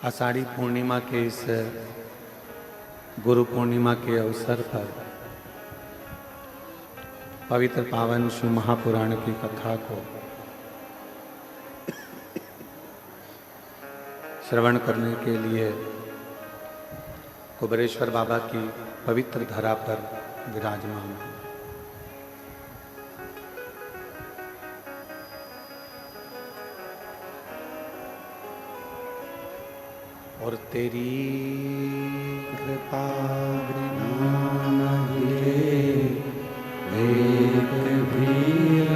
आषाढ़ी पूर्णिमा के इस गुरु पूर्णिमा के अवसर पर पवित्र पावन शिव महापुराण की कथा को श्रवण करने के लिए कुबेरेश्वर बाबा की पवित्र धरा पर विराजमान हैं। और तेरी कृपा बिना नहीं एक भी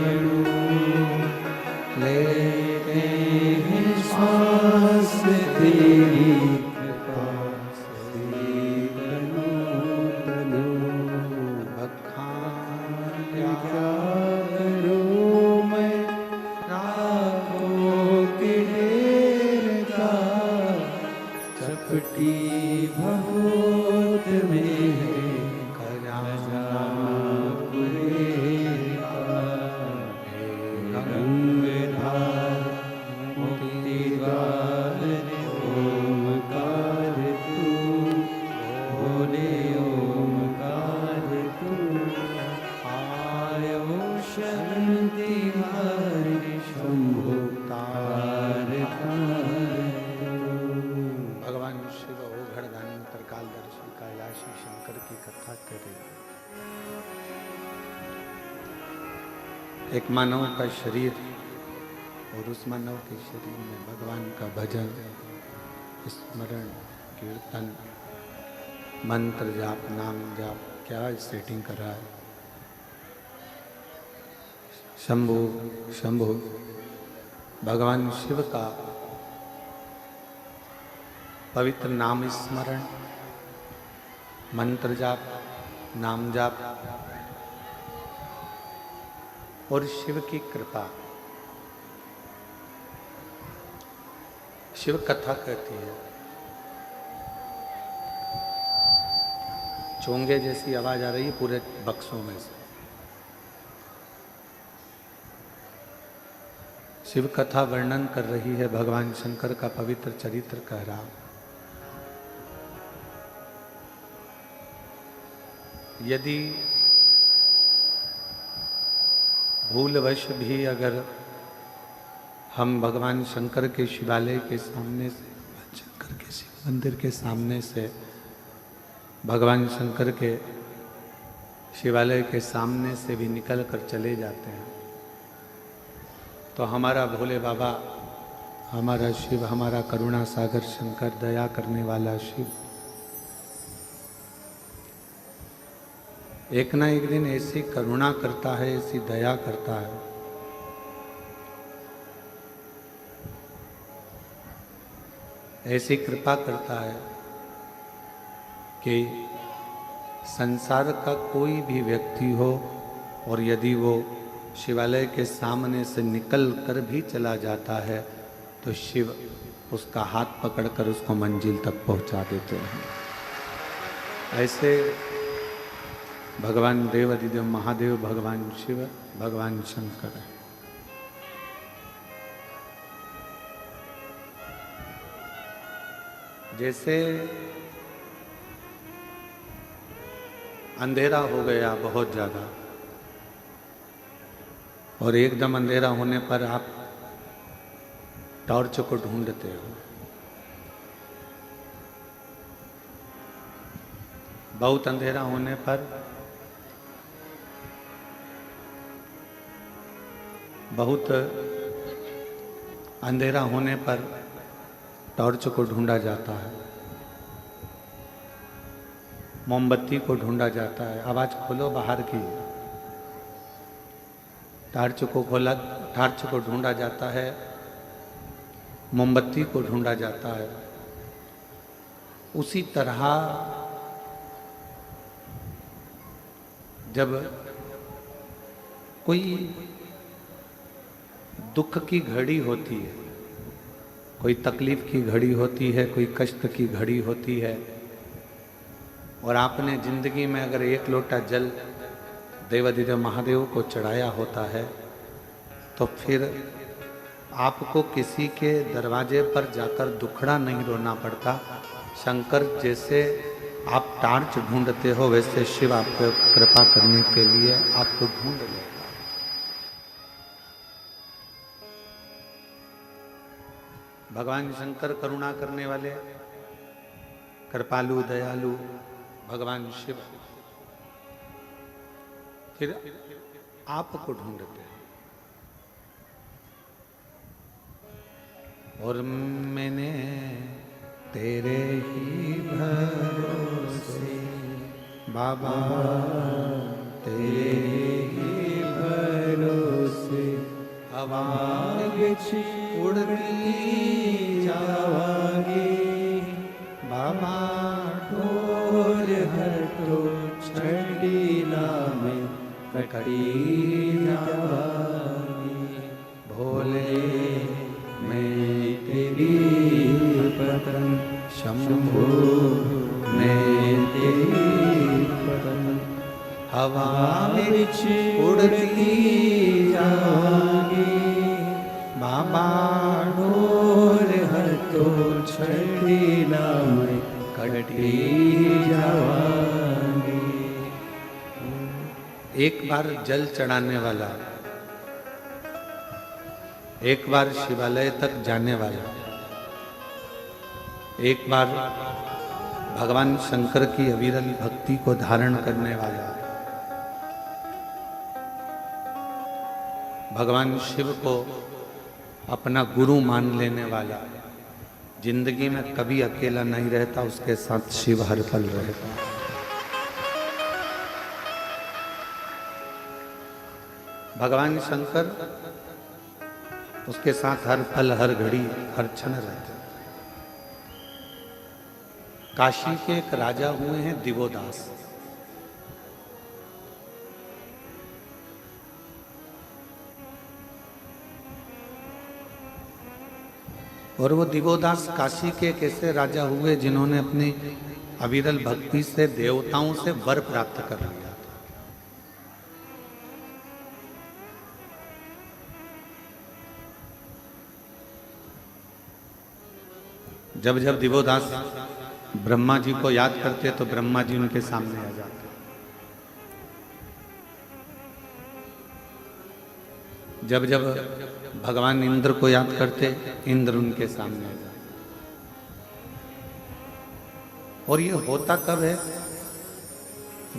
अणु लेते हैं सांस तेरी कृपा से तनु बखान क्या करूं मैं राहों के ढेर का चपटी बहुत में खजाना गंगाधार मुक्ति द्वार ओमकार तू बोले ओमकार तू आयो शांति हरि शंभु तार भगवान शिव ओघड़दानी त्रिकालदर्शी कैलाशी शंकर की कथा करे। एक मानव का शरीर और उस मानव के शरीर में भगवान का भजन, स्मरण, कीर्तन, मंत्र जाप, नाम जाप, क्या सेटिंग कर रहा है। शंभु शंभु भगवान शिव का पवित्र नाम स्मरण, मंत्र जाप, नाम जाप और शिव की कृपा। शिव कथा कहती है, चोंगे जैसी आवाज आ रही है पूरे बक्सों में से। शिव कथा वर्णन कर रही है भगवान शंकर का पवित्र चरित्र कह रहा। यदि भूलवश भी अगर हम भगवान शंकर के शिवालय के सामने से, शंकर के शिव मंदिर के सामने से, भगवान शंकर के शिवालय के सामने से भी निकल कर चले जाते हैं, तो हमारा भोले बाबा, हमारा शिव, हमारा करुणा सागर शंकर, दया करने वाला शिव एक ना एक दिन ऐसी करुणा करता है, ऐसी दया करता है, ऐसी कृपा करता है कि संसार का कोई भी व्यक्ति हो और यदि वो शिवालय के सामने से निकल कर भी चला जाता है तो शिव उसका हाथ पकड़कर उसको मंजिल तक पहुंचा देते हैं। ऐसे भगवान देव अधिदेव महादेव, भगवान शिव, भगवान शंकर है। जैसे अंधेरा हो गया बहुत ज्यादा और एकदम अंधेरा होने पर आप टॉर्च को ढूंढते हो, बहुत अंधेरा होने पर टॉर्च को ढूंढा जाता है, मोमबत्ती को ढूंढा जाता है। आवाज खोलो बाहर की। टॉर्च को ढूंढा जाता है, मोमबत्ती को ढूंढा जाता है। उसी तरह जब कोई दुख की घड़ी होती है, कोई तकलीफ की घड़ी होती है, कोई कष्ट की घड़ी होती है, और आपने जिंदगी में अगर एक लोटा जल देवाधिदेव महादेव को चढ़ाया होता है तो फिर आपको किसी के दरवाजे पर जाकर दुखड़ा नहीं रोना पड़ता। शंकर जैसे आप टार्च ढूंढते हो वैसे शिव आपको कृपा करने के लिए आपको ढूंढ लेगा। भगवान शंकर करुणा करने वाले, कृपालु, दयालु भगवान शिव फिर आपको ढूंढते हैं। और मैंने तेरे ही भरोसे बाबा, तेरे ही भरोसे हवा बिछ उड़ती जावांगी बाबा, ढोल हर तो छड़ीला में कटी जावांगी। भोले मैं तेरी पतंग, शंभो मैं तेरी पतंग, हवा बिछ उड़ती जावांगी बाबा, ढोल हर तो छड़ीला में कटी जावांगी। एक बार जल चढ़ाने वाला, एक बार शिवालय तक जाने वाला, एक बार भगवान शंकर की अविरल भक्ति को धारण करने वाला, भगवान शिव को अपना गुरु मान लेने वाला जिंदगी में कभी अकेला नहीं रहता, उसके साथ शिव हर पल रहता। भगवान शंकर उसके साथ हर पल, हर घड़ी, हर क्षण रहते। काशी के एक राजा हुए हैं दिवोदास। और वो दिवोदास काशी के एक ऐसे राजा हुए जिन्होंने अपनी अविरल भक्ति से देवताओं से वर प्राप्त कर लिया। जब जब दिवोदास ब्रह्मा जी को याद करते तो ब्रह्मा जी उनके सामने आ जाते। जब जब भगवान इंद्र को याद करते, इंद्र उनके सामने आ जाते। और ये होता कब है?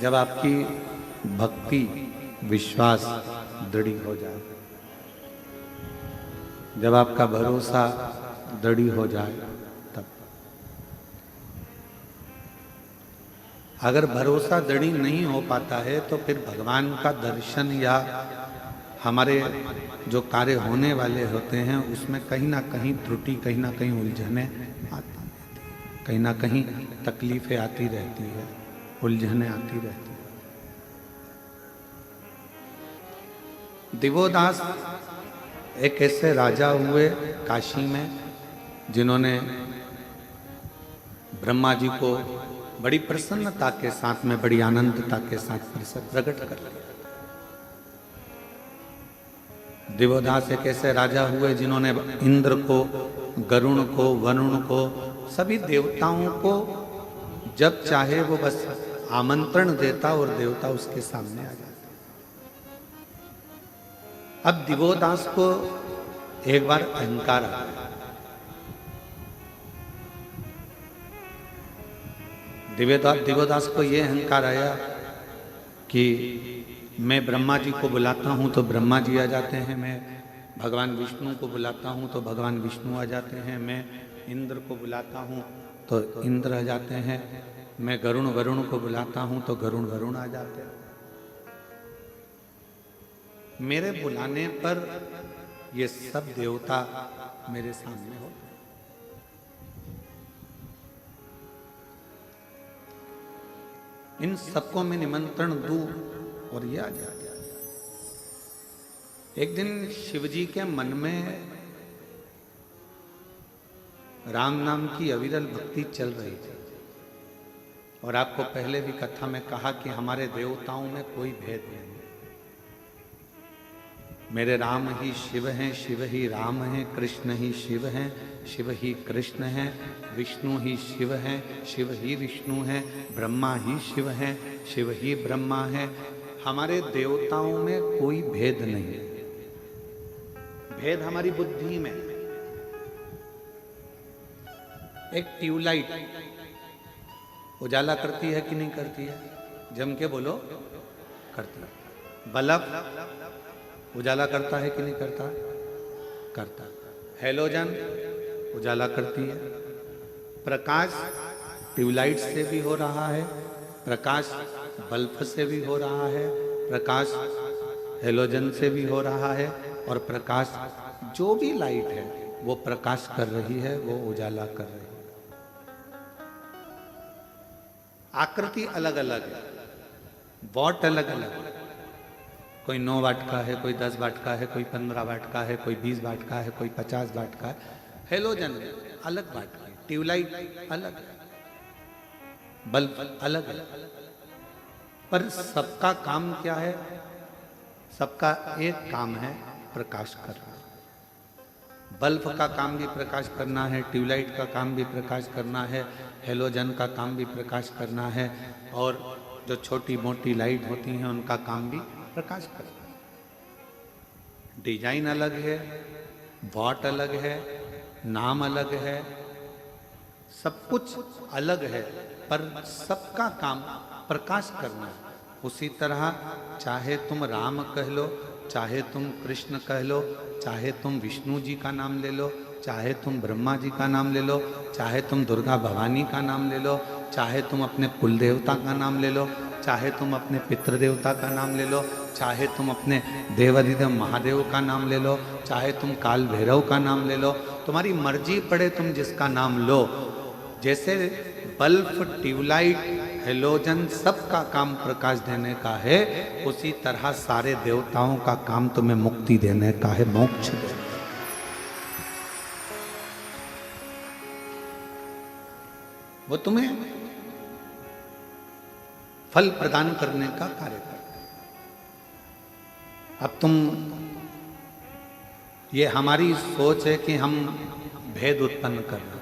जब आपकी भक्ति, विश्वास दृढ़ हो जाए, जब आपका भरोसा दृढ़ हो जाए तब। अगर भरोसा दृढ़ नहीं हो पाता है तो फिर भगवान का दर्शन या हमारे जो कार्य होने वाले होते हैं उसमें कहीं ना कहीं त्रुटि, कहीं ना कहीं उलझने आती रहती है, कहीं ना कहीं तकलीफें आती रहती है, उलझने आती रहती है। दिवोदास एक ऐसे राजा हुए काशी में जिन्होंने ब्रह्मा जी को बड़ी प्रसन्नता के साथ में, बड़ी आनंदता के साथ प्रकट कर लिया। दिवोदास एक ऐसे राजा हुए जिन्होंने इंद्र को, गरुण को, वरुण को, सभी देवताओं को जब चाहे वो बस आमंत्रण देता और देवता उसके सामने आ जाते। अब दिवोदास को एक बार अहंकार आ गया। दिवोदास को ये अहंकार आया कि मैं ब्रह्मा जी को बुलाता हूँ तो ब्रह्मा जी आ जाते हैं, मैं भगवान विष्णु को बुलाता हूँ तो भगवान विष्णु आ जाते हैं, मैं इंद्र को बुलाता हूँ तो इंद्र आ जाते हैं, मैं वरुण को बुलाता हूँ तो वरुण आ जाते हैं। मेरे बुलाने पर ये सब देवता मेरे सामने होते हैं। इन सबको मैं निमंत्रण दूं और ये आ जाए। एक दिन शिवजी के मन में राम नाम की अविरल भक्ति चल रही थी। और आपको पहले भी कथा में कहा कि हमारे देवताओं में कोई भेद नहीं। मेरे राम ही शिव हैं, शिव ही राम हैं, कृष्ण ही शिव हैं, शिव ही कृष्ण हैं, विष्णु ही शिव हैं, शिव ही विष्णु हैं, ब्रह्मा ही शिव हैं, शिव ही ब्रह्मा हैं। हमारे देवताओं में कोई भेद नहीं, भेद हमारी बुद्धि में। एक ट्यूबलाइट उजाला करती है कि नहीं करती है? जम के बोलो, करती है। बल्ब उजाला करता है कि नहीं करता? करता। हेलोजन उजाला करती है। प्रकाश ट्यूबलाइट से भी हो रहा है, प्रकाश बल्ब से भी हो रहा है, प्रकाश हेलोजन से भी हो रहा है, और प्रकाश जो भी लाइट है वो प्रकाश कर रही है, वो उजाला कर रही है। आकृति अलग अलग है, वॉट अलग अलग है। कोई 9 वाट का है, कोई 10 वाट का है, कोई 15 वाट का है, कोई 20 वाट का है, कोई 50 वाट का है। हेलोजन अलग वाट का है, ट्यूबलाइट अलग है, बल्ब अलग है, पर सबका काम क्या है? सबका एक काम है, प्रकाश करना। बल्ब का काम भी प्रकाश करना है, ट्यूबलाइट का काम भी प्रकाश करना है, हेलोजन का काम भी प्रकाश करना है, और जो छोटी मोटी लाइट होती हैं उनका काम भी प्रकाश करना है। डिजाइन अलग है, वॉट अलग है, नाम अलग है, सब कुछ अलग है, पर सबका काम प्रकाश करना है। उसी तरह चाहे तुम राम कह लो, चाहे तुम कृष्ण कह लो, चाहे तुम विष्णु जी का नाम ले लो, चाहे तुम ब्रह्मा जी का नाम ले लो, चाहे तुम दुर्गा भवानी का नाम ले लो, चाहे तुम अपने कुल देवता का नाम ले लो, चाहे तुम अपने पितृदेवता का नाम ले लो, चाहे तुम अपने देवाधिदेव महादेव का नाम ले लो, चाहे तुम काल भैरव का नाम ले लो, तुम्हारी मर्जी पड़े तुम जिसका नाम लो। जैसे बल्ब, ट्यूबलाइट, हेलोजन सबका काम प्रकाश देने का है, उसी तरह सारे देवताओं का काम तुम्हें मुक्ति देने का है, मोक्ष देने का। वो तुम्हें फल प्रदान करने का कार्य करते हैं। अब तुम, ये हमारी सोच है कि हम भेद उत्पन्न कर रहे हैं।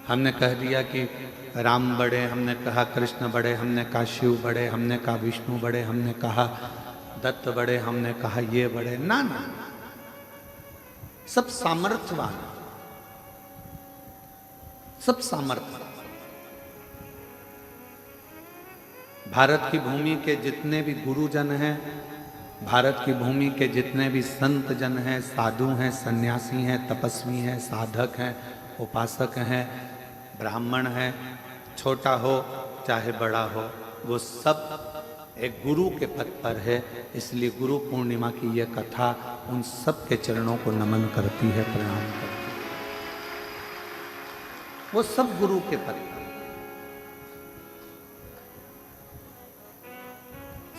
हमने कह दिया कि राम बड़े, हमने कहा कृष्ण बड़े, हमने कहा शिव बड़े, हमने कहा विष्णु बड़े, हमने कहा दत्त बड़े, हमने कहा ये बड़े। ना ना, सब सामर्थ्यवान, सब सामर्थ्य। भारत की भूमि के जितने भी गुरुजन हैं, भारत की भूमि के जितने भी संत जन हैं, साधु हैं, सन्यासी हैं, तपस्वी हैं, साधक हैं, उपासक हैं, ब्राह्मण हैं, छोटा हो चाहे बड़ा हो, वो सब एक गुरु के पद पर है। इसलिए गुरु पूर्णिमा की यह कथा उन सब के चरणों को नमन करती है, प्रणाम करती है। वो सब गुरु के पद पर,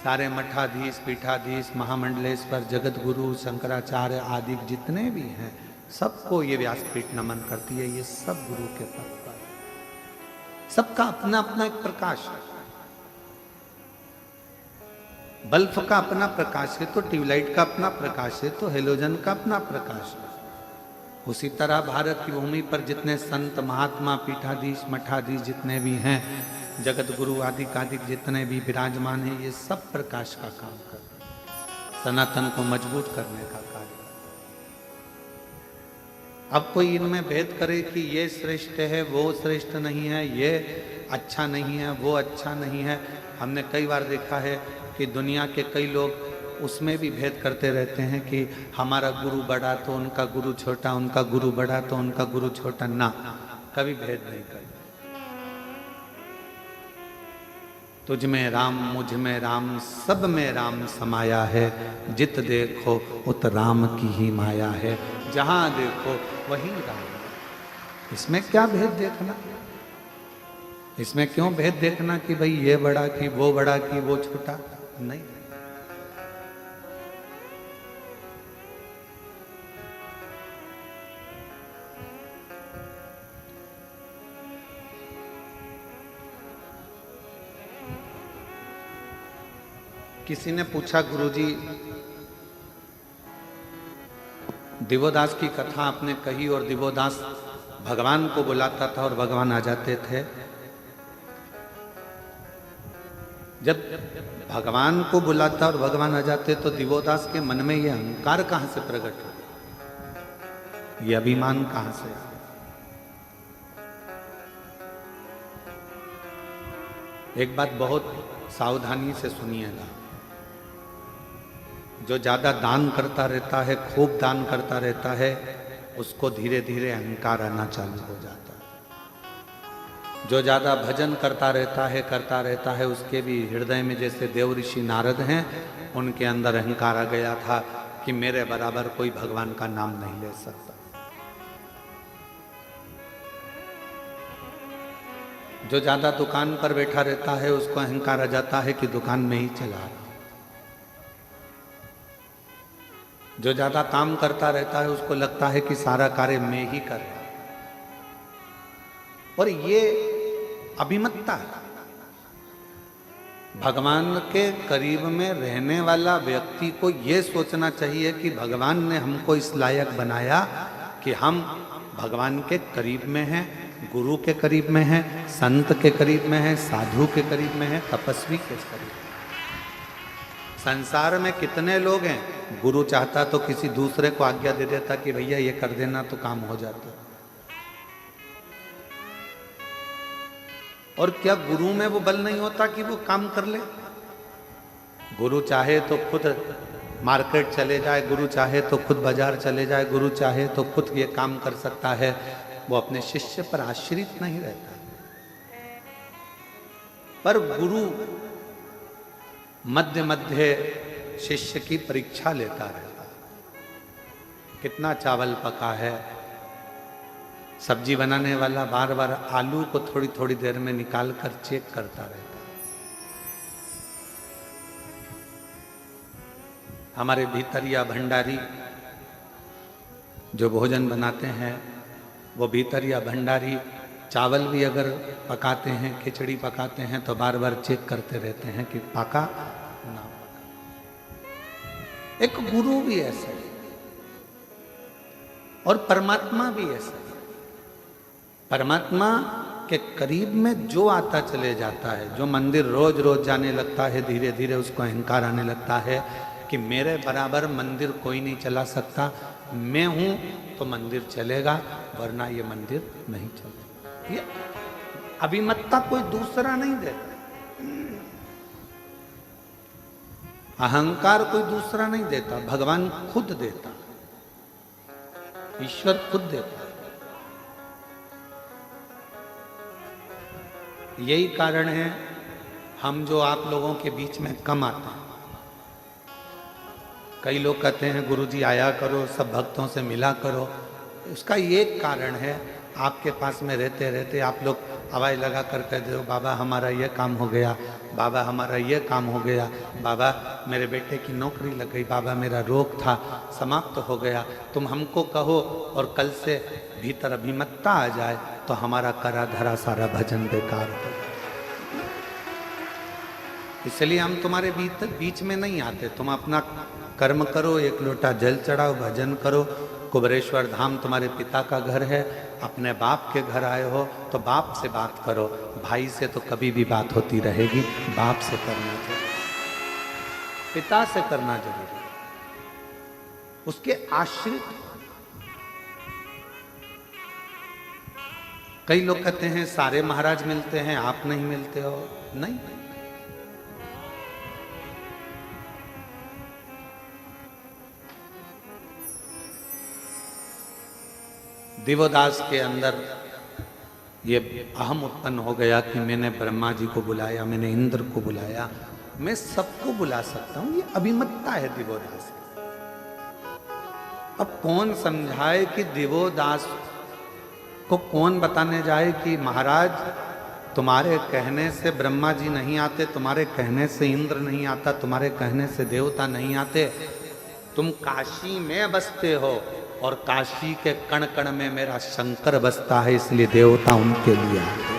सारे मठाधीश, पीठाधीश, महामंडलेश्वर, जगत गुरु, शंकराचार्य आदि जितने भी हैं, सबको ये व्यासपीठ नमन करती है। ये सब गुरु के पद पर, सबका अपना अपना एक प्रकाश है। बल्ब का अपना प्रकाश है तो ट्यूबलाइट का अपना प्रकाश है, तो हेलोजन का अपना प्रकाश है। उसी तरह भारत की भूमि पर जितने संत, महात्मा, पीठाधीश, मठाधीश जितने भी हैं, जगत गुरु आदि कादिक जितने भी विराजमान हैं, ये सब प्रकाश का काम करते हैं, सनातन को मजबूत करने का कार्य। अब कोई इनमें भेद करे कि ये श्रेष्ठ है, वो श्रेष्ठ नहीं है, ये अच्छा नहीं है, वो अच्छा नहीं है। हमने कई बार देखा है कि दुनिया के कई लोग उसमें भी भेद करते रहते हैं कि हमारा गुरु बड़ा तो उनका गुरु छोटा, उनका गुरु बड़ा तो उनका गुरु छोटा। ना, कभी भेद नहीं करते। तुझ में राम, मुझ में राम, सब में राम समाया है, जित देखो उत राम की ही माया है, जहां देखो वहीं राम। इसमें क्या भेद देखना? इसमें क्यों भेद देखना कि भाई ये बड़ा कि वो बड़ा कि वो छोटा? नहीं। किसी ने पूछा, गुरुजी दिवोदास की कथा आपने कही और दिवोदास भगवान को बुलाता था और भगवान आ जाते थे। जब भगवान को बुलाता और भगवान आ जाते तो दिवोदास के मन में ये अहंकार कहां से प्रकट हो, ये अभिमान कहां से? एक बात बहुत सावधानी से सुनिएगा, जो ज्यादा दान करता रहता है, खूब दान करता रहता है, उसको धीरे धीरे अहंकार आना चालू हो जाता है। जो ज्यादा भजन करता रहता है, उसके भी हृदय में जैसे देव ऋषि नारद हैं, उनके अंदर अहंकार आ गया था कि मेरे बराबर कोई भगवान का नाम नहीं ले सकता। जो ज्यादा दुकान पर बैठा रहता है, उसको अहंकार आ जाता है कि दुकान में ही चला रहा। जो ज्यादा काम करता रहता है, उसको लगता है कि सारा कार्य मैं ही कर रहा हूं। और ये अभिमतता है। भगवान के करीब में रहने वाला व्यक्ति को यह सोचना चाहिए कि भगवान ने हमको इस लायक बनाया कि हम भगवान के करीब में हैं, गुरु के करीब में हैं, संत के करीब में हैं, साधु के करीब में हैं, तपस्वी के करीब। संसार में कितने लोग हैं, गुरु चाहता तो किसी दूसरे को आज्ञा दे देता कि भैया ये कर देना, तो काम हो जाता। और क्या गुरु में वो बल नहीं होता कि वो काम कर ले? गुरु चाहे तो खुद मार्केट चले जाए, गुरु चाहे तो खुद बाजार चले जाए, गुरु चाहे तो खुद ये काम कर सकता है। वो अपने शिष्य पर आश्रित नहीं रहता। पर गुरु मध्य मध्य शिष्य की परीक्षा लेता रहता। कितना चावल पका है, सब्जी बनाने वाला बार बार आलू को थोड़ी थोड़ी देर में निकाल कर चेक करता रहता। हमारे भीतरिया भंडारी जो भोजन बनाते हैं, वो भीतरिया भंडारी चावल भी अगर पकाते हैं, खिचड़ी पकाते हैं, तो बार बार चेक करते रहते हैं कि पका ना पका। एक गुरु भी ऐसा है और परमात्मा भी ऐसा है। परमात्मा के करीब में जो आता चले जाता है, जो मंदिर रोज रोज जाने लगता है, धीरे धीरे उसको अहंकार आने लगता है कि मेरे बराबर मंदिर कोई नहीं चला सकता, मैं हूं तो मंदिर चलेगा, वरना ये मंदिर नहीं चलेगा। ये अभिमतता कोई दूसरा नहीं देता, अहंकार कोई दूसरा नहीं देता, भगवान खुद देता, ईश्वर खुद देता। यही कारण है हम जो आप लोगों के बीच में कम आते हैं। कई लोग कहते हैं गुरुजी आया करो, सब भक्तों से मिला करो। उसका ये कारण है, आपके पास में रहते रहते आप लोग आवाज़ लगा कर कह दो, बाबा हमारा ये काम हो गया, बाबा हमारा ये काम हो गया, बाबा मेरे बेटे की नौकरी लग गई, बाबा मेरा रोग था समाप्त हो गया। तुम हमको कहो और कल से भीतर अभिमतता आ जाए तो हमारा करा धरा सारा भजन बेकार हो जाए। इसलिए हम तुम्हारे बीच में नहीं आते। तुम अपना कर्म करो, एक लोटा जल चढ़ाओ, भजन करो। कुबरेश्वर धाम तुम्हारे पिता का घर है, अपने बाप के घर आए हो तो बाप से बात करो। भाई से तो कभी भी बात होती रहेगी, बाप से करना चाहिए, पिता से करना जरूरी है, उसके आश्रित। कई लोग कहते हैं सारे महाराज मिलते हैं, आप नहीं मिलते हो। नहीं, दिवोदास के अंदर ये अहम उत्पन्न हो गया कि मैंने ब्रह्मा जी को बुलाया, मैंने इंद्र को बुलाया, मैं सबको बुला सकता हूं। ये अभिमतता है दिवोदास की। अब कौन समझाए कि दिवोदास को कौन बताने जाए कि महाराज तुम्हारे कहने से ब्रह्मा जी नहीं आते, तुम्हारे कहने से इंद्र नहीं आता, तुम्हारे कहने से देवता नहीं आते। तुम काशी में बसते हो और काशी के कण कण में मेरा शंकर बसता है, इसलिए देवता उनके लिए आते।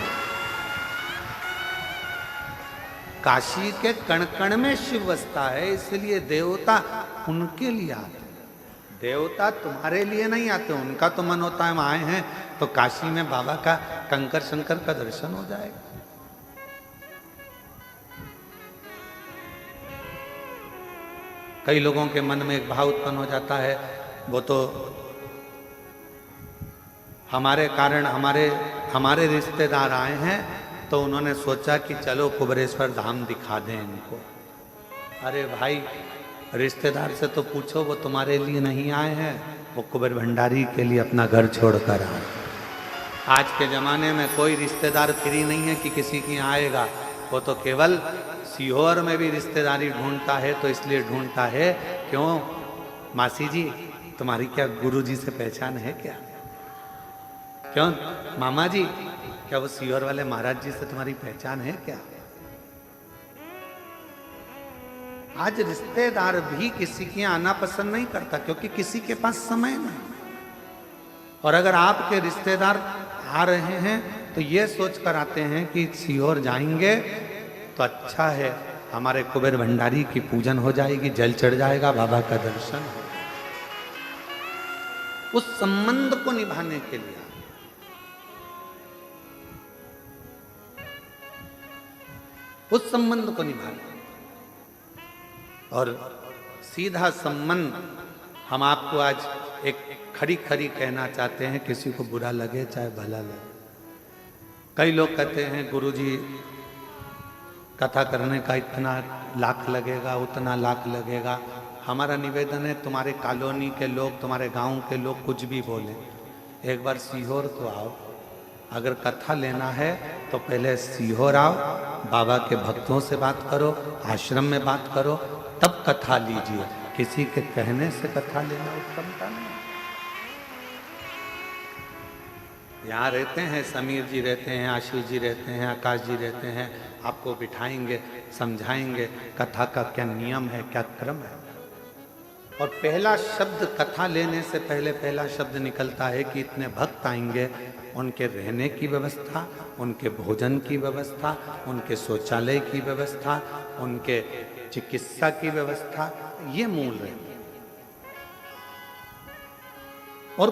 काशी के कण कण में शिव बसता है, इसलिए देवता उनके लिए आते। देवता तुम्हारे लिए नहीं आते, उनका तो मन होता है हम आए हैं तो काशी में बाबा का कंकर शंकर का दर्शन हो जाएगा। कई लोगों के मन में एक भाव उत्पन्न हो जाता है, वो तो हमारे कारण हमारे रिश्तेदार आए हैं तो उन्होंने सोचा कि चलो कुबेरेश्वर धाम दिखा दें इनको। अरे भाई, रिश्तेदार से तो पूछो, वो तुम्हारे लिए नहीं आए हैं, वो कुबेर भंडारी के लिए अपना घर छोड़कर आए। आज के ज़माने में कोई रिश्तेदार फ्री नहीं है कि किसी की आएगा। वो तो केवल सीहोर में भी रिश्तेदारी ढूंढता है, तो इसलिए ढूंढता है क्यों, मासी जी तुम्हारी क्या गुरुजी से पहचान है क्या? क्यों मामा जी, क्या वो सीहोर वाले महाराज जी से तुम्हारी पहचान है क्या? आज रिश्तेदार भी किसी के आना पसंद नहीं करता, क्योंकि किसी के पास समय नहीं। और अगर आपके रिश्तेदार आ रहे हैं तो ये सोच कर आते हैं कि सीहोर जाएंगे तो अच्छा है, हमारे कुबेर भंडारी की पूजन हो जाएगी, जल चढ़ जाएगा, बाबा का दर्शन हो। उस संबंध को निभाने के लिए, उस संबंध को निभाने, और सीधा संबंध हम आपको आज एक खड़ी खड़ी कहना चाहते हैं, किसी को बुरा लगे चाहे भला लगे। कई लोग कहते हैं गुरुजी कथा करने का इतना लाख लगेगा, उतना लाख लगेगा। हमारा निवेदन है, तुम्हारे कॉलोनी के लोग, तुम्हारे गांव के लोग कुछ भी बोले, एक बार सीहोर तो आओ। अगर कथा लेना है तो पहले सीहोर आओ, बाबा के भक्तों से बात करो, आश्रम में बात करो, तब कथा लीजिए। किसी के कहने से कथा लेना उत्तमता नहीं। यहाँ रहते हैं, समीर जी रहते हैं, आशीष जी रहते हैं, आकाश जी रहते हैं, आपको बिठाएंगे, समझाएंगे कथा का क्या नियम है, क्या क्रम है। और पहला शब्द कथा लेने से पहले पहला शब्द निकलता है कि इतने भक्त आएंगे, उनके रहने की व्यवस्था, उनके भोजन की व्यवस्था, उनके शौचालय की व्यवस्था, उनके चिकित्सा की व्यवस्था, ये मूल रहते। और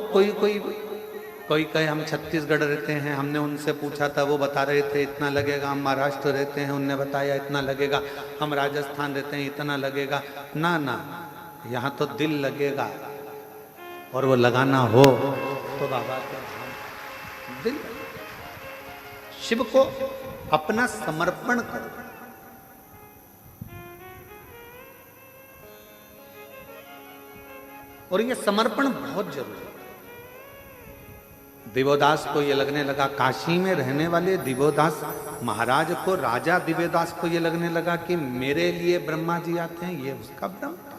कोई कहे हम छत्तीसगढ़ रहते हैं, हमने उनसे पूछा था, वो बता रहे थे इतना लगेगा। हम महाराष्ट्र रहते हैं, उनने बताया इतना लगेगा। हम राजस्थान रहते हैं, इतना लगेगा। ना ना, यहाँ तो दिल लगेगा, और वो लगाना हो तो बाबा के दिल, शिव को अपना समर्पण करो। और ये समर्पण बहुत जरूरी है। दिवोदास को ये लगने लगा, काशी में रहने वाले दिवोदास महाराज को, राजा दिवोदास को ये लगने लगा कि मेरे लिए ब्रह्मा जी आते हैं, ये उसका भ्रम था।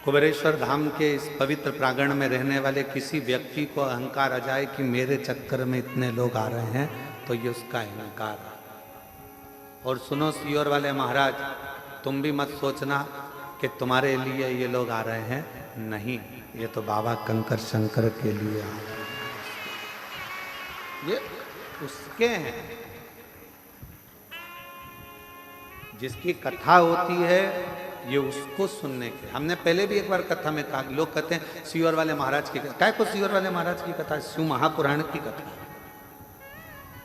कुबेरेश्वर धाम के इस पवित्र प्रांगण में रहने वाले किसी व्यक्ति को अहंकार आ जाए कि मेरे चक्कर में इतने लोग आ रहे हैं, तो ये उसका अहंकार है। और सुनो सीहोर वाले महाराज, तुम भी मत सोचना कि तुम्हारे लिए ये लोग आ रहे हैं, नहीं, ये तो बाबा कंकर शंकर के लिए आ रहे हैं, ये उसके हैं। जिसकी कथा होती है ये उसको सुनने के। हमने पहले भी एक बार कथा में कहा, लोग कहते हैं सीहोर वाले महाराज की कथा, क्या को सीहोर वाले महाराज की कथा, शिव महापुराण की कथा।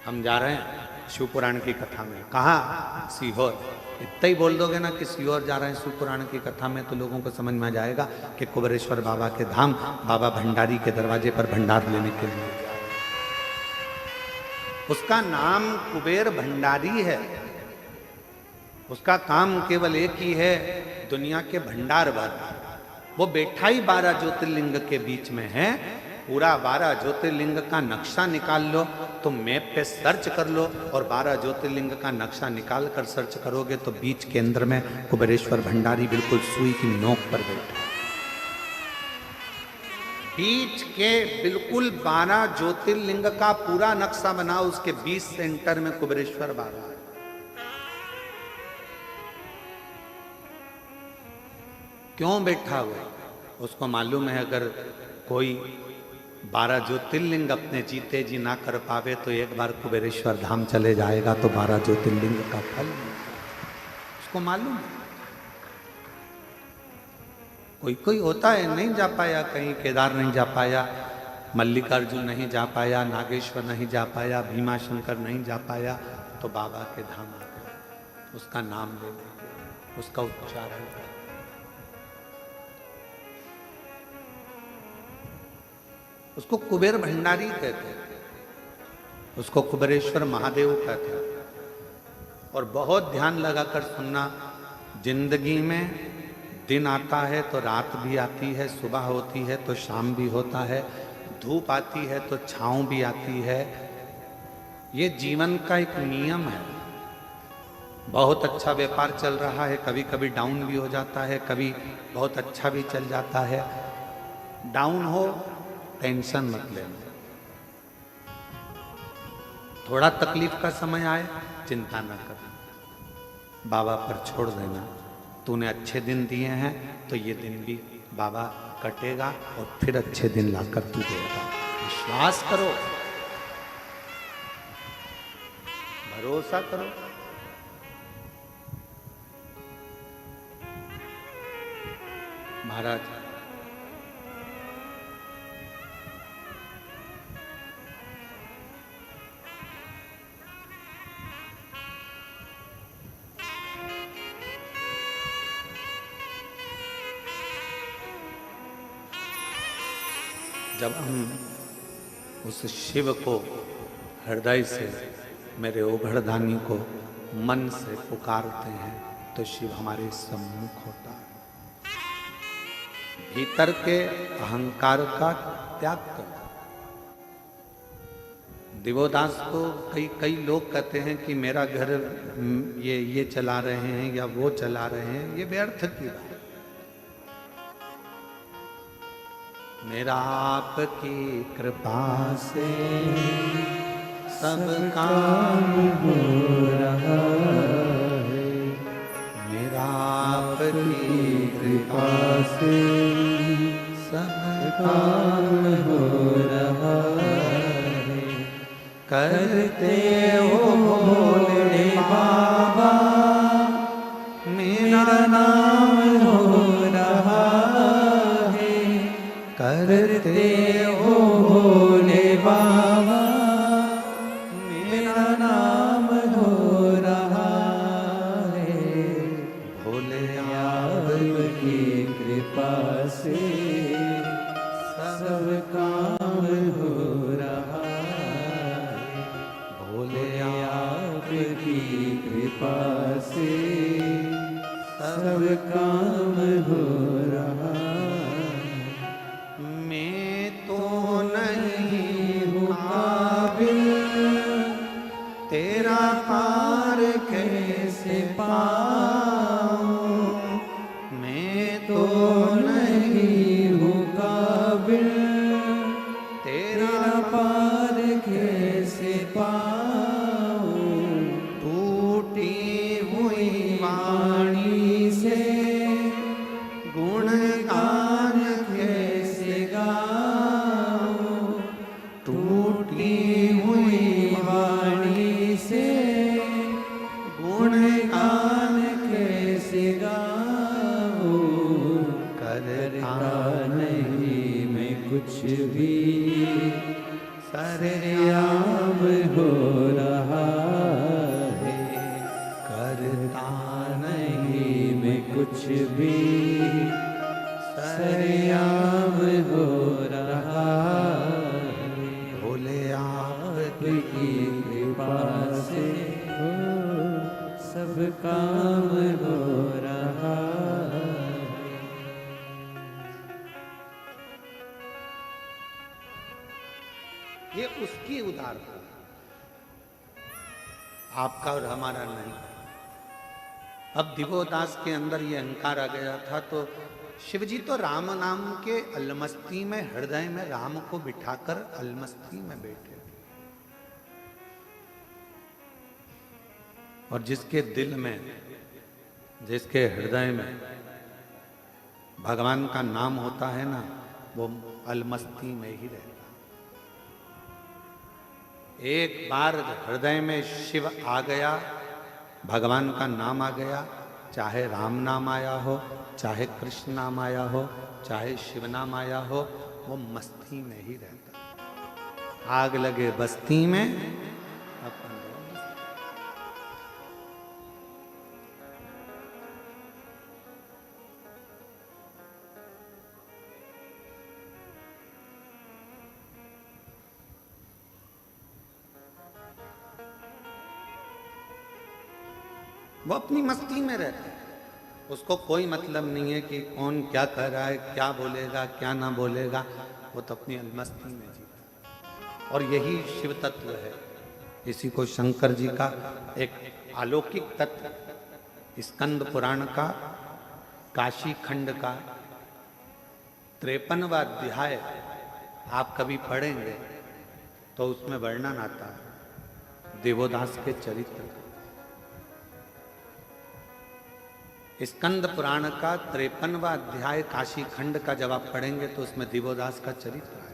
हम जा रहे हैं शिव पुराण की कथा में, कहाँ? सीहोर। इतना ही बोल दोगे ना कि सीहोर जा रहे हैं शिव पुराण की कथा में, तो लोगों को समझ में आ जाएगा कि कुबेरेश्वर बाबा के धाम, बाबा भंडारी के दरवाजे पर भंडार लेने के लिए। उसका नाम कुबेर भंडारी है। उसका काम केवल एक ही है, दुनिया के भंडार भरना। वो बैठा ही 12 ज्योतिर्लिंग के बीच में है। पूरा 12 ज्योतिर्लिंग का नक्शा निकाल लो, तुम मैप पे सर्च कर लो, और 12 ज्योतिर्लिंग का नक्शा निकाल कर सर्च करोगे तो बीच केंद्र में कुबेरेश्वर भंडारी बिल्कुल सुई की नोक पर बैठा। बीच के बिल्कुल 12 ज्योतिर्लिंग का पूरा नक्शा बना, उसके 20 सेंटर में कुबेरेश्वर बाबा। क्यों बैठा हुआ? उसको मालूम है अगर कोई 12 ज्योतिर्लिंग अपने जीते जी ना कर पावे तो एक बार कुबेरेश्वर धाम चले जाएगा तो 12 ज्योतिर्लिंग का फल उसको मालूम है। कोई कोई होता है नहीं जा पाया, कहीं केदार नहीं जा पाया, मल्लिकार्जुन नहीं जा पाया, नागेश्वर नहीं जा पाया, भीमा शंकर नहीं जा पाया, तो बाबा के धाम आ गए, उसका नाम ले लेंगे, उसका उच्चारण करें। उसको कुबेर भंडारी कहते हैं, उसको कुबेरेश्वर महादेव कहते हैं। और बहुत ध्यान लगाकर सुनना, जिंदगी में दिन आता है तो रात भी आती है, सुबह होती है तो शाम भी होता है, धूप आती है तो छांव भी आती है। ये जीवन का एक नियम है। बहुत अच्छा व्यापार चल रहा है, कभी कभी डाउन भी हो जाता है, कभी बहुत अच्छा भी चल जाता है। डाउन हो टेंशन मत लेना, थोड़ा तकलीफ का समय आए चिंता न करना, बाबा पर छोड़ देना। तूने अच्छे दिन दिए हैं तो ये दिन भी बाबा कटेगा और फिर अच्छे दिन लाकर तू देगा। विश्वास करो, भरोसा करो। महाराज जब हम उस शिव को हृदय से, मेरे ओघड़दानी को मन से पुकारते हैं तो शिव हमारे सम्मुख होता है। भीतर के अहंकार का त्याग करो। दिवोदास को कई लोग कहते हैं कि मेरा घर ये चला रहे हैं या वो चला रहे हैं, ये व्यर्थ की बात। मेरा आपकी कृपा से सब काम हो रहा है, मेरा आपकी कृपा से सब काम हो रहा है। करते हो भोले बाबा मेरा नाम हो रहा, करते हो भोले बाबा मेरा नाम हो रहा है। भोले आपकी कृपा से सब काम हो रहा है। भोले आपकी कृपा से सब काम हो रहा है। तेरा पार कैसे पाऊं, मैं तो नहीं हूँ काबिल, तेरा पार कैसे पाऊं। टूटी हुई वाणी से गुणगान कैसे गाऊं, टूटी हुई वाणी से गुणगान कैसे गाऊं। करता नहीं मैं कुछ भी, सरेआम हो रहा है। करता नहीं मैं कुछ भी, सरेआम हो रहा है। भोले आपकी कृपा से सब काम हो रहा है। ये उसकी उदारता, आपका और हमारा नहीं। अब दिवोदास के अंदर ये अहंकार आ गया था तो शिवजी तो राम नाम के अलमस्ती में, हृदय में राम को बिठाकर अलमस्ती में बैठे। और जिसके दिल में, जिसके हृदय में भगवान का नाम होता है ना, वो अलमस्ती में ही रहता। एक बार हृदय में शिव आ गया, भगवान का नाम आ गया, चाहे राम नाम आया हो, चाहे कृष्ण नाम आया हो, चाहे शिव नाम आया हो, वो मस्ती में ही रहता। आग लगे बस्ती में अपन वो अपनी मस्ती में रहता है। उसको कोई मतलब नहीं है कि कौन क्या कर रहा है, क्या बोलेगा, क्या ना बोलेगा। वो तो अपनी मस्ती में जीता। और यही शिव तत्व है। इसी को शंकर जी का एक अलौकिक तत्व स्कंद पुराण का काशी खंड का 53वां अध्याय आप कभी पढ़ेंगे तो उसमें वर्णन आता है देवोदास के चरित्र का। स्कंद पुराण का 53वां अध्याय काशी खंड का जब आप पढ़ेंगे तो उसमें दिवोदास का चरित्र है।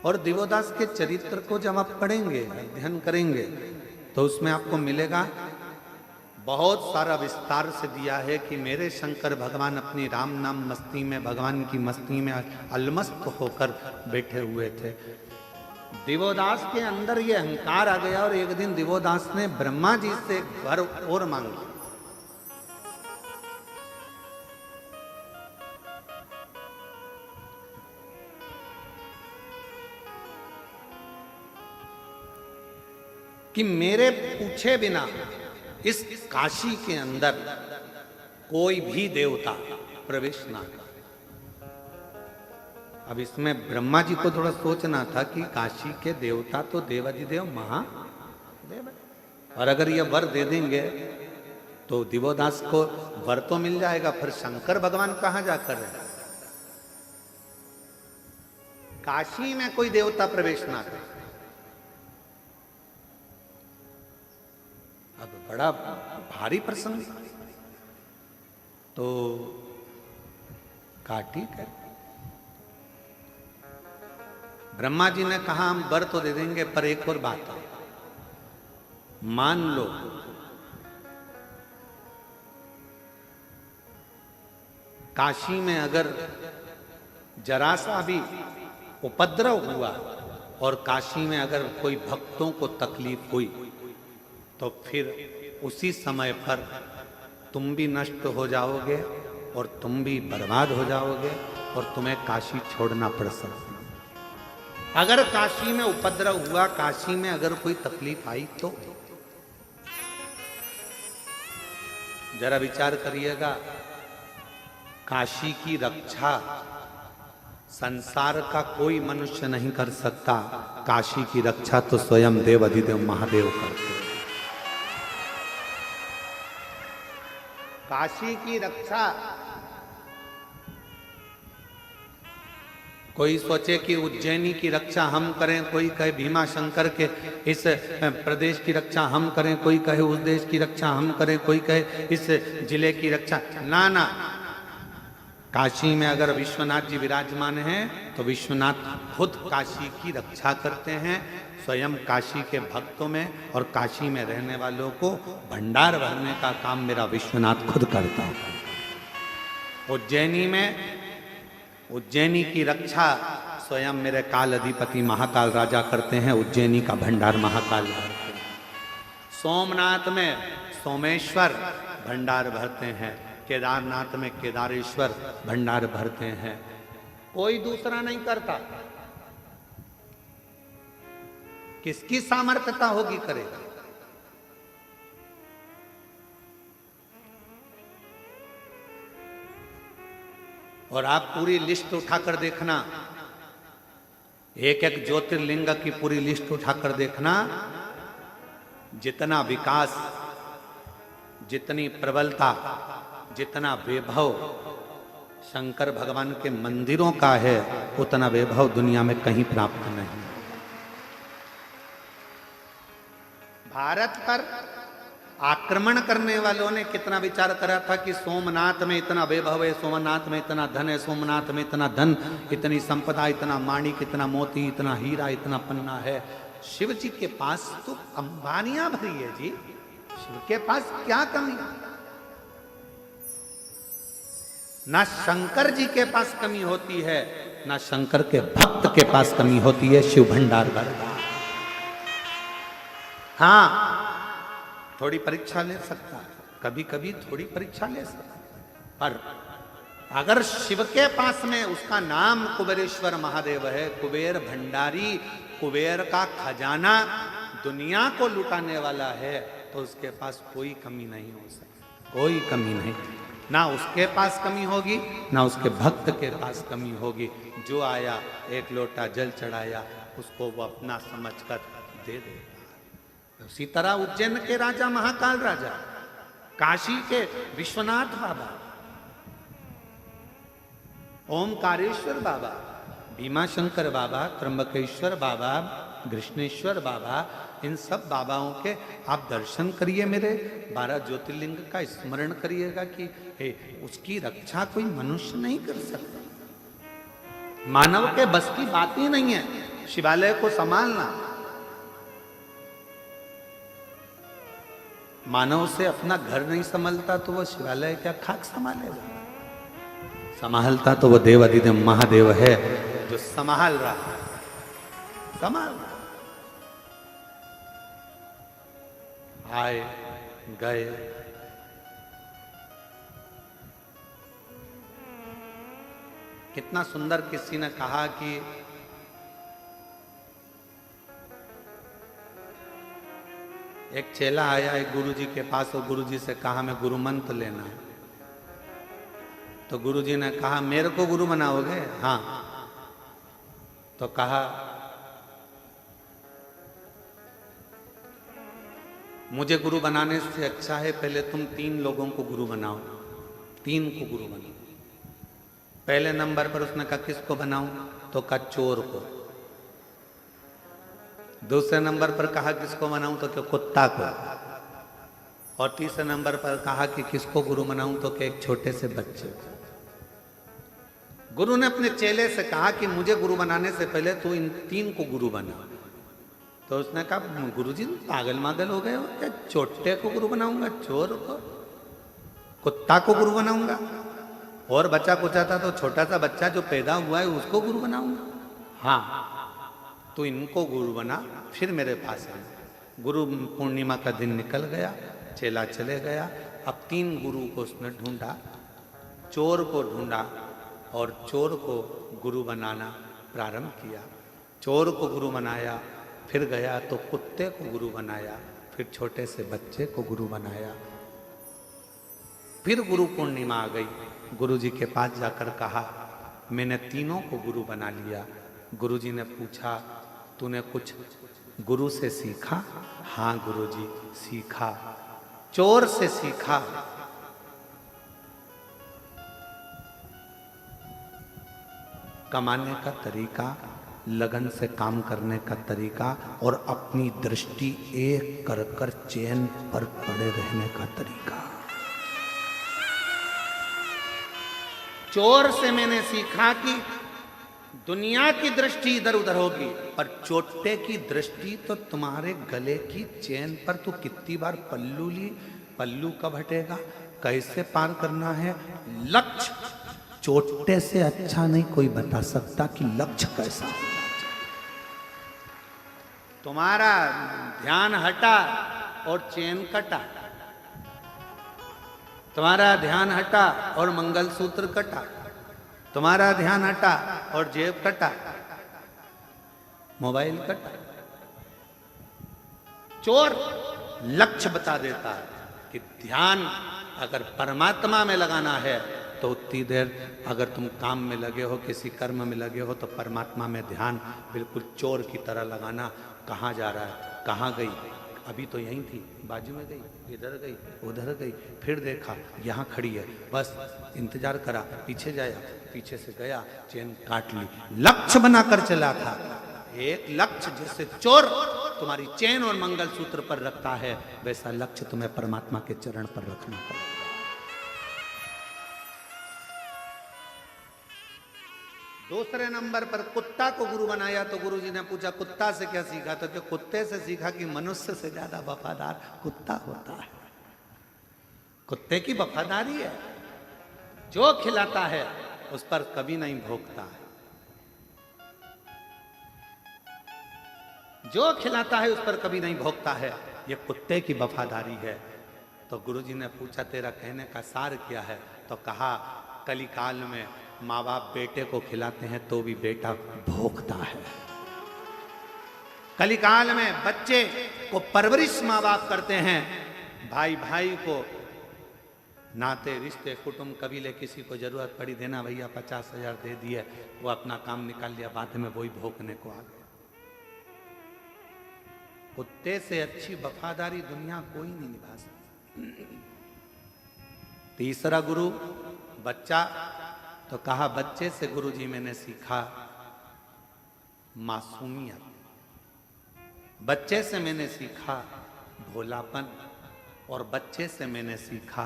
और दिवोदास के चरित्र को जब आप पढ़ेंगे, अध्ययन करेंगे, तो उसमें आपको मिलेगा बहुत सारा विस्तार से दिया है कि मेरे शंकर भगवान अपनी राम नाम मस्ती में, भगवान की मस्ती में अलमस्त होकर बैठे हुए थे। दिवोदास के अंदर ये अहंकार आ गया और एक दिन दिवोदास ने ब्रह्मा जी से एक वर और मांगी। कि मेरे पूछे बिना इस काशी के अंदर कोई भी देवता प्रवेश ना करे। अब इसमें ब्रह्मा जी को थोड़ा सोचना था कि काशी के देवता तो देवाधिदेव महादेव, और अगर ये वर दे देंगे तो दिवोदास को वर तो मिल जाएगा, फिर शंकर भगवान कहां जाकर रहे। काशी में कोई देवता प्रवेश ना करे। अब बड़ा भारी प्रसंग, तो का ठीक है। ब्रह्मा जी ने कहा हम वर तो दे देंगे, पर एक और बात है, मान लो काशी में अगर जरा सा भी उपद्रव हुआ और काशी में अगर कोई भक्तों को तकलीफ हुई तो फिर उसी समय पर तुम भी नष्ट हो जाओगे और तुम भी बर्बाद हो जाओगे और तुम्हें काशी छोड़ना पड़ सकता। अगर काशी में उपद्रव हुआ, काशी में अगर कोई तकलीफ आई तो जरा विचार करिएगा। काशी की रक्षा संसार का कोई मनुष्य नहीं कर सकता, काशी की रक्षा तो स्वयं देव अधिदेव महादेव करते हैं। काशी की रक्षा कोई सोचे कि उज्जैनी की रक्षा हम करें, कोई कहे भीमा शंकर के इस प्रदेश की रक्षा हम करें, कोई कहे उस देश की रक्षा हम करें, कोई कहे इस जिले की रक्षा। ना ना, काशी में अगर विश्वनाथ जी विराजमान हैं तो विश्वनाथ खुद काशी की रक्षा करते हैं। स्वयं काशी के भक्तों में और काशी में रहने वालों को भंडार भरने का काम मेरा विश्वनाथ खुद करता है। उज्जैनी की रक्षा स्वयं मेरे काल अधिपति महाकाल राजा करते हैं। उज्जैनी का भंडार महाकाल भरते हैं। सोमनाथ में सोमेश्वर भंडार भरते हैं। केदारनाथ में केदारेश्वर भंडार भरते हैं। कोई दूसरा नहीं करता। किसकी सामर्थ्यता होगी करेगा। और आप पूरी लिस्ट उठाकर देखना, एक एक ज्योतिर्लिंग की पूरी लिस्ट उठाकर देखना, जितना विकास, जितनी प्रबलता, जितना वैभव शंकर भगवान के मंदिरों का है, उतना वैभव दुनिया में कहीं प्राप्त नहीं। भारत पर आक्रमण करने वालों ने कितना विचार करा था कि सोमनाथ में इतना वैभव है, सोमनाथ में इतना धन है, सोमनाथ में इतना धन, इतनी संपदा, इतना माणिक, इतना मोती, इतना हीरा, इतना पन्ना है। शिव जी के पास तो अंबानियां भरी है जी, शिव के पास क्या कमी? ना शंकर जी के पास कमी होती है, ना शंकर के भक्त के पास कमी होती है। शिव भंडार भरता। हाँ, थोड़ी परीक्षा ले सकता है, कभी कभी थोड़ी परीक्षा ले सकता है, पर अगर शिव के पास में उसका नाम कुबेरेश्वर महादेव है, कुबेर भंडारी, कुबेर का खजाना दुनिया को लुटाने वाला है, तो उसके पास कोई कमी नहीं हो सकती, कोई कमी नहीं। ना उसके पास कमी होगी, ना उसके भक्त के पास कमी होगी। जो आया एक लोटा जल चढ़ाया, उसको वो अपना समझकर दे देगा। उसी तरह उज्जैन के राजा महाकाल राजा, काशी के विश्वनाथ बाबा, ओमकारेश्वर बाबा, भीमाशंकर बाबा, त्र्यंबकेश्वर बाबा, कृष्णेश्वर बाबा, इन सब बाबाओं के आप दर्शन करिए, मेरे 12 ज्योतिर्लिंग का स्मरण करिएगा कि उसकी रक्षा कोई मनुष्य नहीं कर सकता। मानव के बस की बात ही नहीं है शिवालय को संभालना। मानव से अपना घर नहीं संभलता तो वो शिवालय क्या खाक संभालेगा? संभालता तो वो देवाधिदेव महादेव है जो संभाल रहा है, संभाल रहा। आए गए, कितना सुंदर किसी ने कहा कि एक चेला आया एक गुरुजी के पास और गुरुजी से कहा मैं गुरु मंत्र लेना है। तो गुरुजी ने कहा मेरे को गुरु बनाओगे? हाँ। तो कहा मुझे गुरु बनाने से अच्छा है पहले तुम 3 लोगों को गुरु बनाओ, 3 को गुरु बनाओ। पहले नंबर पर उसने कहा किसको बनाऊं? तो कहा चोर को। दूसरे नंबर पर कहा किसको बनाऊं? तो क्या कुत्ता को। और तीसरे नंबर पर कहा कि किसको गुरु बनाऊं? तो क्या एक छोटे से बच्चे को। गुरु ने अपने चेले से कहा कि मुझे गुरु बनाने से पहले तू इन 3 को गुरु बना। तो उसने कहा गुरुजी पागल मागल हो गए हो क्या? छोटे को गुरु बनाऊंगा, चोर को, कुत्ता को गुरु बनाऊंगा, और बच्चा कुचा था तो छोटा सा बच्चा जो पैदा हुआ है उसको गुरु बनाऊंगा? हाँ, तो इनको गुरु बना, फिर मेरे पास आना। गुरु पूर्णिमा का दिन निकल गया, चेला चले गया। अब 3 गुरु को उसने ढूंढा, चोर को ढूंढा और चोर को गुरु बनाना प्रारंभ किया। चोर को गुरु बनाया, फिर गया तो कुत्ते को गुरु बनाया, फिर छोटे से बच्चे को गुरु बनाया। फिर गुरु पूर्णिमा आ गई। गुरुजी के पास जाकर कहा मैंने 3 को गुरु बना लिया। गुरुजी ने पूछा तूने कुछ गुरु से सीखा? हाँ गुरुजी सीखा, चोर से सीखा। कमाने का तरीका, लगन से काम करने का तरीका और अपनी दृष्टि एक कर कर चैन पर पड़े रहने का तरीका। चोर से मैंने सीखा कि दुनिया की दृष्टि इधर उधर होगी, पर चोटे की दृष्टि तो तुम्हारे गले की चैन पर। तू कितनी बार पल्लू ली, पल्लू कब हटेगा, कैसे पार करना है लक्ष्य। चोटे से अच्छा नहीं कोई बता सकता कि लक्ष्य कैसा होना चाहिए। तुम्हारा ध्यान हटा और चैन कटा, तुम्हारा ध्यान हटा और मंगलसूत्र कटा, तुम्हारा ध्यान हटा और जेब कटा, मोबाइल कटा। चोर लक्ष्य बता देता है कि ध्यान अगर परमात्मा में लगाना है तो उतनी देर अगर तुम काम में लगे हो, किसी कर्म में लगे हो, तो परमात्मा में ध्यान बिल्कुल चोर की तरह लगाना। कहाँ जा रहा है, कहाँ गई, अभी तो यहीं थी, बाजू में गई, इधर गई, उधर गई, फिर देखा यहाँ खड़ी है, बस इंतजार करा, पीछे जाया, पीछे से गया, चैन काट ली। लक्ष्य बनाकर चला था, एक लक्ष्य। जैसे चोर तुम्हारी चैन और मंगलसूत्र पर रखता है, वैसा लक्ष्य तुम्हें परमात्मा के चरण पर रखना पड़ेगा। दूसरे नंबर पर कुत्ता को गुरु बनाया तो गुरुजी ने पूछा कुत्ता से क्या सीखा, तो क्या कुत्ते से सीखा कि मनुष्य से ज्यादा वफादार कुत्ता होता है। कुत्ते की वफादारी है, जो खिलाता है उस पर कभी नहीं भोंकता है, जो खिलाता है उस पर कभी नहीं भोंकता है, ये कुत्ते की वफादारी है। तो गुरुजी ने पूछा तेरा कहने का सार क्या है, तो कहा कलिकाल में माँ बाप बेटे को खिलाते हैं तो भी बेटा भोंकता है। कलिकाल में बच्चे को परवरिश माँ बाप करते हैं, भाई भाई को नाते रिश्ते कुटुंब कबीले किसी को जरूरत पड़ी देना भैया 50,000 दे दिए, वो अपना काम निकाल लिया, बाद में वही भोंकने को आ गया। कुत्ते से अच्छी वफादारी दुनिया कोई नहीं निभा सकती। तीसरा गुरु बच्चा, तो कहा बच्चे से गुरुजी मैंने सीखा मासूमियत, बच्चे से मैंने सीखा भोलापन, और बच्चे से मैंने सीखा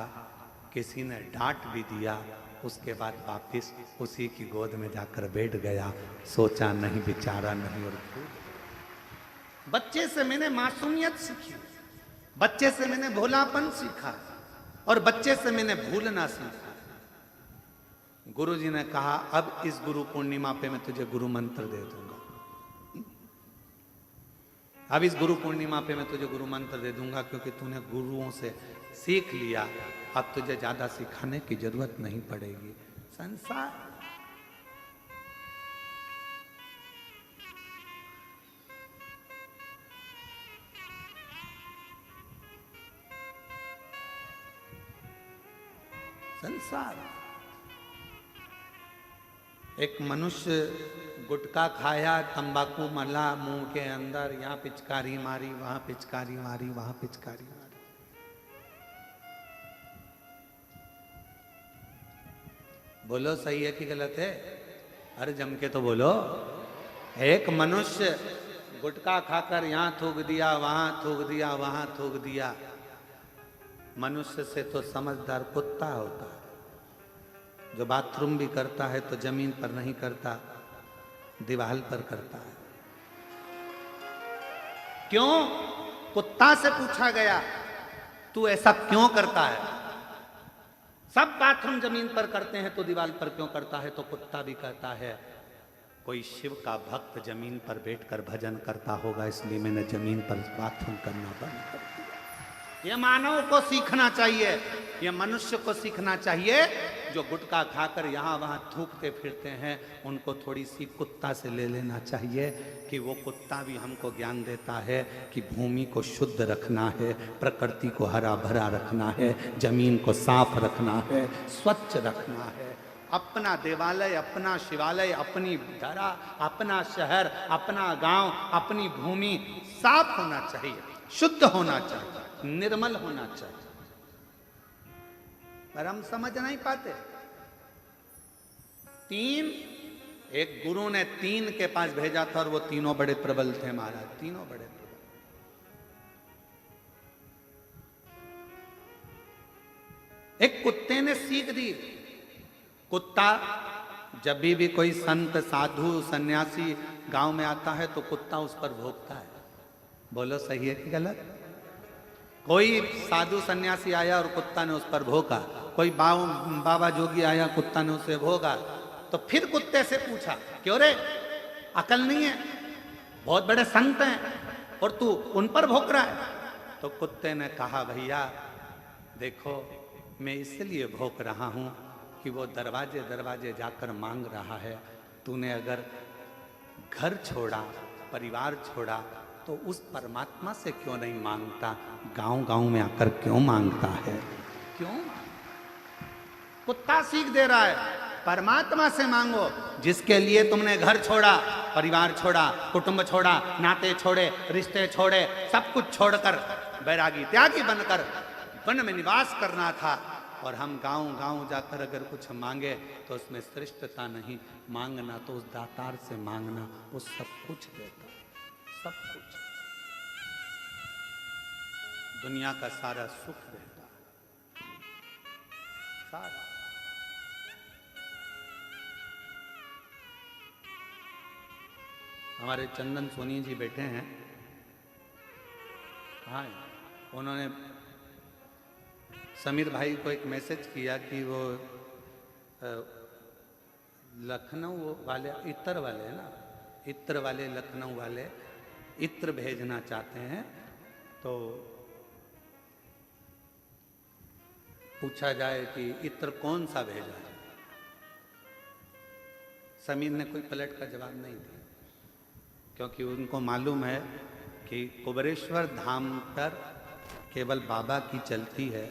किसी ने डांट भी दिया उसके बाद वापिस उसी की गोद में जाकर बैठ गया, सोचा नहीं विचारा नहीं और बच्चे से मैंने मासूमियत सीखी, बच्चे से मैंने भोलापन सीखा, और बच्चे से मैंने भूलना सीखा। गुरुजी ने कहा अब इस गुरु पूर्णिमा पे मैं तुझे गुरु मंत्र दे दूंगा, अब इस गुरु पूर्णिमा पे मैं तुझे गुरु मंत्र दे दूंगा, क्योंकि तूने गुरुओं से सीख लिया, अब तुझे ज्यादा सिखाने की जरूरत नहीं पड़ेगी। संसार संसार एक मनुष्य गुटखा खाया, तंबाकू मला मुंह के अंदर, यहाँ पिचकारी मारी, वहां पिचकारी मारी, वहां पिचकारी मारी। बोलो सही है कि गलत है? अरे जम के तो बोलो। एक मनुष्य गुटखा खाकर यहाँ थूक दिया, वहां थूक दिया, वहां थूक दिया। मनुष्य से तो समझदार कुत्ता होता है, जो बाथरूम भी करता है तो जमीन पर नहीं करता, दीवार पर करता है। क्यों? कुत्ता से पूछा गया तू ऐसा क्यों करता है? सब बाथरूम जमीन पर करते हैं तो दीवार पर क्यों करता है? तो कुत्ता भी कहता है कोई शिव का भक्त जमीन पर बैठकर भजन करता होगा, इसलिए मैंने जमीन पर बाथरूम करना बंद कर दिया। ये मानव को सीखना चाहिए, ये मनुष्य को सीखना चाहिए। जो गुटखा खाकर यहाँ वहाँ थूकते फिरते हैं, उनको थोड़ी सी कुत्ता से ले लेना चाहिए कि वो कुत्ता भी हमको ज्ञान देता है कि भूमि को शुद्ध रखना है, प्रकृति को हरा भरा रखना है, जमीन को साफ रखना है, स्वच्छ रखना है। अपना देवालय, अपना शिवालय, अपनी धरा, अपना शहर, अपना गांव, अपनी भूमि साफ होना चाहिए, शुद्ध होना चाहिए, निर्मल होना चाहिए। पर हम समझ नहीं पाते। एक गुरु ने 3 के पास भेजा था और वो तीनों बड़े प्रबल थे महाराज, तीनों बड़े प्रबल। एक कुत्ते ने सीख दी। कुत्ता जब भी कोई संत साधु सन्यासी गांव में आता है तो कुत्ता उस पर भौंकता है। बोलो सही है कि गलत? कोई साधु सन्यासी आया और कुत्ता ने उस पर भौंका, कोई बाबा जोगी आया, कुत्ता ने उसे भौंका। तो फिर कुत्ते से पूछा क्यों रे, अकल नहीं है, बहुत बड़े संत हैं और तू उन पर भौंक रहा है? तो कुत्ते ने कहा भैया देखो, मैं इसलिए भौंक रहा हूं कि वो दरवाजे दरवाजे जाकर मांग रहा है। तूने अगर घर छोड़ा, परिवार छोड़ा, तो उस परमात्मा से क्यों नहीं मांगता? गांव गांव में आकर क्यों मांगता है? क्यों? कुत्ता सीख दे रहा है, परमात्मा से मांगो। जिसके लिए तुमने घर छोड़ा, परिवार छोड़ा, कुटुंब छोड़ा, नाते छोड़े, रिश्ते छोड़े, सब कुछ छोड़कर बैरागी त्यागी बनकर वन में निवास करना था, और हम गांव गांव जाकर अगर कुछ मांगे तो उसमें श्रेष्ठता नहीं, मांगना तो उस दातार से मांगना, वो सब कुछ देता, सब कुछ। दुनिया का सारा सुख रहता है, सारा। हमारे चंदन सोनी जी बैठे हैं, हाँ, उन्होंने समीर भाई को एक मैसेज किया कि वो लखनऊ वाले इत्र वाले है ना, इत्र वाले लखनऊ वाले इत्र भेजना चाहते हैं, तो पूछा जाए कि इत्र कौन सा भेजा है। समीर ने कोई पलट का जवाब नहीं दिया, क्योंकि उनको मालूम है कि कुबेरेश्वर धाम पर केवल बाबा की चलती है,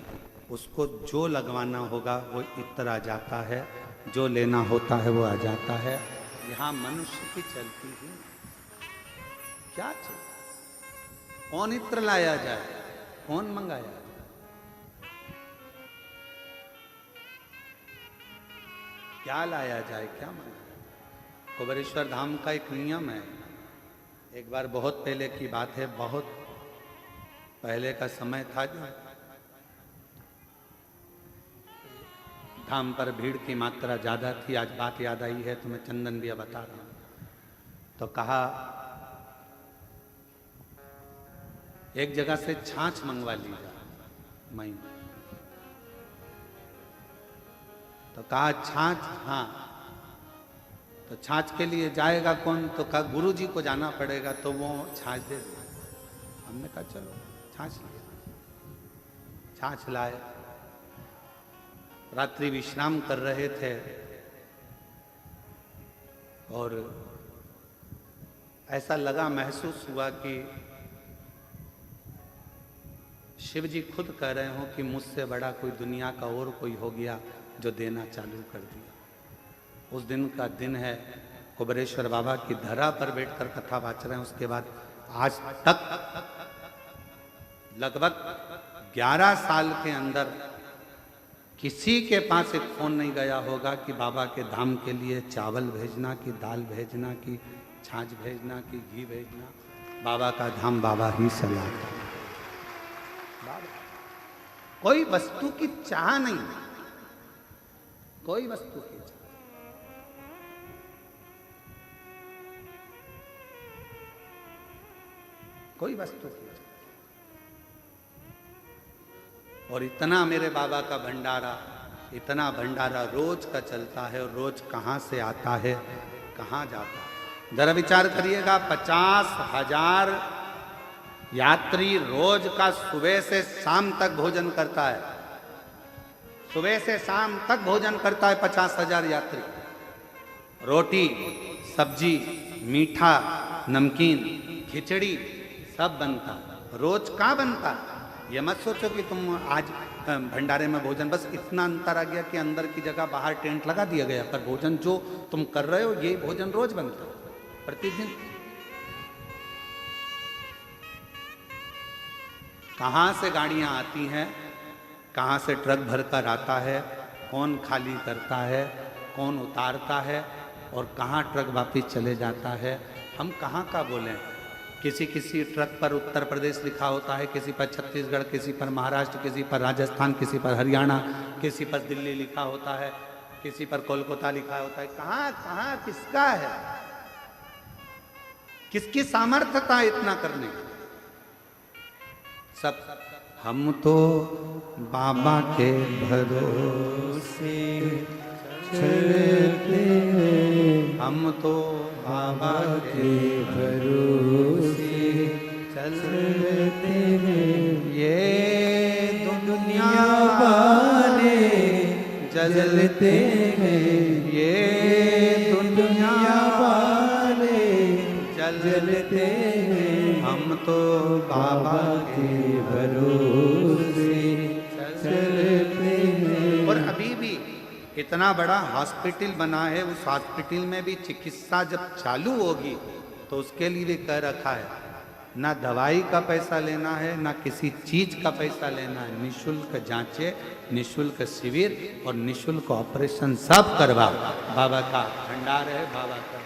उसको जो लगवाना होगा वो इत्र आ जाता है, जो लेना होता है वो आ जाता है। यहाँ मनुष्य की चलती ही क्या चीज, कौन इत्र लाया जाए, कौन मंगाया, क्या लाया जाए, क्या मंगाया। कुबेरेश्वर धाम का एक नियम है, एक बार बहुत पहले की बात है, बहुत पहले का समय था, जो धाम पर भीड़ की मात्रा ज्यादा थी। आज बात याद आई है तो मैं चंदन भी बता रहा हूं। तो कहा एक जगह से छाछ मंगवा लीजिए मई, तो कहा छाछ, हाँ, तो छाछ के लिए जाएगा कौन, तो कहा गुरु जी को जाना पड़ेगा, तो वो छाछ दे दे। हमने कहा चलो छाछ लाए, छाछ लाए। रात्रि विश्राम कर रहे थे और ऐसा लगा, महसूस हुआ कि शिव जी खुद कह रहे हो कि मुझसे बड़ा कोई दुनिया का और कोई हो गया जो देना चालू कर दिया। उस दिन का दिन है, कुबेरेश्वर बाबा की धरा पर बैठकर कथा वाच रहे हैं। उसके बाद आज तक लगभग 11 साल के अंदर किसी के पास एक फोन नहीं गया होगा कि बाबा के धाम के लिए चावल भेजना, कि दाल भेजना, कि छाछ भेजना, कि घी भेजना। बाबा का धाम बाबा ही चलाता है। कोई वस्तु की चाह नहीं, कोई वस्तु की चाह, कोई वस्तु की चाह। और इतना मेरे बाबा का भंडारा, इतना भंडारा रोज का चलता है, और रोज कहाँ से आता है, कहाँ जाता है। जरा विचार करिएगा, 50,000 यात्री रोज का सुबह से शाम तक भोजन करता है, सुबह से शाम तक भोजन करता है 50,000 यात्री। रोटी, सब्जी, मीठा, नमकीन, खिचड़ी सब बनता है, रोज का बनता है। ये मत सोचो कि तुम आज भंडारे में भोजन, बस इतना अंतर आ गया कि अंदर की जगह बाहर टेंट लगा दिया गया, पर भोजन जो तुम कर रहे हो ये भोजन रोज बनता है, प्रतिदिन। कहाँ से गाड़ियाँ आती हैं, कहाँ से ट्रक भरकर आता है, कौन खाली करता है, कौन उतारता है, और कहाँ ट्रक वापिस चले जाता है। हम कहाँ का बोलें। किसी किसी ट्रक पर उत्तर प्रदेश लिखा होता है, किसी पर छत्तीसगढ़, किसी पर महाराष्ट्र, किसी पर राजस्थान, किसी पर हरियाणा, किसी पर दिल्ली लिखा होता है, किसी पर कोलकाता लिखा होता है। कहाँ कहाँ किसका है, किसकी सामर्थ्यता इतना करने की। सब हम तो बाबा के भरोसे चलते हैं, हम तो बाबा के भरोसे चलते हैं। ये दुनिया वाले जलते हैं, ये दुनिया वाले जलते हैं, हम तो बाबा के भरोसे चलते हैं। और अभी भी इतना बड़ा हॉस्पिटल बना है, उस हॉस्पिटल में भी चिकित्सा जब चालू होगी तो उसके लिए भी कह रखा है, ना दवाई का पैसा लेना है, ना किसी चीज का पैसा लेना है। निःशुल्क जांचे, निःशुल्क शिविर और निःशुल्क ऑपरेशन सब करवा। बाबा का भंडार है, बाबा का।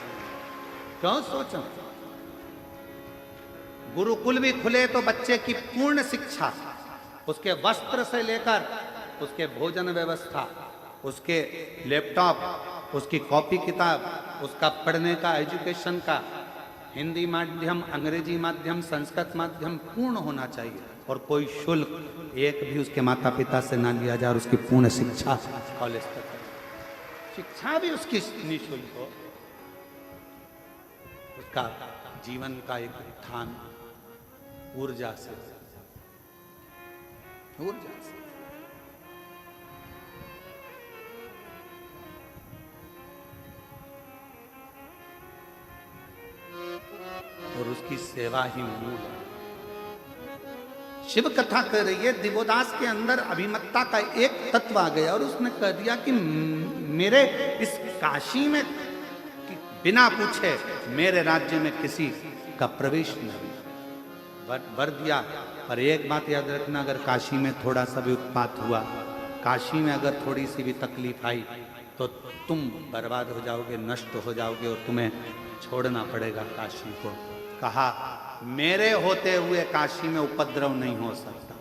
क्यों सोचो, गुरुकुल भी खुले तो बच्चे की पूर्ण शिक्षा उसके वस्त्र से लेकर उसके भोजन व्यवस्था, उसके लैपटॉप, उसकी कॉपी किताब, उसका पढ़ने का एजुकेशन का हिंदी माध्यम, अंग्रेजी माध्यम, संस्कृत माध्यम पूर्ण होना चाहिए और कोई शुल्क एक भी उसके माता पिता से ना लिया जाए और उसकी पूर्ण शिक्षा कॉलेज तक, शिक्षा भी उसकी निःशुल्क हो, उसका जीवन का एक उत्थान ऊर्जा से। और उसकी सेवा ही मूल है। शिव कथा कर रही है, दिवोदास के अंदर अभिमत्ता का एक तत्व आ गया और उसने कह दिया कि मेरे इस काशी में बिना पूछे मेरे राज्य में किसी का प्रवेश नहीं, वर दिया। पर एक बात याद रखना, अगर काशी में थोड़ा सा भी उत्पात हुआ, काशी में अगर थोड़ी सी भी तकलीफ आई तो तुम बर्बाद हो जाओगे, नष्ट हो जाओगे और तुम्हें छोड़ना पड़ेगा काशी को। कहा मेरे होते हुए काशी में उपद्रव नहीं हो सकता।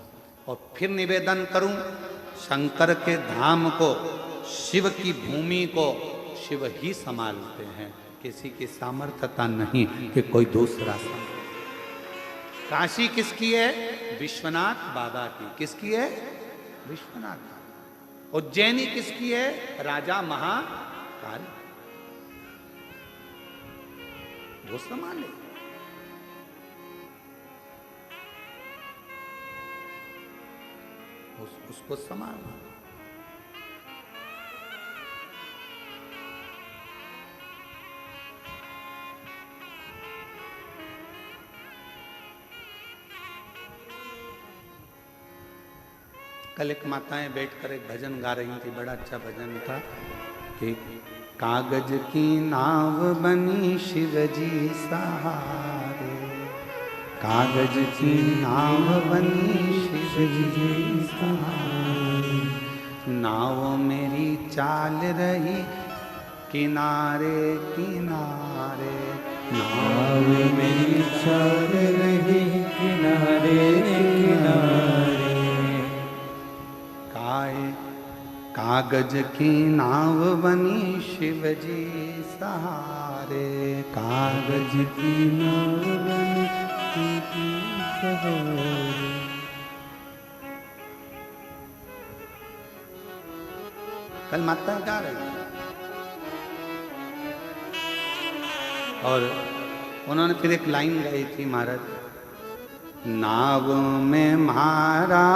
और फिर निवेदन करूं, शंकर के धाम को, शिव की भूमि को शिव ही संभालते हैं, किसी की सामर्थ्यता नहीं कि कोई दूसरा। काशी किसकी है? विश्वनाथ बाबा की। किसकी है? विश्वनाथ। उज्जैनी किसकी है? राजा महाकाल। वो संभाले। उसको संभालना। कल एक माताएं बैठकर एक भजन गा रही थी, बड़ा अच्छा भजन था कि कागज की नाव बनी शिव जी सहारे, कागज की नाव बनी शिव जी सहारे, नाव मेरी चाल रही किनारे किनारे, नाव मेरी चाल रही किनारे किनारे, कागज की नाव बनी शिव जी सहारे, कागज की नाव बनी शिव जी सहारे। कल माता गा रही और उन्होंने फिर एक लाइन गाई थी महाराज, नाव में म्हारा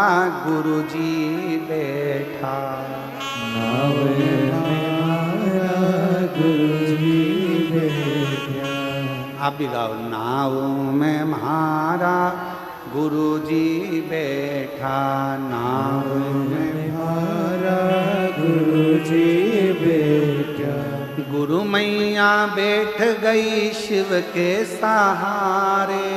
गुरुजी बैठा, नाव में म्हारा गुरुजी बैठा। आप भी गाओ, नाव में म्हारा गुरुजी बैठा, नाव में म्हारा गुरुजी बैठा, गुरु मैया बैठ गई शिव के सहारे,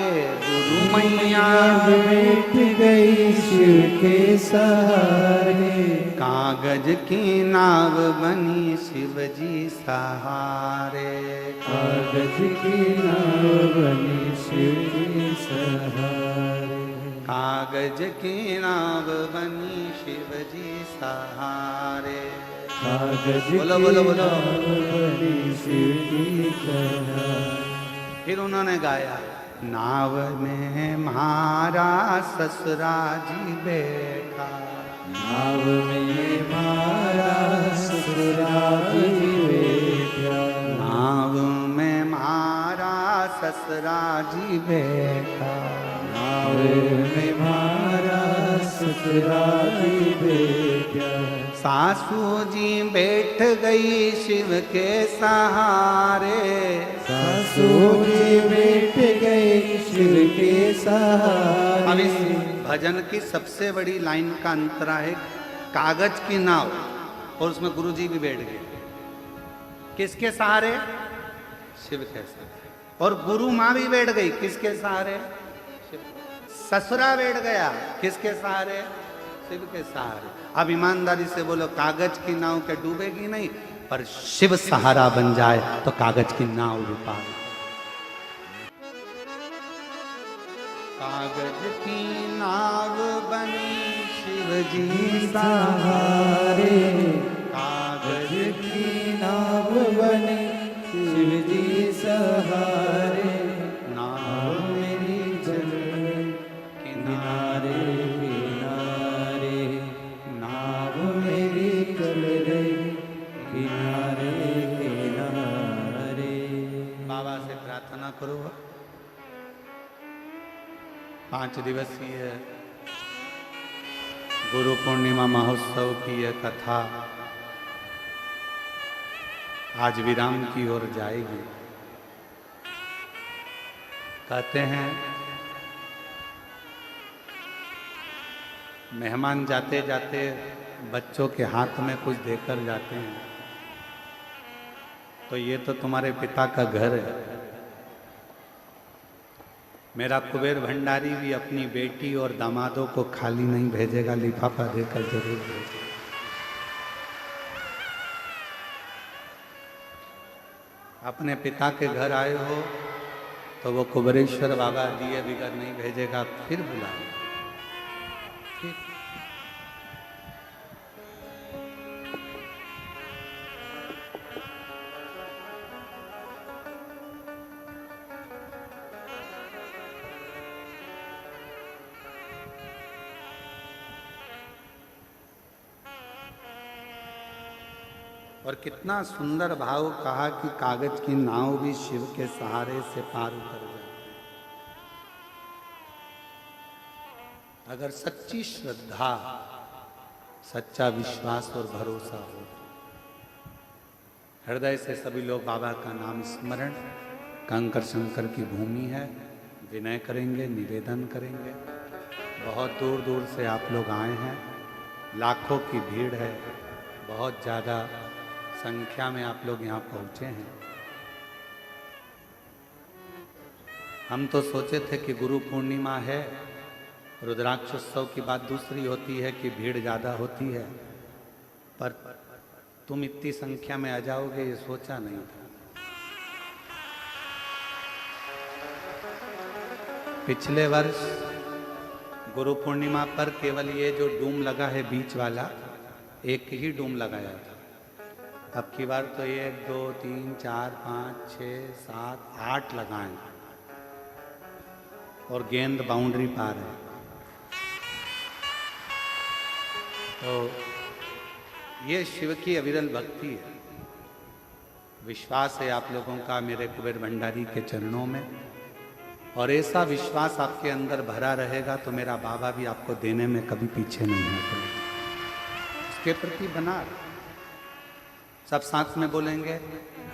गुरु मैया बैठ गई शिव के सहारे, कागज की नाव बनी शिव जी सहारे, कागज की नाव बनी शिव जी सहारे, कागज की नाव बनी शिव जी सहारे, बोलो बोलो बोलो। फिर उन्होंने गाया, नाव में म्हारा ससुरा जी बैठा, नाव में म्हारा ससुरा जी बैठा, नाव में म्हारा ससुरा जी बैठा, नाव में म्हारा ससुरा जी बैठा, सासू जी बैठ गई शिव के सहारे, सासू जी बैठ गई शिव के सहारे। अब इस भजन की सबसे बड़ी लाइन का अंतरा है, कागज की नाव और उसमें गुरुजी भी बैठ गए। किसके सहारे? शिव के सहारे। और गुरु माँ भी बैठ गई, किसके सहारे? ससुरा बैठ गया, किसके सहारे? शिव के सहारे। अब ईमानदारी से बोलो, कागज की नाव के डूबेगी नहीं, पर शिव सहारा बन जाए तो कागज की नाव भी पार। कागज की नाव बनी शिव जी सहारे, कागज की नाव बने शिव जी सहारे, नाव मेरी चल किनारे किनारे, नाव मेरी चल रही किनारे किनारे। बाबा से प्रार्थना करो। 5 दिवसीय गुरु पूर्णिमा महोत्सव की यह कथा आज विराम की ओर जाएगी। कहते हैं मेहमान जाते जाते बच्चों के हाथ में कुछ देकर जाते हैं, तो ये तो तुम्हारे पिता का घर है। मेरा कुबेर भंडारी भी अपनी बेटी और दामादों को खाली नहीं भेजेगा, लिफाफा देकर जरूर भेजेगा। अपने पिता के घर आए हो तो वो कुबेरेश्वर बाबा दिए बिगर नहीं भेजेगा, फिर बुलाएगा। ठीक। और कितना सुंदर भाव कहा कि कागज की नाव भी शिव के सहारे से पार उतर जाए। अगर सच्ची श्रद्धा, सच्चा विश्वास और भरोसा हो, हृदय से सभी लोग बाबा का नाम स्मरण, कंकर शंकर की भूमि है, विनय करेंगे, निवेदन करेंगे। बहुत दूर दूर से आप लोग आए हैं, लाखों की भीड़ है, बहुत ज़्यादा संख्या में आप लोग यहाँ पहुँचे हैं। हम तो सोचे थे कि गुरु पूर्णिमा है, रुद्राक्षोत्सव की बात दूसरी होती है कि भीड़ ज़्यादा होती है, पर तुम इतनी संख्या में आ जाओगे ये सोचा नहीं था। पिछले वर्ष गुरु पूर्णिमा पर केवल ये जो डूम लगा है बीच वाला, एक ही डूम लगाया था। अब की बार तो 1 2 3 4 5 6 7 8 लगाएं और गेंद बाउंड्री पार है। तो ये शिव की अविरल भक्ति है। विश्वास है आप लोगों का मेरे कुबेर भंडारी के चरणों में, और ऐसा विश्वास आपके अंदर भरा रहेगा तो मेरा बाबा भी आपको देने में कभी पीछे नहीं हटेगा। इसके प्रति बना सब साथ में बोलेंगे,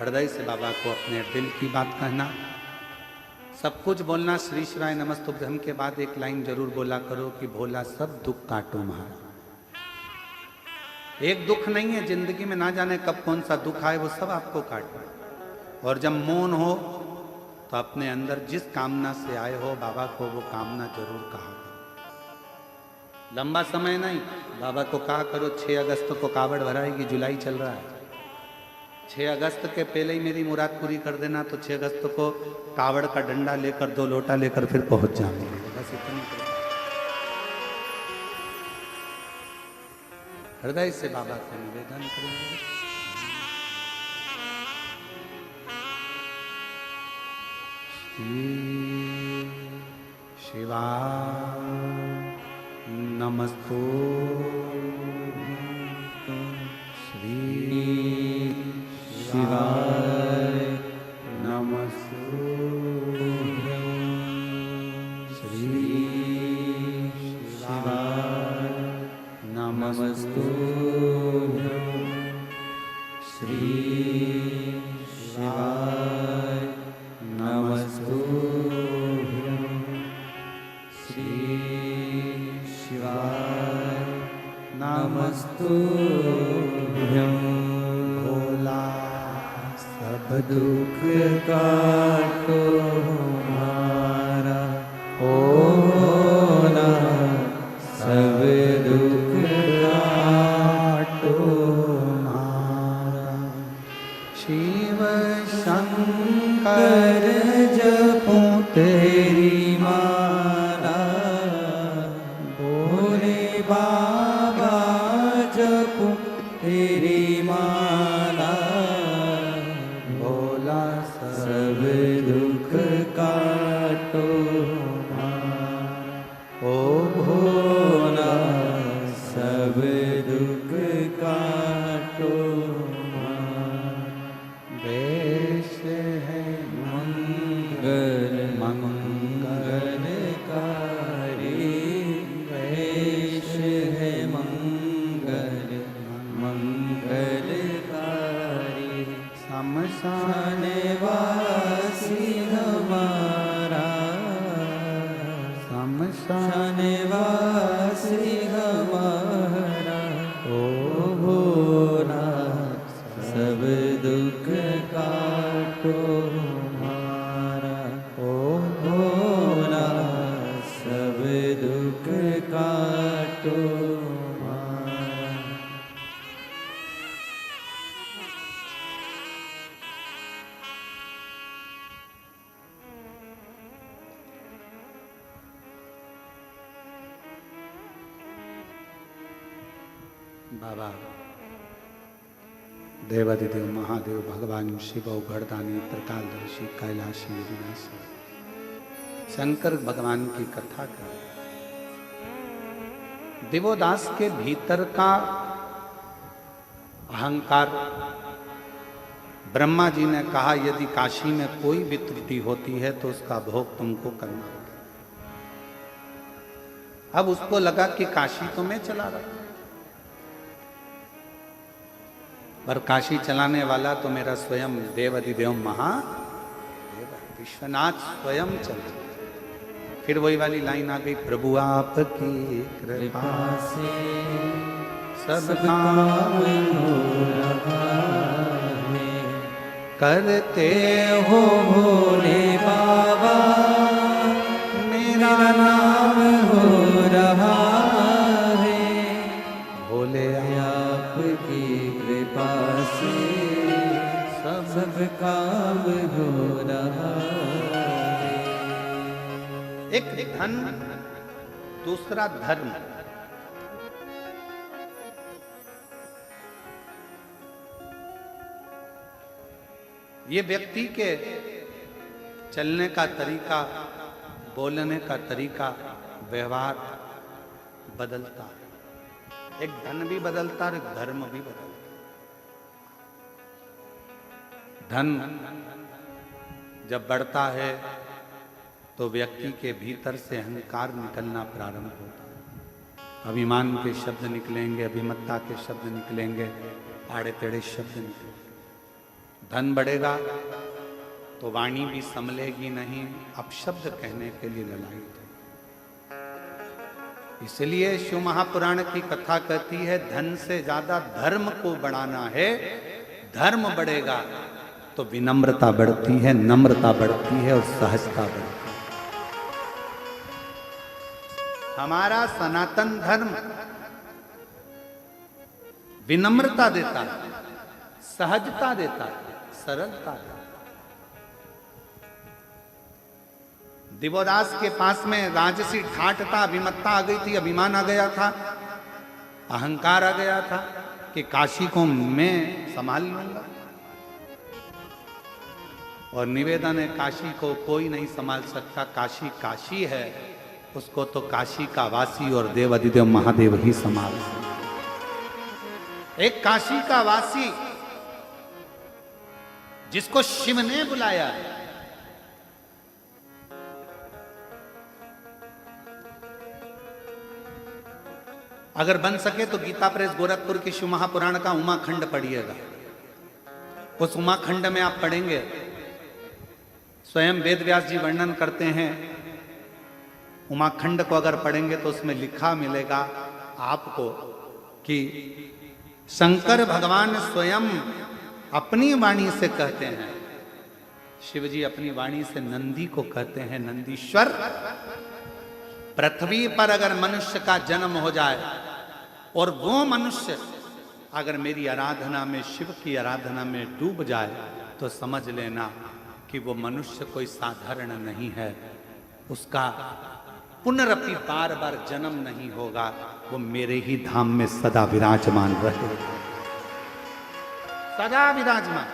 हृदय से बाबा को अपने दिल की बात कहना, सब कुछ बोलना। श्री शिवाय नमस्तुभ्यम के बाद एक लाइन जरूर बोला करो कि भोला सब दुख काटो महारा। एक दुख नहीं है जिंदगी में, ना जाने कब कौन सा दुख आए, वो सब आपको काटना। और जब मौन हो तो अपने अंदर जिस कामना से आए हो बाबा को वो कामना जरूर कहा। लंबा समय नहीं, बाबा को कहा करो 6 अगस्त को कावड़ भराएगी, जुलाई चल रहा है, 6 अगस्त के पहले ही मेरी मुराद पूरी कर देना, तो 6 अगस्त को कावड़ का डंडा लेकर 2 लोटा लेकर फिर पहुंच जाऊंगी। बस इतनी हृदय से बाबा का निवेदन करेंगे। शिवा नमस्तो श्री शिवाय नमस्तुभ्यं श्री शिवाय नमस्तुभ्यं श्री शिवाय नमस्तुभ्यं श्री शिवाय नमस्तुभ्यं। भोला सब दुख काटो हमारा, ओ भोला सब दुख काटो हमारा। शिव शंकर जपो तेरी माला, जपूं तेरी माला, भोला सब दुख काटो ओ भोला, सब दुख काटो वेश है मंगल मंगलकारी, वेश है मंगल मंगलकारी, शमशान वासी हमारा, शमशान वासी हमारा, ओ भोला सब दुख काटो हमारा, ओ भोला सब दुख काटो हमारा। बाबा देवादिदेव महादेव भगवान शिव घरदानी त्रिकालदर्शी कैलाशी विनाशी शंकर भगवान की कथा कर देवोदास के भीतर का अहंकार, ब्रह्मा जी ने कहा यदि काशी में कोई भी त्रुटि होती है तो उसका भोग तुमको करना होगा। अब उसको लगा कि काशी तो मैं चला रहा, पर काशी चलाने वाला तो मेरा स्वयं देवादिदेव महादेव विश्वनाथ स्वयं चल। फिर वही वाली लाइन आ गई, प्रभु आपकी कृपा से सब सब काम काम हो रहा है, करते हो भोले बाबा मेरा नाम हो रहा है, भोले आपकी कृपा से सब काम हो रहा है। एक धन दूसरा धर्म, ये व्यक्ति के चलने का तरीका, बोलने का तरीका, व्यवहार बदलता है। एक धन भी बदलता है और एक धर्म भी बदलता है। धन जब बढ़ता है तो व्यक्ति के भीतर से अहंकार निकलना प्रारंभ होता है। अभिमान के शब्द निकलेंगे, अभिमत्ता के शब्द निकलेंगे, आड़े टेढ़े शब्द निकलेंगे। धन बढ़ेगा तो वाणी भी संभलेगी नहीं, अपशब्द कहने के लिए ललाई है। इसलिए शिव महापुराण की कथा कहती है धन से ज्यादा धर्म को बढ़ाना है। धर्म बढ़ेगा तो विनम्रता बढ़ती है, नम्रता बढ़ती है और सहजता बढ़ती है। हमारा सनातन धर्म विनम्रता देता है, सहजता देता है, सरलता देता है। दिवोदास के पास में राजसी ठाठ था, अभिमत्ता आ गई थी, अभिमान आ गया था, अहंकार आ गया था कि काशी को मैं संभाल लूंगा। और निवेदन है काशी को कोई नहीं संभाल सकता, काशी काशी है, उसको तो काशी का वासी और देवादिदेव महादेव ही संभाल सकते। एक काशी का वासी जिसको शिव ने बुलाया है, अगर बन सके तो गीता प्रेस गोरखपुर के शिव महापुराण का उमाखंड पढ़िएगा। उस उमाखंड में आप पढ़ेंगे, स्वयं वेद व्यास जी वर्णन करते हैं। उमाखंड को अगर पढ़ेंगे तो उसमें लिखा मिलेगा आपको कि शंकर भगवान स्वयं अपनी वाणी से कहते हैं, शिव जी अपनी वाणी से नंदी को कहते हैं, नंदीश्वर पृथ्वी पर अगर मनुष्य का जन्म हो जाए और वो मनुष्य अगर मेरी आराधना में, शिव की आराधना में डूब जाए तो समझ लेना कि वो मनुष्य कोई साधारण नहीं है, उसका पुनरपि बार बार जन्म नहीं होगा, वो मेरे ही धाम में सदा विराजमान रहे, सदा विराजमान।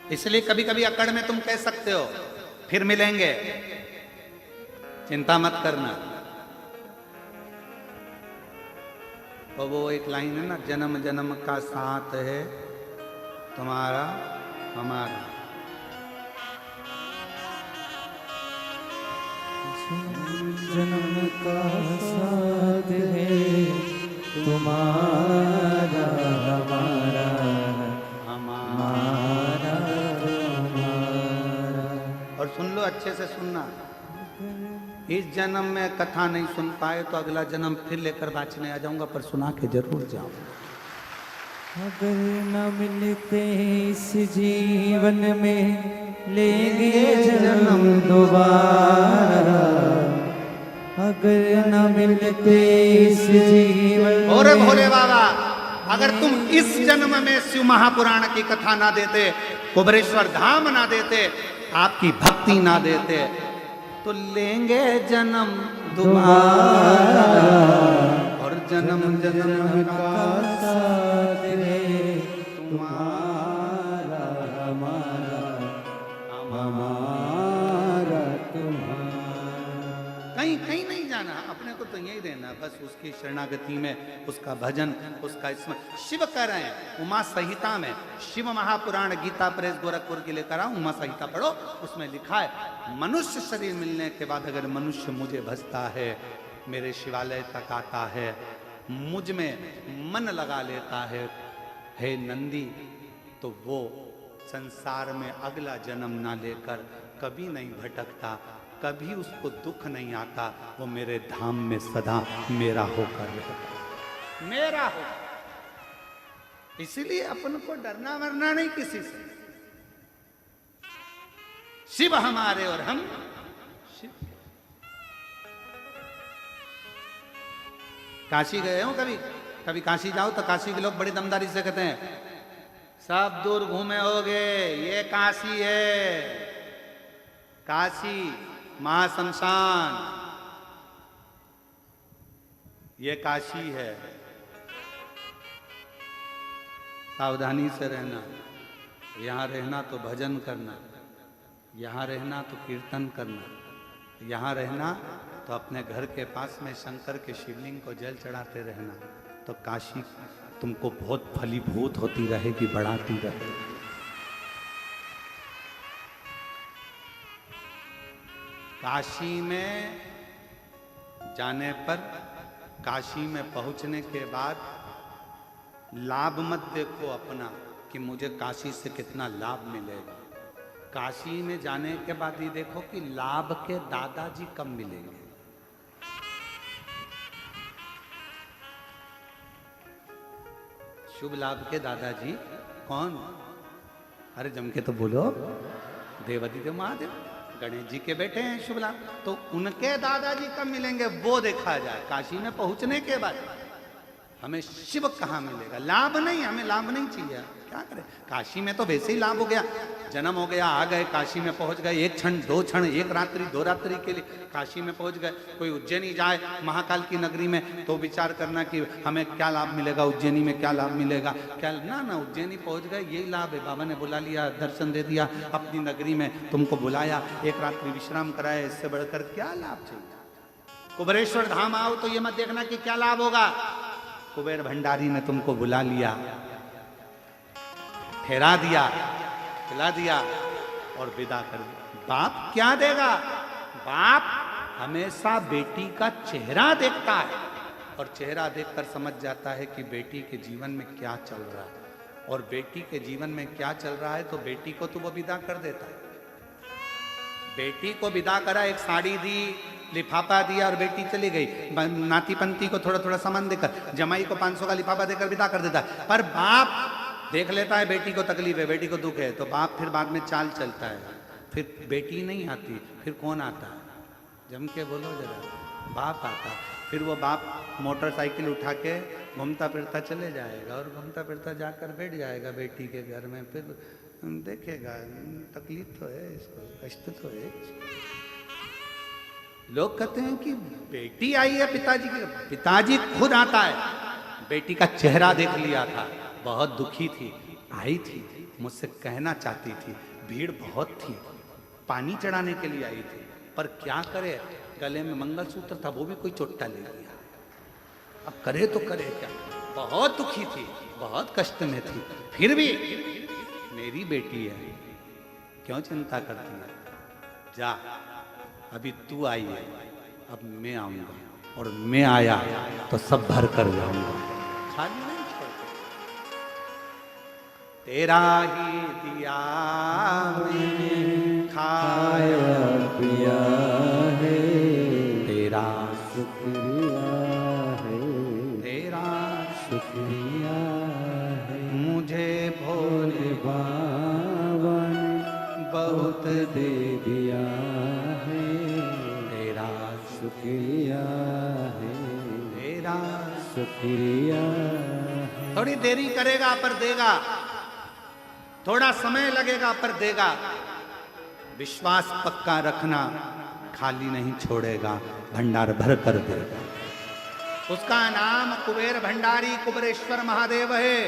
इसलिए कभी कभी अकड़ में तुम कह सकते हो फिर मिलेंगे, चिंता मत करना। और वो एक लाइन है ना, जन्म जन्म का साथ है तुम्हारा हमारा। जन्म का साथ है तुम्हारा हमारा, हमारा तुम्हारा। और सुन लो, अच्छे से सुनना, इस जन्म में कथा नहीं सुन पाए तो अगला जन्म फिर लेकर बाँचने आ जाऊंगा, पर सुना के जरूर जाऊंगा। अगर न मिलते इस जीवन में लेंगे जन्म दोबारा, अगर न मिलते इस जीवन। और भोले बाबा, अगर तुम इस जन्म में शिव महापुराण की कथा ना देते, कुबरेश्वर धाम ना देते, आपकी भक्ति ना देते, तो लेंगे जन्म दोबारा। और जन्म जन्म का साथ है तुम्हारा हमारा, हमारा तुम्हारा। कहीं कहीं नहीं जाना, अपने को तो यही रहना, बस उसकी शरणागति में, उसका भजन, उसका स्मरण। शिव कह रहे हैं उमा संहिता में, शिव महापुराण गीता प्रेस गोरखपुर के लेकर आओ, उमा संहिता पढ़ो, उसमें लिखा है मनुष्य शरीर मिलने के बाद अगर मनुष्य मुझे भजता है, मेरे शिवालय तक आता है, मुझ में मन लगा लेता है, हे नंदी, तो वो संसार में अगला जन्म ना लेकर कभी नहीं भटकता, कभी उसको दुख नहीं आता, वो मेरे धाम में सदा मेरा होकर रहता, मेरा हो। इसीलिए अपन को डरना मरना नहीं किसी से। शिव हमारे और हम शिव। काशी गए हो कभी? कभी काशी जाओ तो काशी के लोग बड़ी दमदारी से कहते हैं सब दूर घूमे होगे, ये काशी है, काशी महाशमशान, ये काशी है। सावधानी से रहना, यहाँ रहना तो भजन करना, यहाँ रहना तो कीर्तन करना, यहाँ रहना तो अपने घर के पास में शंकर के शिवलिंग को जल चढ़ाते रहना, तो काशी तुमको बहुत फलीभूत होती रहेगी, बढ़ाती रहेगी। काशी में जाने पर, काशी में पहुंचने के बाद लाभ मत देखो अपना कि मुझे काशी से कितना लाभ मिलेगा। काशी में जाने के बाद ये देखो कि लाभ के दादाजी कब मिलेंगे। शुभ लाभ के दादाजी कौन? अरे जम के तो बोलो, देवादिदेव महादेव, गणेश जी के बेटे हैं शुभ लाभ, तो उनके दादाजी कब मिलेंगे वो देखा जाए। काशी में पहुंचने के बाद हमें शिव कहाँ मिलेगा? लाभ नहीं, हमें लाभ नहीं चाहिए, क्या करें। काशी में तो वैसे ही लाभ हो गया, जन्म हो गया, आ गए, काशी में पहुंच गए, एक क्षण दो क्षण, एक रात्रि दो रात्रि के लिए काशी में पहुंच गए। कोई उज्जैनी जाए महाकाल की नगरी में तो विचार करना कि हमें क्या लाभ मिलेगा, उज्जैनी में क्या लाभ मिलेगा, क्या ना ना, उज्जैनी पहुंच गए यही लाभ है। बाबा ने बुला लिया, दर्शन दे दिया, अपनी नगरी में तुमको बुलाया, एक रात्रि विश्राम कराया, इससे बढ़कर क्या लाभ चाहिए। कुबेरेश्वर धाम आओ तो ये मत देखना कि क्या लाभ होगा। कुबेर भंडारी ने तुमको बुला लिया, ठहरा दिया, खिला दिया और विदा कर दिया। बाप क्या देगा? बाप हमेशा बेटी का चेहरा देखता है और चेहरा देखकर समझ जाता है कि बेटी के जीवन में क्या चल रहा है, और बेटी के जीवन में क्या चल रहा है तो बेटी को तो वो विदा कर देता है। बेटी को विदा करा, एक साड़ी दी, लिफाफा दिया और बेटी चली गई। नाती पंती को थोड़ा थोड़ा सामान देकर, जमाई को 500 का लिफाफा देकर विदा कर देता है। पर बाप देख लेता है बेटी को तकलीफ है, बेटी को दुख है, तो बाप फिर बाद में चाल चलता है। फिर बेटी नहीं आती, फिर कौन आता है? जम के बोलो जरा, बाप आता। फिर वो बाप मोटरसाइकिल उठा के घूमता फिरता चले जाएगा और घूमता फिरता जाकर बैठ जाएगा बेटी के घर में, फिर देखेगा तकलीफ तो है इसको, कष्ट तो है इसको। लोग कहते हैं कि बेटी आई है पिताजी की, पिताजी खुद आता है, बेटी का चेहरा देख लिया था, बहुत दुखी थी, आई थी, मुझसे कहना चाहती थी, भीड़ बहुत थी, पानी चढ़ाने के लिए आई थी, पर क्या करे, गले में मंगलसूत्र था, वो भी कोई चोट्टा ले लिया, अब करे तो करे क्या, बहुत दुखी थी, बहुत कष्ट में थी, फिर भी मेरी बेटी है, क्यों चिंता करती है, जा, अभी तू आई है, अब मैं आऊंगा, और मैं आया तो सब भर कर जाऊंगा, खाली नहीं छोड़ते। तेरा ही दिया मैंने खाया पिया है, तेरा शुक्रिया है, तेरा शुक्रिया है, मुझे भोले बाबा ने बहुत दे दिया है, तेरा शुक्रिया है, तेरा। शुक्रिया है। थोड़ी देरी करेगा पर देगा, थोड़ा समय लगेगा पर देगा, विश्वास पक्का रखना, खाली नहीं छोड़ेगा, भंडार भर कर देगा। उसका नाम कुबेर भंडारी कुबेरेश्वर महादेव है।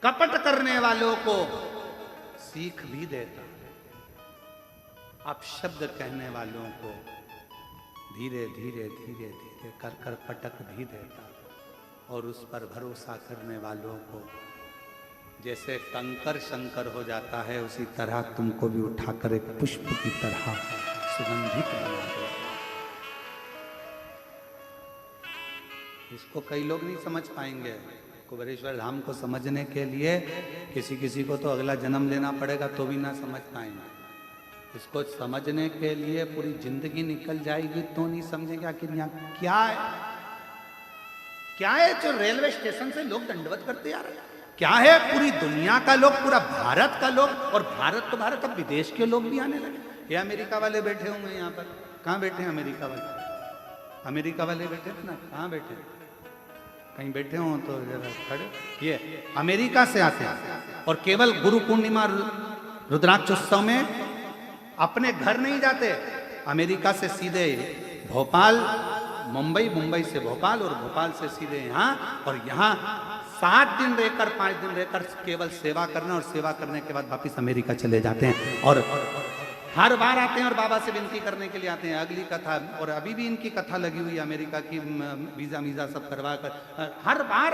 कपट करने वालों को सीख भी देता, अपशब्द कहने वालों को धीरे धीरे धीरे धीरे कर कर पटक भी देता, और उस पर भरोसा करने वालों को जैसे कंकर शंकर हो जाता है, उसी तरह तुमको भी उठाकर एक पुष्प की तरह सुगंधित बना दे। इसको कई लोग नहीं समझ पाएंगे। कुबेरेश्वर धाम को समझने के लिए किसी किसी को तो अगला जन्म लेना पड़ेगा, तो भी ना समझ पाएंगे। इसको समझने के लिए पूरी जिंदगी निकल जाएगी तो नहीं समझेंगे आखिर यहाँ क्या है। क्या है जो रेलवे स्टेशन से लोग दंडवत करते आ रहे हैं? क्या है पूरी दुनिया का लोग, पूरा भारत का लोग, और भारत तो भारत, अब विदेश के लोग भी आने लगे। ये अमेरिका वाले बैठे होंगे यहाँ पर, कहाँ बैठे हैं अमेरिका वाले? अमेरिका वाले बैठे थे ना, कहाँ बैठे? कहीं बैठे हो तो जरा खड़े। ये अमेरिका से आते हैं और केवल गुरु पूर्णिमा रुद्राक्षोत्सव में अपने घर नहीं जाते, अमेरिका से सीधे भोपाल, मुंबई, मुंबई से भोपाल, और भोपाल से सीधे यहाँ, और यहाँ 7 दिन रहकर 5 दिन रहकर केवल सेवा करना, और सेवा करने के बाद वापिस अमेरिका चले जाते हैं। और हर बार आते हैं और बाबा से विनती करने के लिए आते हैं, अगली कथा, और अभी भी इनकी कथा लगी हुई है अमेरिका की, वीजा वीजा सब करवा कर हर बार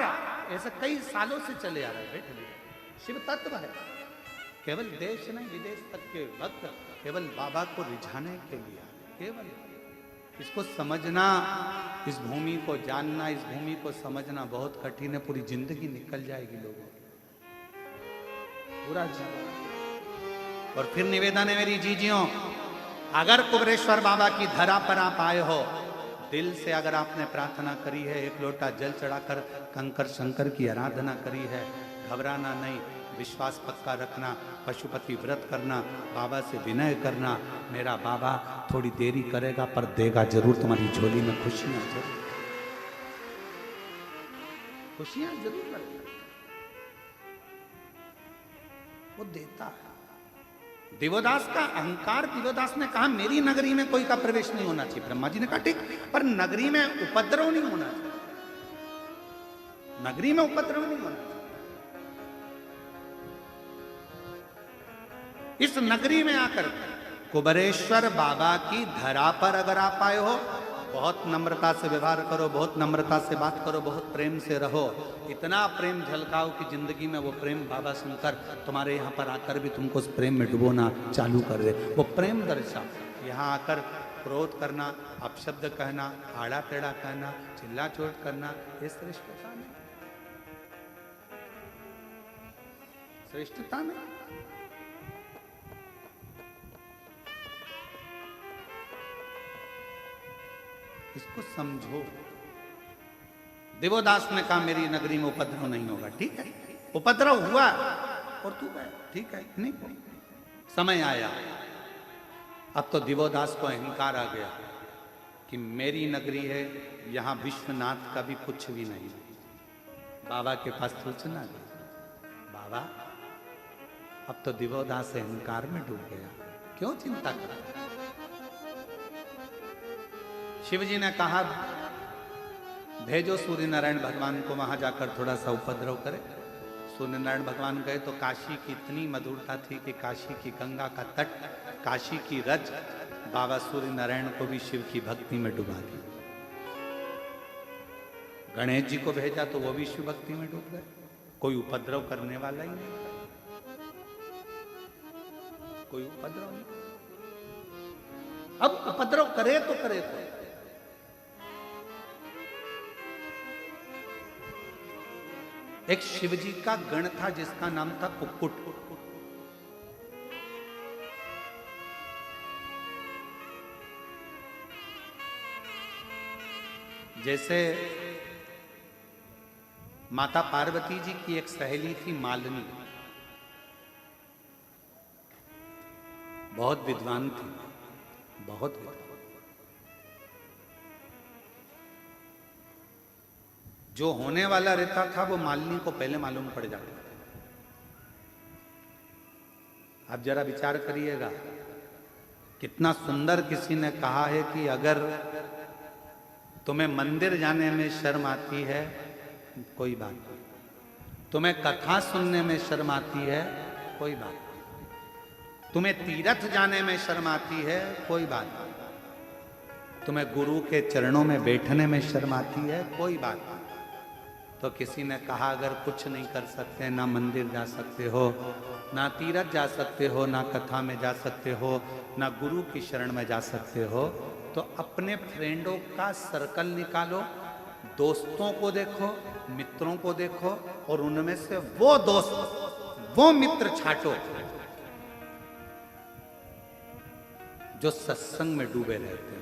ऐसे कई सालों से चले आ रहे हैं। बैठे शिव तत्व है, केवल देश नहीं विदेश तक के भक्त केवल बाबा को रिझाने के लिए, केवल इसको समझना, इस भूमि को जानना, इस भूमि को समझना बहुत कठिन है। पूरी जिंदगी निकल जाएगी लोगों की, पूरा जीवन। और फिर निवेदन है मेरी जीजियों, अगर कुबेरेश्वर बाबा की धरा पर आप आए हो, दिल से अगर आपने प्रार्थना करी है, एक लोटा जल चढ़ाकर कंकर शंकर की आराधना करी है, घबराना नहीं, विश्वास पक्का रखना, पशुपति व्रत करना, बाबा से विनय करना, मेरा बाबा थोड़ी देरी करेगा पर देगा जरूर, तुम्हारी झोली में खुशियां जरूर, खुशियां जरूर करेगा, वो देता है। दिवोदास का अहंकार, दिवोदास ने कहा मेरी नगरी में कोई का प्रवेश नहीं होना चाहिए। ब्रह्मा जी ने कहा ठीक, पर नगरी में उपद्रव नहीं होना चाहिए, नगरी में उपद्रव नहीं होना चाहिए। इस नगरी में आकर कुबेरेश्वर बाबा की धरा पर अगर आप आए हो, बहुत नम्रता से व्यवहार करो, बहुत नम्रता से बात करो, बहुत प्रेम से रहो, इतना प्रेम झलकाओ कि जिंदगी में वो प्रेम बाबा शंकर तुम्हारे यहाँ पर आकर भी तुमको उस प्रेम में डुबोना चालू कर दे। वो प्रेम दर्शा, यहाँ आकर क्रोध करना, अपशब्द कहना, आड़ा टेढ़ा कहना, चिल्ला चोट करना, ये श्रेष्ठता नहीं, श्रेष्ठता नहीं। इसको समझो। देवोदास ने कहा मेरी नगरी में उपद्रव नहीं होगा, ठीक है, उपद्रव हुआ और तू गया, ठीक है, नहीं समय आया। अब तो दिवोदास को अहंकार आ गया कि मेरी नगरी है, यहाँ विश्वनाथ का भी कुछ भी नहीं। बाबा के पास सूचना दी, बाबा अब तो दिवोदास अहंकार में डूब गया, क्यों चिंता करता? शिव जी ने कहा भेजो सूर्य नारायण भगवान को, वहां जाकर थोड़ा सा उपद्रव करे। सूर्य नारायण भगवान गए तो काशी की इतनी मधुरता थी कि काशी की गंगा का तट, काशी की रज बाबा सूर्य नारायण को भी शिव की भक्ति में डुबा दी। गणेश जी को भेजा तो वो भी शिव भक्ति में डूब गए। कोई उपद्रव करने वाला ही नहीं, कोई उपद्रव नहीं। अब उपद्रव करे तो करे तो एक शिवजी का गण था जिसका नाम था कुक्कुट। जैसे माता पार्वती जी की एक सहेली थी मालिनी, बहुत विद्वान थी, बहुत विद्वान। जो होने वाला रहता था वो मालिनी को पहले मालूम पड़ जाता था। आप जरा विचार करिएगा, कितना सुंदर किसी ने कहा है कि अगर तुम्हें मंदिर जाने में शर्म आती है कोई बात नहीं, तुम्हें कथा सुनने में शर्म आती है कोई बात नहीं, तुम्हें तीर्थ जाने में शर्म आती है कोई बात नहीं, तुम्हें गुरु के चरणों में बैठने में शर्म आती है कोई बात नहीं। तो किसी ने कहा अगर कुछ नहीं कर सकते, ना मंदिर जा सकते हो, ना तीर्थ जा सकते हो, ना कथा में जा सकते हो, ना गुरु की शरण में जा सकते हो, तो अपने फ्रेंडों का सर्कल निकालो, दोस्तों को देखो, मित्रों को देखो और उनमें से वो दोस्त, वो मित्र छांटो जो सत्संग में डूबे रहते हो,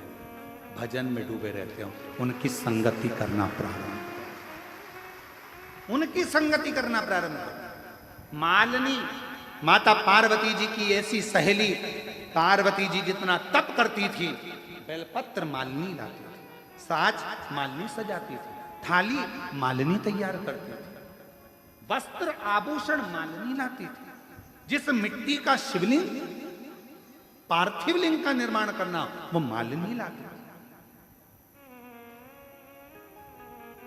भजन में डूबे रहते हो, उनकी संगति करना प्रारंभ, उनकी संगति करना प्रारंभ करो। मालिनी माता पार्वती जी की ऐसी सहेली, पार्वती जी जितना तप करती थी, बेलपत्र मालिनी लाती थी, साज मालिनी सजाती थी, थाली मालिनी तैयार करती थी, वस्त्र आभूषण मालिनी लाती थी। जिस मिट्टी का शिवलिंग, पार्थिव लिंग का निर्माण करना, वो मालिनी लाती थी।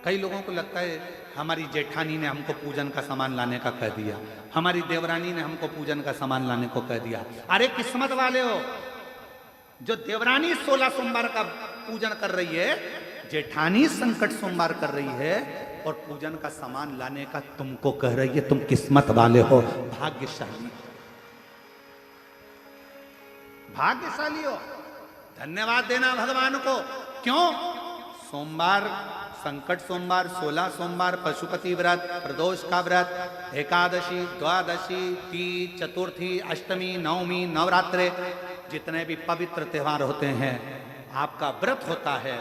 कई लोगों को लगता है हमारी जेठानी ने हमको पूजन का सामान लाने का कह दिया, हमारी देवरानी ने हमको पूजन का सामान लाने को कह दिया। अरे किस्मत वाले हो, जो देवरानी 16 सोमवार का पूजन कर रही है, जेठानी संकट सोमवार कर रही है और पूजन का सामान लाने का तुमको कह रही है। तुम किस्मत वाले हो, भाग्यशाली, भाग्यशाली हो। धन्यवाद देना भगवान को। क्यों? सोमवार, संकट सोमवार, 16 सोमवार, पशुपति व्रत, प्रदोष का व्रत, एकादशी, द्वादशी, तीज, चतुर्थी, अष्टमी, नवमी, नवरात्रे, जितने भी पवित्र त्योहार होते हैं, आपका व्रत होता है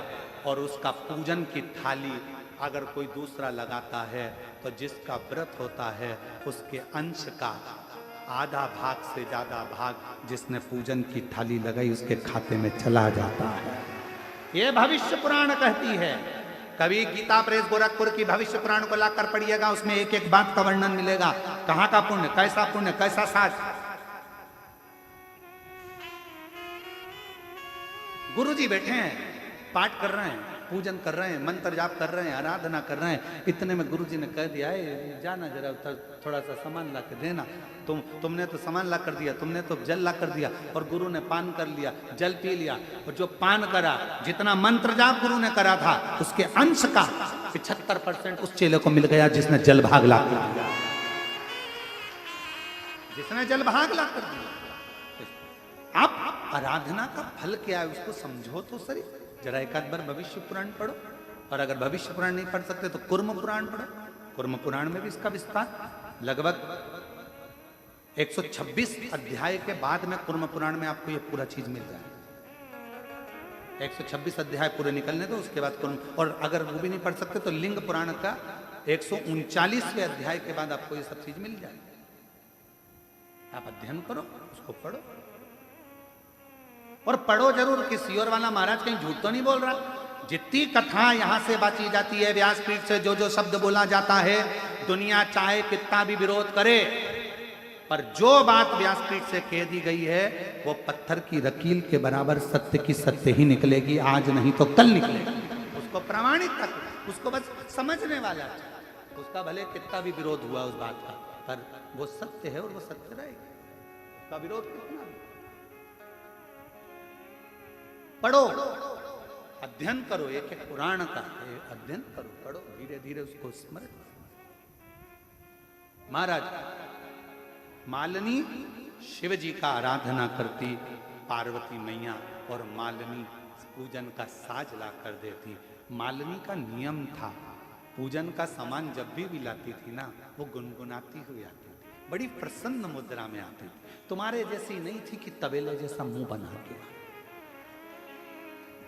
और उसका पूजन की थाली अगर कोई दूसरा लगाता है तो जिसका व्रत होता है उसके अंश का आधा भाग से ज्यादा भाग जिसने पूजन की थाली लगाई उसके खाते में चला जाता है। ये भविष्य पुराण कहती है। कभी गीता प्रेस गोरखपुर की भविष्य पुराण को लाकर पढ़िएगा, उसमें एक एक बात का वर्णन मिलेगा। कहाँ का पुण्य, कैसा साज। गुरुजी बैठे हैं, पाठ कर रहे हैं, पूजन कर रहे हैं, मंत्र जाप कर रहे हैं, आराधना कर रहे हैं। इतने में गुरुजी ने कह दिया है जाना जरा थोड़ा सा सामान ला कर देना। तुमने तो सामान ला कर दिया, तुमने तो जल ला कर दिया और गुरु ने पान कर लिया, जल पी लिया। और जो पान करा, जितना मंत्र जाप गुरु ने करा था उसके अंश का 75% उस चेले को मिल गया जिसने जल भाग ला कर दिया, जिसने जल भाग ला कर दिया। आप आराधना का फल क्या है उसको समझो तो सही। जरा एक आध बार भविष्य पुराण पढ़ो, और अगर भविष्य पुराण नहीं पढ़ सकते तो कुर्म पुराण पढ़ो। कुर्म पुराण में भी इसका विस्तार लगभग 126 अध्याय के बाद में कुर्म पुराण में आपको ये पूरा चीज मिल जाए। 126 अध्याय पूरे निकलने दो, उसके बाद कुर्म। और अगर वो भी नहीं पढ़ सकते तो लिंग पुराण का 139वें अध्याय के बाद आपको ये सब चीज मिल जाए। आप अध्ययन करो, उसको पढ़ो। और पढ़ो जरूर। किसी और वाला महाराज कहीं झूठ तो नहीं बोल रहा। जितनी कथा यहां से बाची जाती है, व्यासपीठ से जो जो शब्द बोला जाता है, दुनिया चाहे कितना भी विरोध करे, पर जो बात व्यासपीठ से कह दी गई है वो पत्थर की रकील के बराबर सत्य की सत्य ही निकलेगी, आज नहीं तो कल निकलेगी। उसको प्रमाणित तक, उसको बस समझने वाला, उसका भले कितना भी विरोध हुआ उस बात का, पर वो सत्य है और वो सत्य रहेगा। उसका विरोध कितना भी। पढ़ो, अध्ययन करो, एक एक पुराण का अध्ययन करो, पढ़ो, धीरे धीरे उसको स्मरण। महाराज मालिनी शिव जी का आराधना करती, पार्वती मैया, और मालिनी पूजन का साज ला कर देती। मालिनी का नियम था, पूजन का सामान जब भी लाती थी ना, वो गुनगुनाती हुई आती थी, बड़ी प्रसन्न मुद्रा में आती थी। तुम्हारे जैसी नहीं थी कि तबेले जैसा मुंह बना के।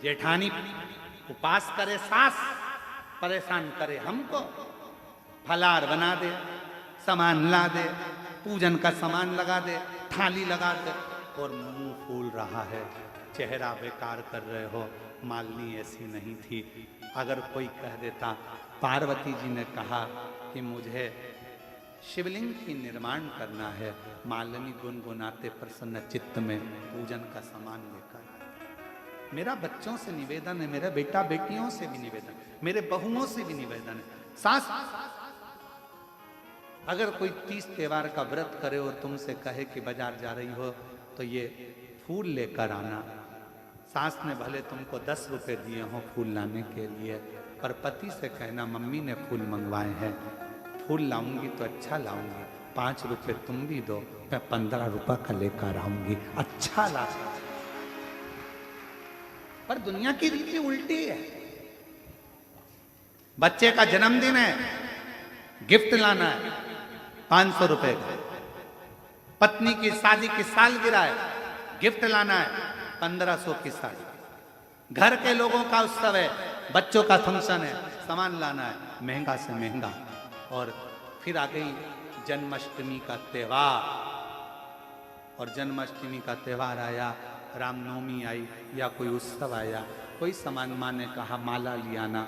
जेठानी उपास करे, सास परेशान करे हमको, फलार बना दे, सामान ला दे, पूजन का सामान लगा दे, थाली लगा दे, और मुंह फूल रहा है, चेहरा बेकार कर रहे हो। मालिनी ऐसी नहीं थी। अगर कोई कह देता, पार्वती जी ने कहा कि मुझे शिवलिंग की निर्माण करना है, मालिनी गुनगुनाते प्रसन्न चित्त में पूजन का सामान लेकर। मेरा बच्चों से निवेदन है, मेरे बेटा बेटियों से भी निवेदन, मेरे बहुओं से भी निवेदन है, सास अगर कोई 30 त्योहार का व्रत करे और तुमसे कहे कि बाजार जा रही हो तो ये फूल लेकर आना। सास ने भले तुमको 10 रुपए दिए हो फूल लाने के लिए, पर पति से कहना मम्मी ने फूल मंगवाए हैं, फूल लाऊंगी तो अच्छा लाऊंगी, 5 रुपए तुम भी दो, मैं 15 रुपए का लेकर आऊंगी, अच्छा ला। पर दुनिया की रीति उल्टी है। बच्चे का जन्मदिन है, गिफ्ट लाना है 500 रुपए का। पत्नी की शादी की सालगिरह है, गिफ्ट लाना है 1500 की साड़ी। घर के लोगों का उत्सव है, बच्चों का फंक्शन है, सामान लाना है महंगा से महंगा। और फिर आ गई जन्माष्टमी का त्योहार, और जन्माष्टमी का त्योहार आया, रामनवमी आई या कोई उत्सव आया, कोई सामान माँ ने कहा माला लियाना,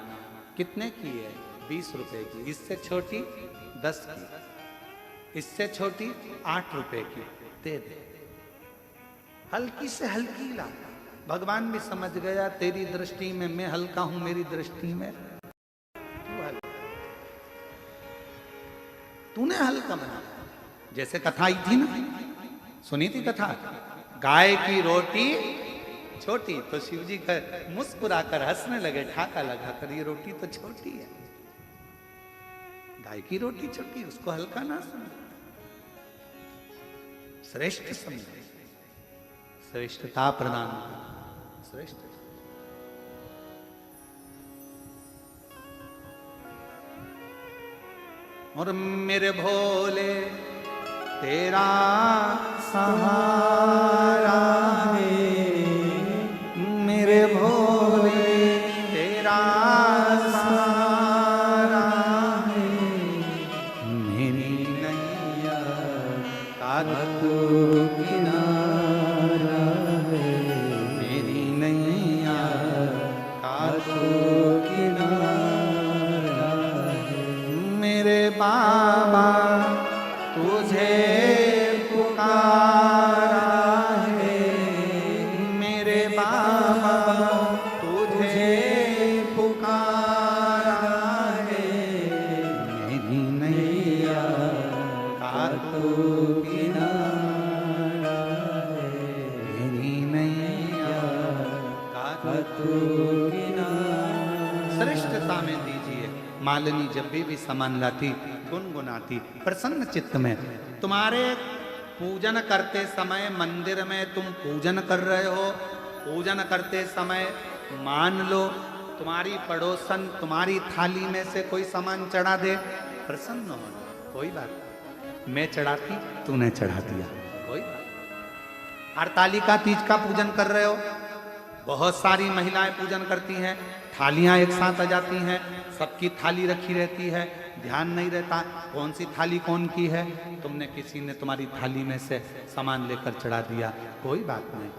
कितने की है? 20 रुपए की। इससे छोटी 10 की, इससे छोटी 8 रुपए की, दे दे। हल्की से हल्की ला। भगवान भी समझ गया तेरी दृष्टि में मैं हल्का हूं, मेरी दृष्टि में तू हल्का, तूने हल्का बना। जैसे कथा आई थी ना, सुनी थी कथा, गाय की रोटी छोटी, तो शिव जी का मुस्कुराकर हंसने लगे, ठाका लगा कर, ये रोटी तो छोटी है, गाय की रोटी छोटी, उसको हल्का ना समझ, श्रेष्ठ समझे, श्रेष्ठता प्रदान, श्रेष्ठ। और मेरे भोले तेरा सहारा है, मेरे भोले तेरा सहारा है, मेरी नैया का तू किनारा है, मेरी नैया का तू किनारा है। मेरे बाबा तुझे पुकारा है, मेरे बाबा तुझे पुकारा है, मेरी नैया का तू किनारा है, मेरी नैया का तू किनारा। श्रेष्ठता में दीजिए। मालिनी जब भी सामान लाती, गुनगुनाती, प्रसन्न चित्त में। तुम्हारे पूजन करते समय मंदिर में तुम पूजन कर रहे हो, पूजन करते समय मान लो तुम्हारी पड़ोसन तुम्हारी थाली में से कोई सामान चढ़ा दे, प्रसन्न हो, कोई बात नहीं। मैं चढ़ाती, तूने चढ़ा दिया, कोई बात। हरतालिका तीज का पूजन कर रहे हो, बहुत सारी महिलाएं पूजन करती हैं, थालियां एक साथ आ जाती हैं, सबकी थाली रखी रहती है, ध्यान नहीं रहता कौन सी थाली कौन की है, तुमने किसी ने तुम्हारी थाली में से सामान लेकर चढ़ा दिया, कोई बात नहीं।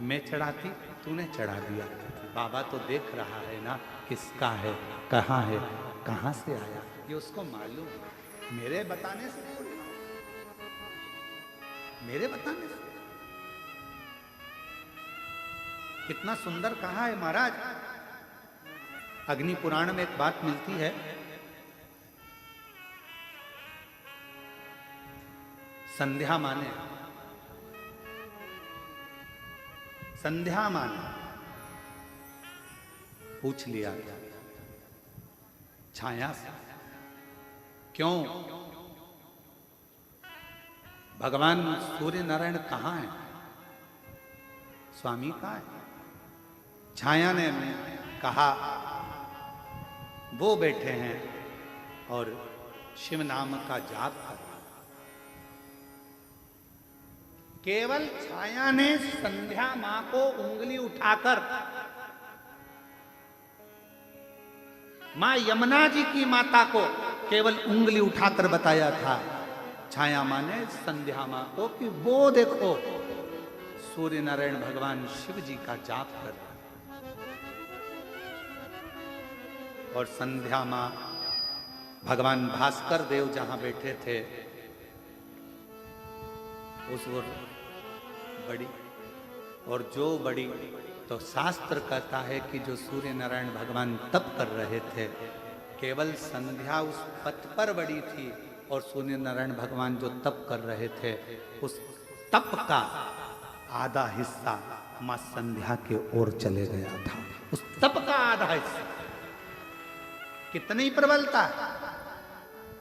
मैं चढ़ाती, तूने चढ़ा दिया। बाबा तो देख रहा है ना किसका है, कहाँ है, कहाँ से आया, ये उसको मालूम है। मेरे बताने से थोड़ी ना, मेरे बताने से। कितना सुंदर कहा है महाराज। अग्नि पुराण में एक बात मिलती है, संध्या माने, संध्या माने पूछ लिया छाया से, क्यों भगवान सूर्य नारायण कहाँ है, स्वामी कहाँ है? छाया ने कहा वो बैठे हैं और शिव नाम का जाप कर रहे हैं। केवल छाया ने संध्या मां को उंगली उठाकर मां यमुना जी की माता को केवल उंगली उठाकर बताया था, छाया मां ने संध्या मां को, कि वो देखो सूर्य नारायण भगवान शिव जी का जाप कर रहे हैं। और संध्या मां भगवान भास्कर देव जहां बैठे थे उस ओर बड़ी, और जो बड़ी तो शास्त्र कहता है कि जो सूर्य नारायण भगवान तप कर रहे थे, केवल संध्या उस पथ पर बड़ी थी और सूर्य नारायण भगवान जो तप कर रहे थे उस तप का आधा हिस्सा मां संध्या के ओर चले गया था। उस तप का आधा हिस्सा, कितनी प्रबलता।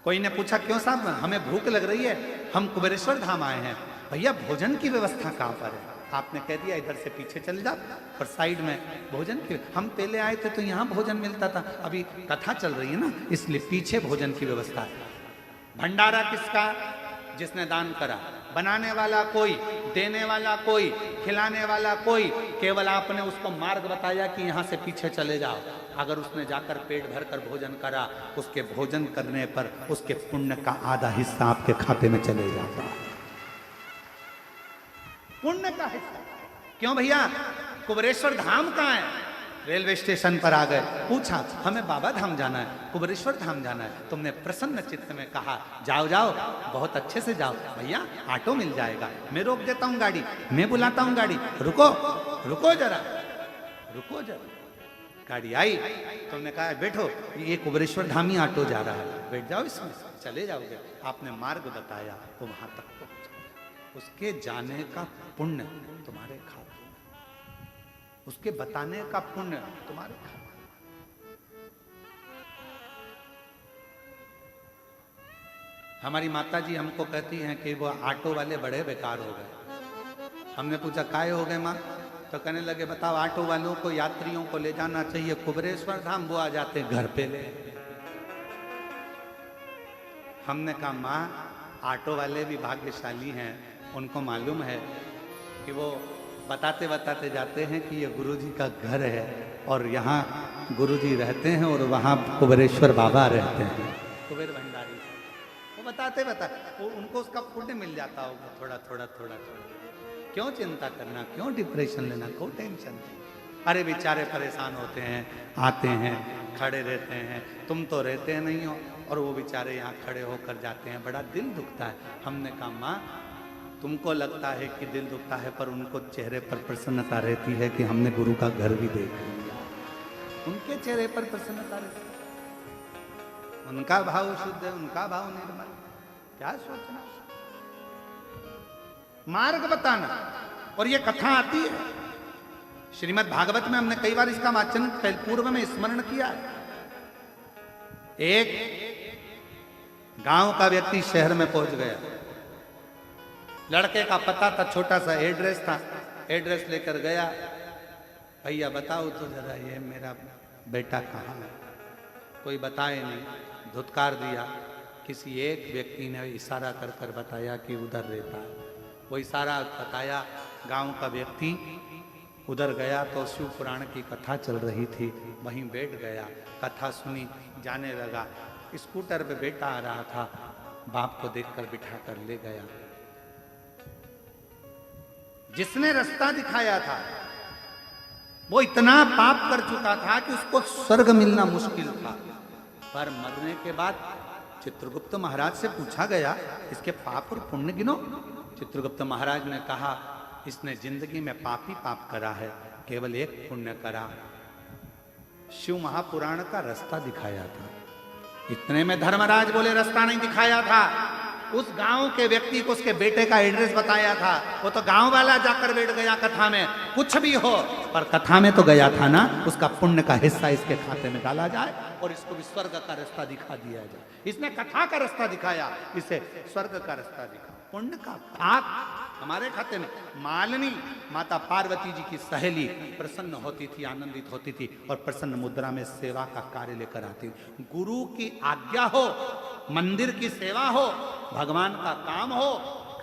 कोई ने पूछा क्यों साहब हमें भूख लग रही है, हम कुबेरेश्वर धाम आए हैं। भैया भोजन की व्यवस्था कहाँ पर है? आपने कह दिया इधर से पीछे चले जाओ और साइड में भोजन की। हम पहले आए थे तो यहाँ भोजन मिलता था, अभी कथा चल रही है ना इसलिए पीछे भोजन की व्यवस्था है। भंडारा किसका? जिसने दान करा। बनाने वाला कोई, देने वाला कोई, खिलाने वाला कोई, केवल आपने उसको मार्ग बताया कि यहाँ से पीछे चले जाओ। अगर उसने जाकर पेट भर कर भोजन करा, उसके भोजन करने पर उसके पुण्य का आधा हिस्सा आपके खाते में चले जाता है, पुण्य का हिस्सा। क्यों भैया कुबेरेश्वर धाम कहाँ है? रेलवे स्टेशन पर आ गए, पूछा हमें बाबा धाम जाना है, कुबेरेश्वर धाम जाना है। तुमने प्रसन्न चित्त में कहा जाओ जाओ, बहुत अच्छे से जाओ। भैया ऑटो मिल जाएगा, मैं रोक देता हूँ गाड़ी, मैं बुलाता हूँ गाड़ी, रुको रुको जरा, रुको जरा। गाड़ी आई, तुमने कहा बैठो, ये कुबेरेश्वर धामी ऑटो जा रहा है, बैठ जाओ इसमें, चले जाओगे। आपने मार्ग बताया तो वहां तक पहुंचा। उसके जाने का पुण्य तुम्हारे खाते, उसके बताने का पुण्य तुम्हारे खाते। हमारी माता जी हमको कहती हैं कि वो ऑटो वाले बड़े बेकार हो गए। हमने पूछा काहे हो गए माँ? तो कहने लगे बताओ ऑटो वालों को यात्रियों को ले जाना चाहिए कुबेरेश्वर धाम, वो आ जाते घर पे ले। हमने कहा माँ ऑटो वाले भी भाग्यशाली हैं, उनको मालूम है कि वो बताते बताते जाते हैं कि ये गुरुजी का घर है और यहाँ गुरुजी रहते हैं और वहाँ कुबेरेश्वर बाबा रहते हैं, कुबेर भंडारी। वो बताते बताते वो उनको उसका पुण्य मिल जाता होगा थोड़ा थोड़ा थोड़ा थोड़ा। क्यों चिंता करना, क्यों डिप्रेशन लेना, क्यों टेंशन? अरे बेचारे परेशान होते हैं, आते हैं, खड़े रहते हैं, तुम तो रहते नहीं हो और वो बेचारे यहाँ खड़े होकर जाते हैं, बड़ा दिल दुखता है। हमने कहा माँ तुमको लगता है कि दिल दुखता है, पर उनको चेहरे पर प्रसन्नता रहती है कि हमने गुरु का घर भी देख लिया। उनके चेहरे पर प्रसन्नता रहती है, उनका भाव शुद्ध है, उनका भाव निर्मल। क्या सोचना, मार्ग बताना। और ये कथा आती है श्रीमद् भागवत में, हमने कई बार इसका वाचन पूर्व में स्मरण किया। एक गांव का व्यक्ति शहर में पहुंच गया, लड़के का पता था, छोटा सा एड्रेस था, एड्रेस लेकर गया। भैया बताओ तो जरा ये मेरा बेटा कहाँ है? कोई बताए नहीं, धुतकार दिया। किसी एक व्यक्ति ने इशारा कर कर बताया कि उधर रहता है। वो इशारा बताया, गांव का व्यक्ति उधर गया तो शिव पुराण की कथा चल रही थी, वहीं बैठ गया, कथा सुनी, जाने लगा। स्कूटर पे बेटा आ रहा था, बाप को देखकर बिठा कर ले गया। जिसने रास्ता दिखाया था वो इतना पाप कर चुका था कि उसको स्वर्ग मिलना मुश्किल था। पर मरने के बाद चित्रगुप्त महाराज से पूछा गया, इसके पाप और पुण्य गिनो। चित्रगुप्त महाराज ने कहा, इसने जिंदगी में पाप ही पाप करा है, केवल एक पुण्य करा, शिव महापुराण का रास्ता दिखाया था। इतने में धर्मराज बोले, रास्ता नहीं दिखाया था, उस गांव के व्यक्ति को उसके बेटे का एड्रेस बताया था। वो तो गांव वाला जाकर बैठ गया कथा में। कुछ भी हो पर कथा में तो गया था ना, उसका पुण्य का हिस्सा इसके खाते में डाला जाए और इसको भी स्वर्ग का रास्ता दिखा दिया जाए। इसने कथा का रास्ता दिखाया, इसे स्वर्ग का रास्ता दिखा। पुण्य का पाप हमारे खाते में। मालिनी माता पार्वती जी की सहेली प्रसन्न होती थी, आनंदित होती थी और प्रसन्न मुद्रा में सेवा का कार्य लेकर आती। गुरु की आज्ञा हो, मंदिर की सेवा हो, भगवान का काम हो,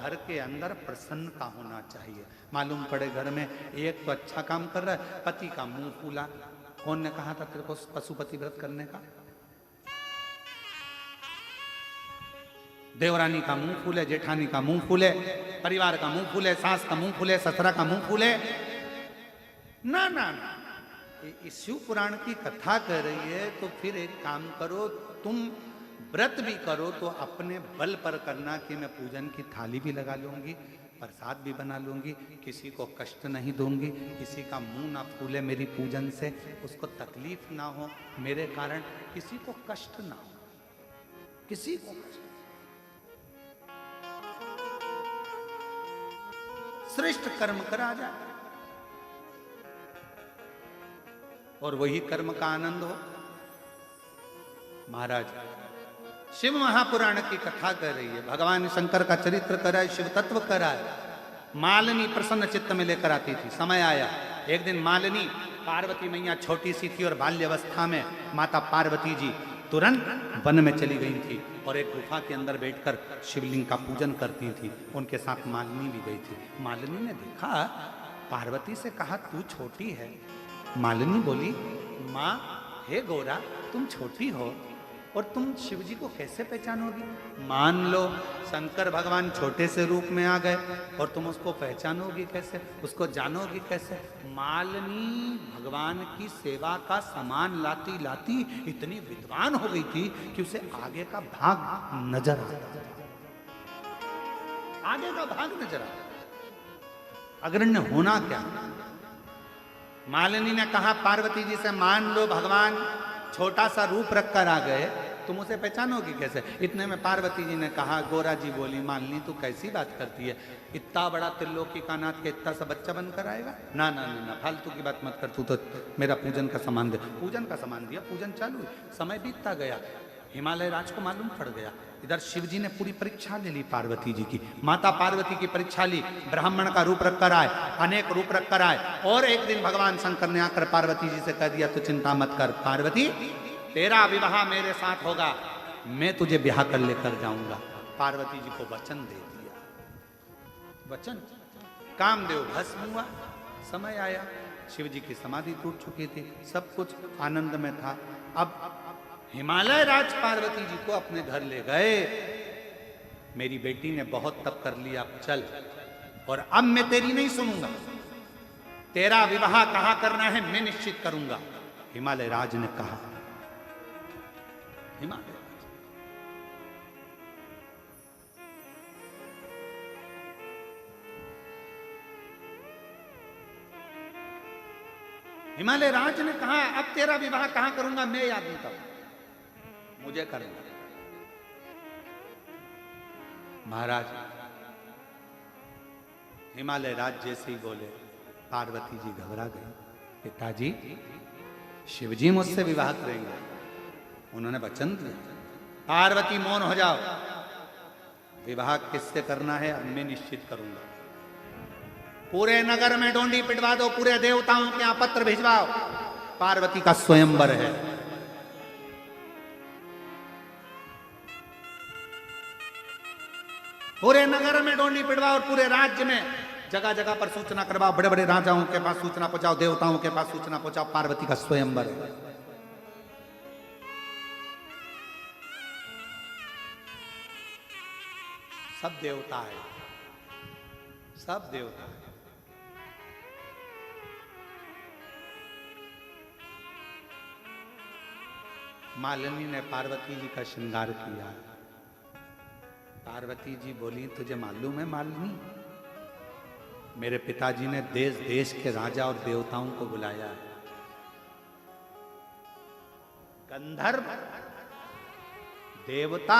घर के अंदर प्रसन्नता होना चाहिए। मालूम पड़े घर में एक तो अच्छा काम कर रहा है, पति का मुंह फूला। कौन ने कहा था तेरे को पशुपति व्रत करने का? देवरानी का मुंह फूले, जेठानी का मुंह फूले, परिवार का मुंह फूले, सास का मुंह फूले, ससुरा का मुंह फूले। ना ना ना, इस शिव पुराण की कथा कर रही है तो फिर एक काम करो, तुम व्रत भी करो तो अपने बल पर करना कि मैं पूजन की थाली भी लगा लूंगी, प्रसाद भी बना लूंगी, किसी को कष्ट नहीं दूंगी, किसी का मुंह ना फूले मेरी पूजन से, उसको तकलीफ ना हो मेरे कारण, किसी को कष्ट ना हो, किसी को कष्ट। श्रेष्ठ कर्म करा जाए और वही कर्म का आनंद हो। महाराज शिव महापुराण की कथा कर रही है, भगवान शंकर का चरित्र कराए, शिव तत्व कराए। मालिनी प्रसन्न चित्त में लेकर आती थी। समय आया, एक दिन मालिनी, पार्वती मैया छोटी सी थी और बाल्यावस्था में माता पार्वती जी तुरंत वन में चली गई थी और एक गुफा के अंदर बैठकर शिवलिंग का पूजन करती थी। उनके साथ मालिनी भी गई थी। मालिनी ने देखा, पार्वती से कहा तू छोटी है। मालिनी बोली, माँ हे गौरा, तुम छोटी हो और तुम शिव जी को कैसे पहचानोगी? मान लो शंकर भगवान छोटे से रूप में आ गए और तुम उसको पहचानोगी कैसे, उसको जानोगी कैसे? मालिनी भगवान की सेवा का सामान लाती लाती इतनी विद्वान हो गई थी कि उसे आगे का भाग नजर आता, आगे का भाग नजर आता। अग्रण्य होना क्या? मालिनी ने कहा पार्वती जी से, मान लो भगवान छोटा सा रूप रखकर आ गए, तुम उसे पहचानोगी कैसे? इतने में पार्वती जी ने कहा, गोरा जी बोली, मालिनी तू कैसी बात करती है, इतना बड़ा त्रिलोकी का नाथ के इतना सा बच्चा बनकर आएगा? ना ना ना ना, फालतू की बात मत कर, तू तो मेरा पूजन का सामान दे। पूजन का सामान दिया, पूजन चालू। समय बीतता गया, हिमालय राज को मालूम पड़ गया। इधर शिव जी ने पूरी परीक्षा ले ली पार्वती जी की। माता पार्वती की परीक्षा ली, ब्राह्मण का रूप रखकर आए, अनेक रूप रखकर आए और एक दिन भगवान शंकर ने आकर पार्वती जी से कह दिया, तो चिंता मत कर पार्वती, तेरा विवाह मेरे साथ होगा, मैं तुझे ब्याह कर लेकर जाऊंगा। पार्वती जी को वचन दे दिया। वचन, कामदेव भस्म हुआ। समय आया, शिव जी की समाधि टूट चुकी थी, सब कुछ आनंद में था। अब हिमालय राज पार्वती जी को अपने घर ले गए। मेरी बेटी ने बहुत तप कर लिया, अब चल, और अब मैं तेरी नहीं सुनूंगा, तेरा विवाह कहाँ करना है मैं निश्चित करूंगा। हिमालय राज ने कहा, हिमालय राज ने कहा, अब तेरा विवाह कहां करूंगा मैं याद नहीं करूंगा, मुझे करना। महाराज हिमालय राज जैसे ही बोले, पार्वती जी घबरा गई। पिताजी, शिवजी मुझसे विवाह करेंगे, उन्होंने वचन दिया। पार्वती मौन हो जाओ, विवाह किससे करना है अब मैं निश्चित करूंगा। पूरे नगर में डोंडी पिटवा दो, पूरे देवताओं के यहां पत्र भिजवाओ, पार्वती का स्वयंवर है। पूरे नगर में डोंडी पिटवाओ और पूरे राज्य में जगह जगह पर सूचना करवाओ, बड़े बड़े राजाओं के पास सूचना पहुंचाओ, देवताओं के पास सूचना पहुंचाओ, पार्वती का स्वयंवर है। सब देवता है, सब देवता है। मालिनी ने पार्वती जी का श्रृंगार किया। पार्वती जी बोली, तुझे मालूम है मालिनी, मेरे पिताजी ने देश देश के राजा और देवताओं को बुलाया है। गंधर्व, देवता,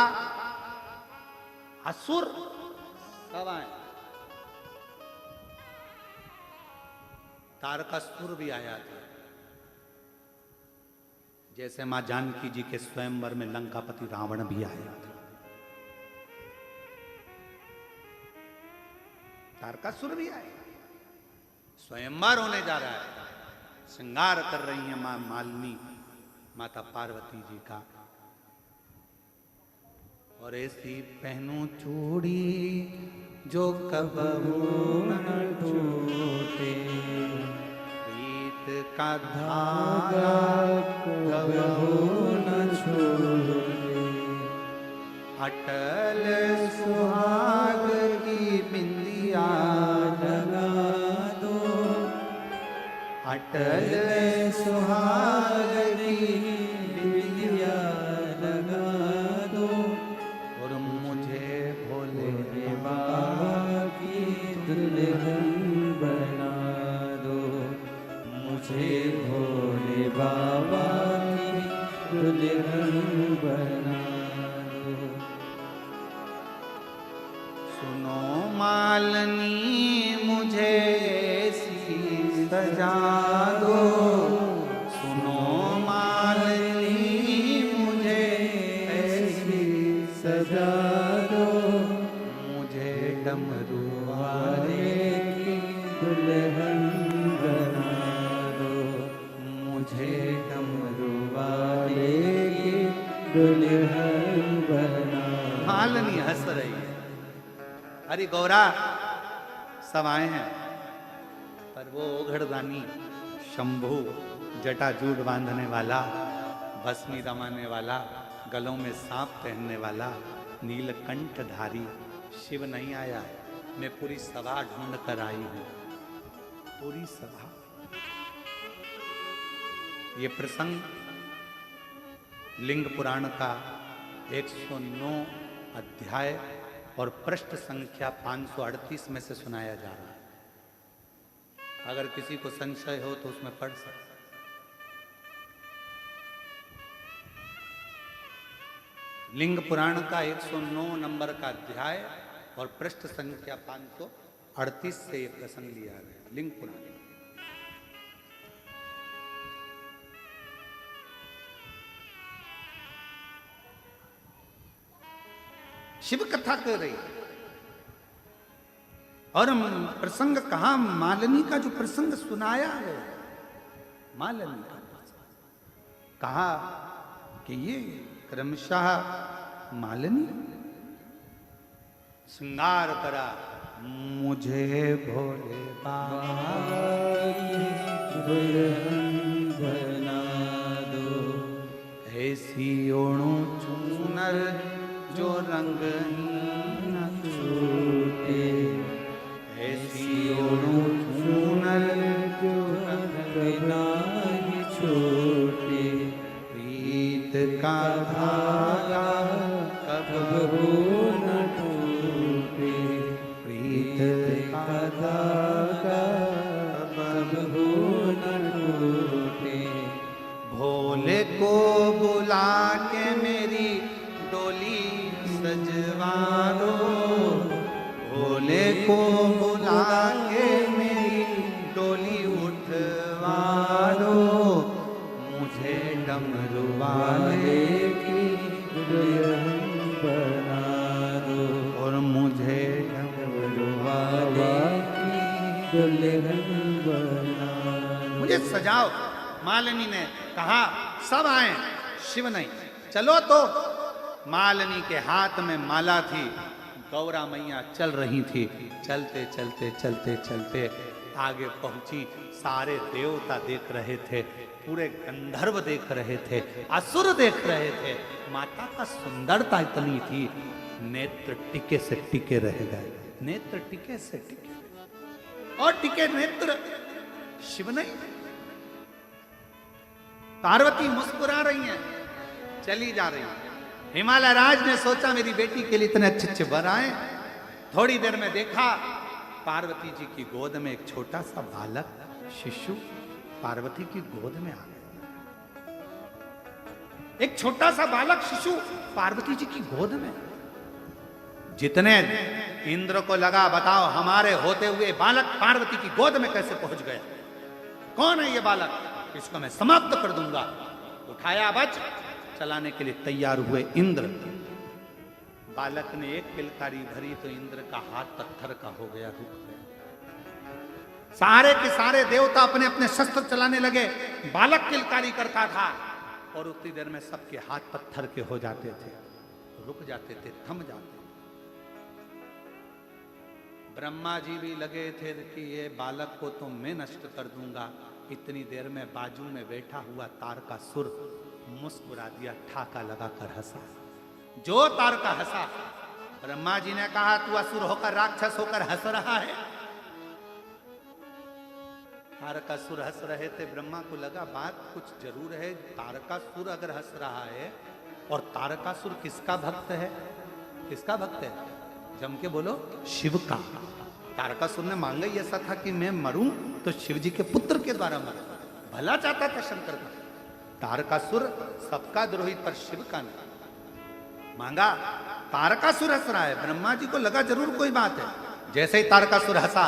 असुर सब आए। तारकासुर भी आया था। जैसे मां जानकी जी के स्वयंवर में लंकापति रावण भी आया था। तारकासुर भी आए। स्वयंवर होने जा रहा है। श्रृंगार कर रही है मां मालिनी, माता पार्वती जी का। और ऐसी पहनूं चूड़ी जो कबहू न टूटे, प्रीत का धागा कबहू न छूटे, अटल सुहाग की बिंदिया लगा दो, अटल सुहाग की बिंदिया लगा दो, और मुझे भोले बाबा की दुल्हन बना दो, मुझे भोले बाबा की दुल्हन बना दो। सुनो मालिनी मुझे ऐसी सजा दो, सुनो मालिनी मुझे ऐसी सजा दो, मुझे डमरू वाले की दुल्हन बना दो, मुझे डमरू वाले की दुल्हन बना। मालिनी हंस रही है। अरे गौरा, सब आए हैं, पर वो ओघड़दानी शंभू, जटाजूट बांधने वाला, भस्मी रमाने वाला, गलों में सांप पहनने वाला, नीलकंठधारी शिव नहीं आया है। मैं पूरी सभा ढूंढ कर आई हूं, पूरी सभा। ये प्रसंग लिंग पुराण का 109 अध्याय और पृष्ठ संख्या 538 में से सुनाया जा रहा है। अगर किसी को संशय हो तो उसमें पढ़ सकते। लिंग पुराण का 109 नंबर का अध्याय और पृष्ठ संख्या 538 से यह प्रसंग लिया गया। लिंग पुराण शिव कथा कर रही है। और प्रसंग कहा, मालिनी का जो प्रसंग सुनाया है, मालिनी का कहा कि ये क्रमशः मालिनी श्रृंगार करा, मुझे भोले बाबा की दुल्हन बना दो, ऐसी ओढ़ो चुनर जो रंग न छूटे, ऐसी ओढ़ो चुनर जो रंग न छूटे, प्रीत का धागा कबहू न टूटे, प्रीत का धागा कबहू न टूटे, भोले को बुला के मेरी डोली सजवा दो, भोले को बुला के मेरी डोली उठवा दो, मुझे डमरू वाले की दुल्हन बना दो, और मुझे डमरू वाले की दुल्हन बना दो। मुझे सजाओ। मालिनी ने कहा, सब आए, शिव नहीं। चलो तो। मालिनी के हाथ में माला थी, गौरा मैया चल रही थी। चलते चलते चलते चलते आगे पहुंची। सारे देवता देख रहे थे, पूरे गंधर्व देख रहे थे, असुर देख रहे थे। माता का सुंदरता इतनी थी, नेत्र टिके से टिके रह गए। नेत्र टिके से टिके, और टिके नेत्र शिव नहीं। पार्वती मुस्कुरा रही हैं, चली जा रही। हिमालय राज ने सोचा मेरी बेटी के लिए इतने अच्छे अच्छे वर आए। थोड़ी देर में देखा पार्वती जी की गोद में एक छोटा सा बालक शिशु पार्वती की गोद में आ गया। एक छोटा सा बालक शिशु पार्वती जी की गोद में। जितने इंद्र को लगा बताओ हमारे होते हुए बालक पार्वती की गोद में कैसे पहुंच गया, कौन है ये बालक, इसको मैं समाप्त कर दूंगा। उठाया वज्र, चलाने के लिए तैयार हुए इंद्र। बालक ने एक किलकारी भरी तो इंद्र का हाथ पत्थर का हो गया, रुक गया। सारे के सारे देवता अपने अपने शस्त्र चलाने लगे। बालक किलकारी करता था और उतनी देर में सबके हाथ पत्थर के हो जाते थे, रुक जाते थे, थम जाते। ब्रह्मा जी भी लगे थे कि ये बालक को तो मैं नष्ट कर दूंगा। इतनी देर में बाजू में बैठा हुआ तारकासुर मुस्कुरा दिया, ठाका लगाकर हंसा। जो तारका हंसा, ब्रह्मा जी ने कहा तू असुर होकर राक्षस होकर हंस रहा है। तारकासुर हंस रहे थे। ब्रह्मा को लगा बात कुछ जरूर है। तारकासुर अगर हंस रहा है, और तारकासुर किसका भक्त है, किसका भक्त है, जम के बोलो, शिव का। तारकासुर ने मांगा ही ऐसा था कि मैं मरूं तो शिव जी के पुत्र के द्वारा मरूं, भला चाहता था शंकर का। तारकासुर सबका द्रोही पर शिव का नहीं मांगा। तारकासुर हंस रहा है, ब्रह्मा जी को लगा जरूर कोई बात है। जैसे ही तारकासुर हंसा,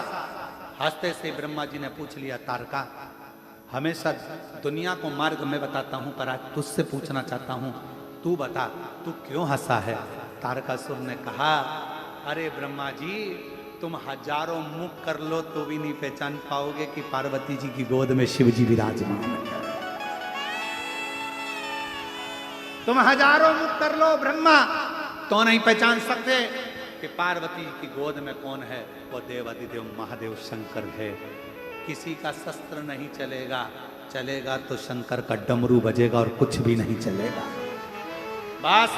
हंसते से ब्रह्मा जी ने पूछ लिया, तारका हमेशा दुनिया को मार्ग मैं बताता हूं, पर आज तुझसे पूछना चाहता हूं, तू बता तू क्यों हंसा है। तारकासुर ने कहा, अरे ब्रह्मा जी तुम हजारों मुख कर लो तो भी नहीं पहचान पाओगे कि पार्वती जी की गोद में शिव जी विराजमान है। तुम हजारों मुख कर लो ब्रह्मा तो नहीं पहचान सकते कि पार्वती की गोद में कौन है। वो देवाधिदेव महादेव शंकर है। किसी का शस्त्र नहीं चलेगा, चलेगा तो शंकर का डमरू बजेगा और कुछ भी नहीं चलेगा। बस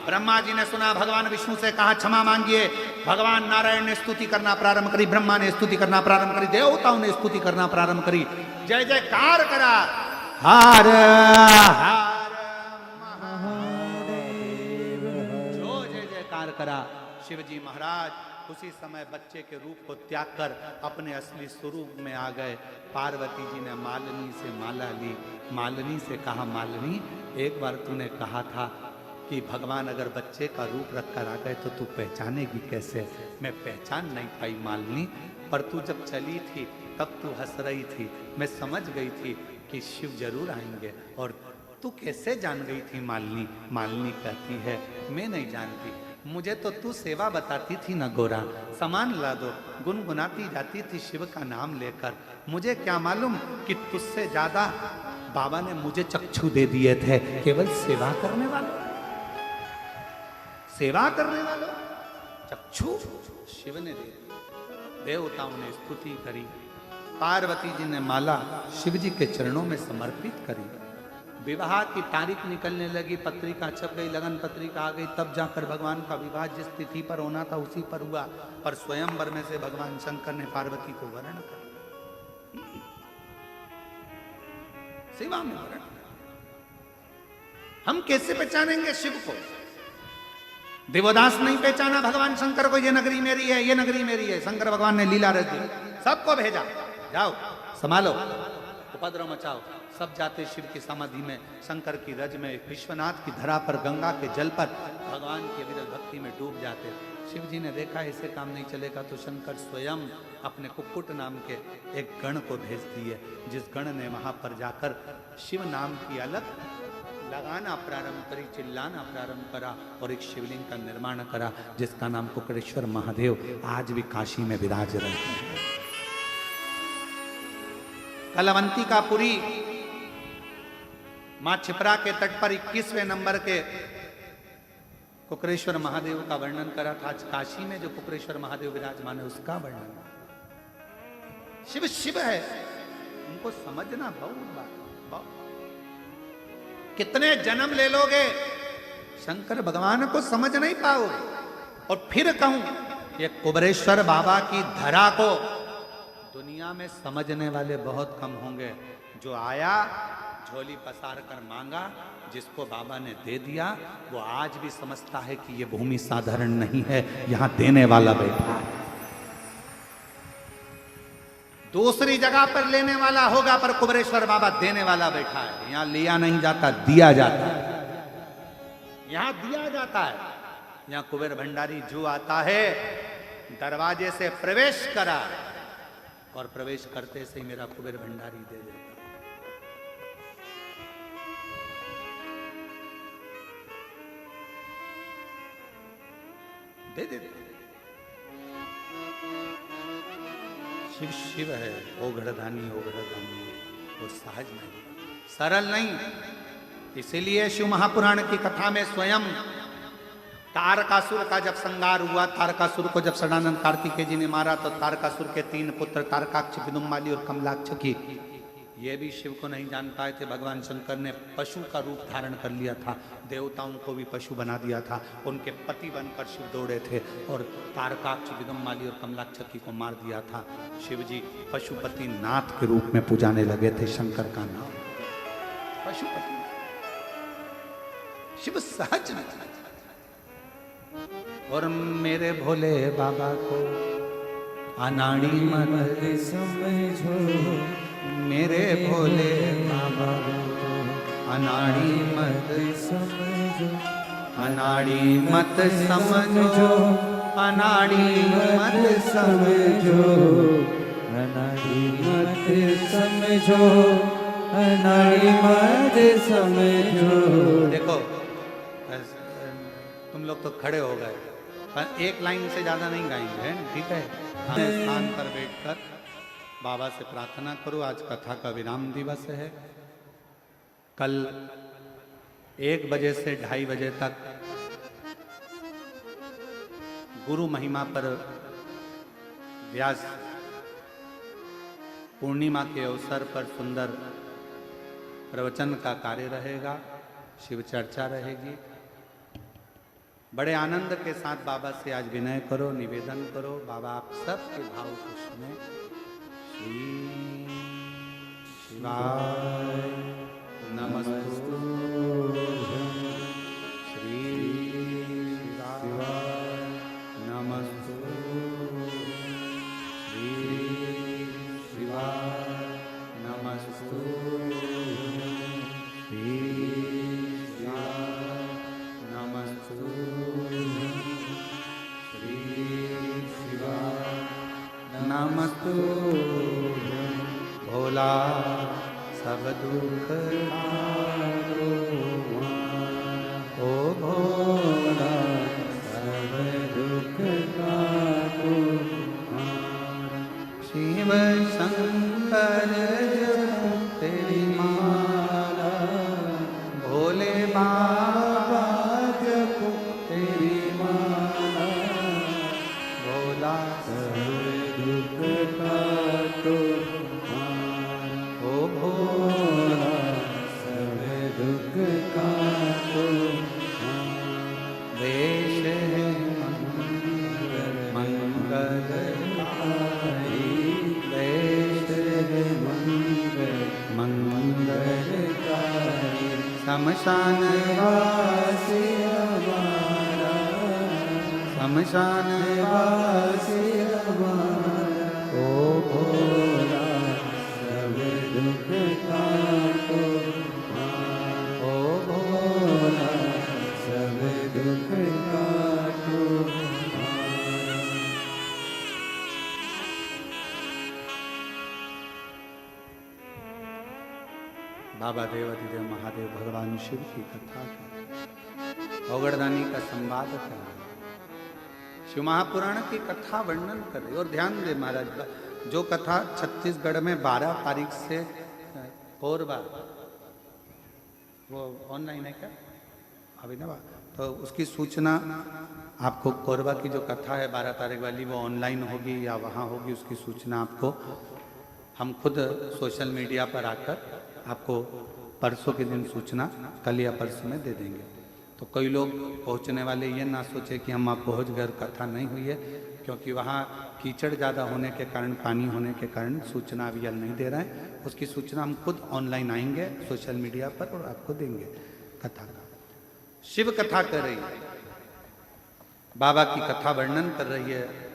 ब्रह्मा जी ने सुना, भगवान विष्णु से कहा क्षमा मांगिए। भगवान नारायण ने स्तुति करना प्रारंभ करी, ब्रह्मा ने स्तुति करना प्रारंभ करी, देवताओं ने स्तुति करना प्रारंभ करी, जय जयकार करा। हार हार महादेव, जो जय जयकार करा। शिवजी महाराज उसी समय बच्चे के रूप को त्याग कर अपने असली स्वरूप में आ गए। पार्वती जी ने मालिनी से माला ली। मालिनी से कहा, मालिनी एक बार तूने कहा था कि भगवान अगर बच्चे का रूप रख कर आ गए तो तू पहचानेगी कैसे। मैं पहचान नहीं पाई मालिनी, पर तू जब चली थी तब तू हंस रही थी, मैं समझ गई थी कि शिव जरूर आएंगे। और तू कैसे जान गई थी मालिनी। मालिनी कहती है, मैं नहीं जानती, मुझे तो तू सेवा बताती थी ना गोरा, सामान ला दो, गुनगुनाती जाती थी शिव का नाम लेकर। मुझे क्या मालूम कि तुझसे ज्यादा बाबा ने मुझे चक्षु दे दिए थे, केवल सेवा करने वालों, सेवा करने वालों चक्षु शिव ने दे दी। देवताओं ने स्तुति करी। पार्वती जी ने माला शिव जी के चरणों में समर्पित करी। विवाह की तारीख निकलने लगी, पत्रिका छप गई, लगन पत्रिका आ गई, तब जाकर भगवान का विवाह जिस तिथि पर होना था उसी पर हुआ। पर स्वयंवर में से भगवान शंकर ने पार्वती को वर्ण कर सेवा में वर्ण कर। हम कैसे पहचानेंगे शिव को। देवदास नहीं पहचाना भगवान शंकर को, ये नगरी मेरी है, ये नगरी मेरी है। शंकर भगवान ने लीला रच दी, सबको भेजा, जाओ संभालो, उपद्रव मचाओ। सब जाते शिव की समाधि में, शंकर की रज में, विश्वनाथ की धरा पर, गंगा के जल पर भगवान की विरल भक्ति में डूब जाते। शिव जी ने देखा ऐसे काम नहीं चलेगा, तो शंकर स्वयं अपने कुक्कुट नाम के एक गण को भेज दिए, जिस गण ने वहां पर जाकर शिव नाम की अलग लगाना प्रारंभ करी, चिल्लाना प्रारंभ करा और एक शिवलिंग का निर्माण करा, जिसका नाम कुक्कड़ेश्वर महादेव आज भी काशी में विराज रहे हैं। कलवंतिकापुरी मां छिपरा के तट पर 21वें नंबर के कुक्कड़ेश्वर महादेव का वर्णन करा था। आज काशी में जो कुक्कड़ेश्वर महादेव विराजमान है उसका वर्णन। शिव शिव है, उनको समझना बहुत बात। कितने जन्म ले लोगे शंकर भगवान को समझ नहीं पाओगे। और फिर कहूं, ये कुबरेश्वर बाबा की धरा को दुनिया में समझने वाले बहुत कम होंगे। जो आया झोली पसार कर मांगा, जिसको बाबा ने दे दिया वो आज भी समझता है कि ये भूमि साधारण नहीं है, यहां देने वाला बैठा है। दूसरी जगह पर लेने वाला होगा, पर कुबेरेश्वर बाबा देने वाला बैठा है। यहां लिया नहीं जाता, दिया जाता है। यहां दिया जाता है। यहां कुबेर भंडारी जो आता है दरवाजे से प्रवेश करा और प्रवेश करते से ही मेरा कुबेर भंडारी दे देता। दे दे शिव शिव है, ओघड़दानी ओघड़दानी, वो सहज नहीं, सरल नहीं। इसीलिए शिव महापुराण की कथा में स्वयं तारकासुर का जब संहार हुआ, तारकासुर को जब सदानंद कार्तिकेय जी ने मारा, तो तारकासुर के 3 पुत्र तारकाक्ष, विदुम्माली और कमलाक्ष की, ये भी शिव को नहीं जान पाए थे। भगवान शंकर ने पशु का रूप धारण कर लिया था, देवताओं को भी पशु बना दिया था। उनके पति बनकर शिव दौड़े थे और तारकाक्ष, विदुम्माली और कमलाक्ष को मार दिया था। शिव जी पशुपति नाथ के रूप में पुजाने लगे थे शंकर का नाम पशुपति। शिव सहज नहीं। और मेरे भोले बाबा को अनाड़ी मत समझो, मेरे भोले बाबा को अनाड़ी मत समझो, अनाड़ी मत समझो, अनाड़ी मत समझो, अनाड़ी मत समझो, अनाड़ी मत समझो। देखो तुम लोग तो खड़े हो गए, पर एक लाइन से ज्यादा नहीं गाएंगे, ठीक है? स्थान पर बैठकर बाबा से प्रार्थना करो। आज कथा का विराम दिवस है। कल 1 बजे से 2:30 बजे तक गुरु महिमा पर व्यास पूर्णिमा के अवसर पर सुंदर प्रवचन का कार्य रहेगा, शिव चर्चा रहेगी। बड़े आनंद के साथ बाबा से आज विनय करो, निवेदन करो, बाबा आप सबके भाव को सुने। श्री शिवाय नमस्तु, श्री शिवाय नमस्तु, श्री शिवाय नमस्तु, श्री शिवाय नमस्तु, नमस्तु। भोला सब दुख हारो, ओ भोला सब दुख काटो, शिव शंकर जपो तेरी माला, भोले बाबा जपो तेरी माला, भोला दुख काटो, ओ भोला सब दुख काटो, देश है मंगलकारी, देश है मंगलकारी, शमशान वासी हमारा, शमशान वासी हमारा, ओ भोला सब दुख काटो, ओ भोला सब दुख काटो। बाबा देवाधिदेव महादेव भगवान शिव की कथा का, औगड़दानी का संवाद कर रहे, शिव महापुराण की कथा वर्णन कर रहे। और ध्यान दे महाराज, जो कथा छत्तीसगढ़ में 12 तारीख से कोरबा, वो ऑनलाइन है क्या अभिनव? तो उसकी सूचना आपको, कोरबा की जो कथा है 12 तारीख वाली, वो ऑनलाइन होगी या वहाँ होगी, उसकी सूचना आपको हम खुद सोशल मीडिया पर आकर आपको परसों के दिन सूचना कल या परसों में दे देंगे। तो कई लोग पहुंचने वाले ये ना सोचे कि हम आप पहुंच गए, कथा नहीं हुई है, क्योंकि वहाँ कीचड़ ज़्यादा होने के कारण, पानी होने के कारण सूचना अभी नहीं दे रहे हैं। उसकी सूचना हम खुद ऑनलाइन आएंगे सोशल मीडिया पर और आपको देंगे। कथा का शिव कथा कर रही है, बाबा की कथा वर्णन कर रही है।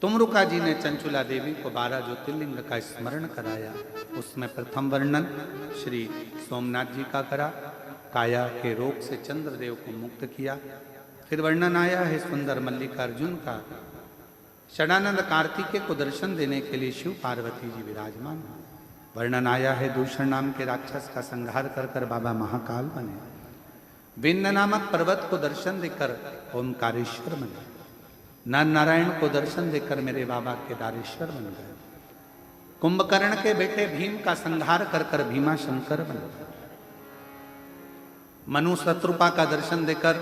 तुमरुका जी ने चंचुला देवी को 12 ज्योतिर्लिंग का स्मरण कराया। उसमें प्रथम वर्णन श्री सोमनाथ जी का करा, काया के रोग से चंद्रदेव को मुक्त किया। फिर वर्णन आया है सुंदर मल्लिकार्जुन का, षडानंद कार्तिकेय को दर्शन देने के लिए शिव पार्वती जी विराजमान। वर्णन आया है दूषण नाम के राक्षस का संहार कर कर बाबा महाकाल बने। विन्न नामक पर्वत को दर्शन देकर ओमकारेश्वर बने। नर नारायण को दर्शन देकर मेरे बाबा केदारेश्वर बन गए। कुंभकर्ण के बेटे भीम का संहार कर कर भीमा शंकर बन गए। मनु शत्रुपा का दर्शन देकर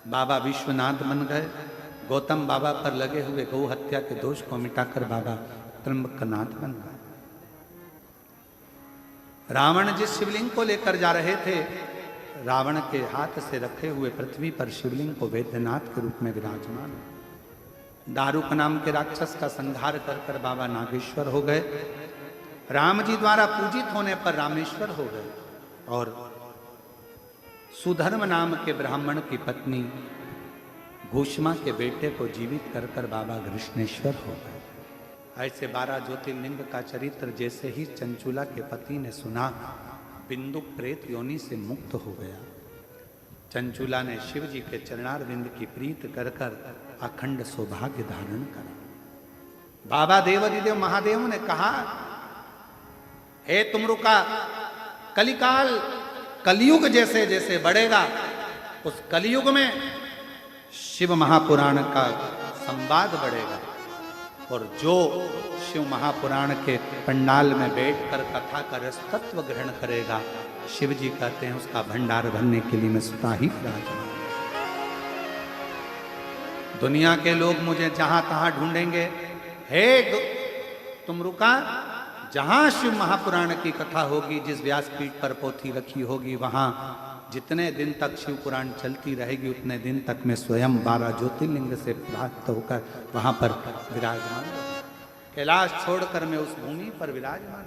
बाबा विश्वनाथ बन गए। गौतम बाबा पर लगे हुए गौ हत्या के दोष को मिटाकर बाबा त्र्यंबकनाथ बन गए। रावण जिस शिवलिंग को लेकर जा रहे थे, रावण के हाथ से रखे हुए पृथ्वी पर शिवलिंग को वैद्यनाथ के रूप में विराजमान। दारुक नाम के राक्षस का संहार कर कर बाबा नागेश्वर हो गए। राम जी द्वारा पूजित होने पर रामेश्वर हो गए। और सुधर्म नाम के ब्राह्मण की पत्नी घोषमा के बेटे को जीवित कर कर बाबा कृष्णेश्वर हो गए। ऐसे 12 ज्योतिर्लिंग का चरित्र जैसे ही चंचुला के पति ने सुना, बिंदु प्रेत योनि से मुक्त हो गया। चंचुला ने शिव जी के चरणारविंद की प्रीत कर कर अखंड सौभाग्य धारण करा। बाबा देवाधिदेव महादेव ने कहा, हे तुमरुका, कलिकाल कलयुग जैसे जैसे बढ़ेगा, उस कलयुग में शिव महापुराण का संवाद बढ़ेगा। और जो शिव महापुराण के पंडाल में बैठकर कथा का रस तत्व ग्रहण करेगा, शिव जी कहते हैं उसका भंडार भरने के लिए मैं स्वतः ही विराजमान। दुनिया के लोग मुझे जहां तहां ढूंढेंगे, हे तुमरुका, जहां शिव महापुराण की कथा होगी, जिस व्यासपीठ पर पोथी रखी होगी, वहां जितने दिन तक शिव पुराण चलती रहेगी उतने दिन तक मैं स्वयं 12 ज्योतिर्लिंग से प्राप्त होकर वहां पर विराजमान। कैलाश छोड़कर मैं उस भूमि पर विराजमान।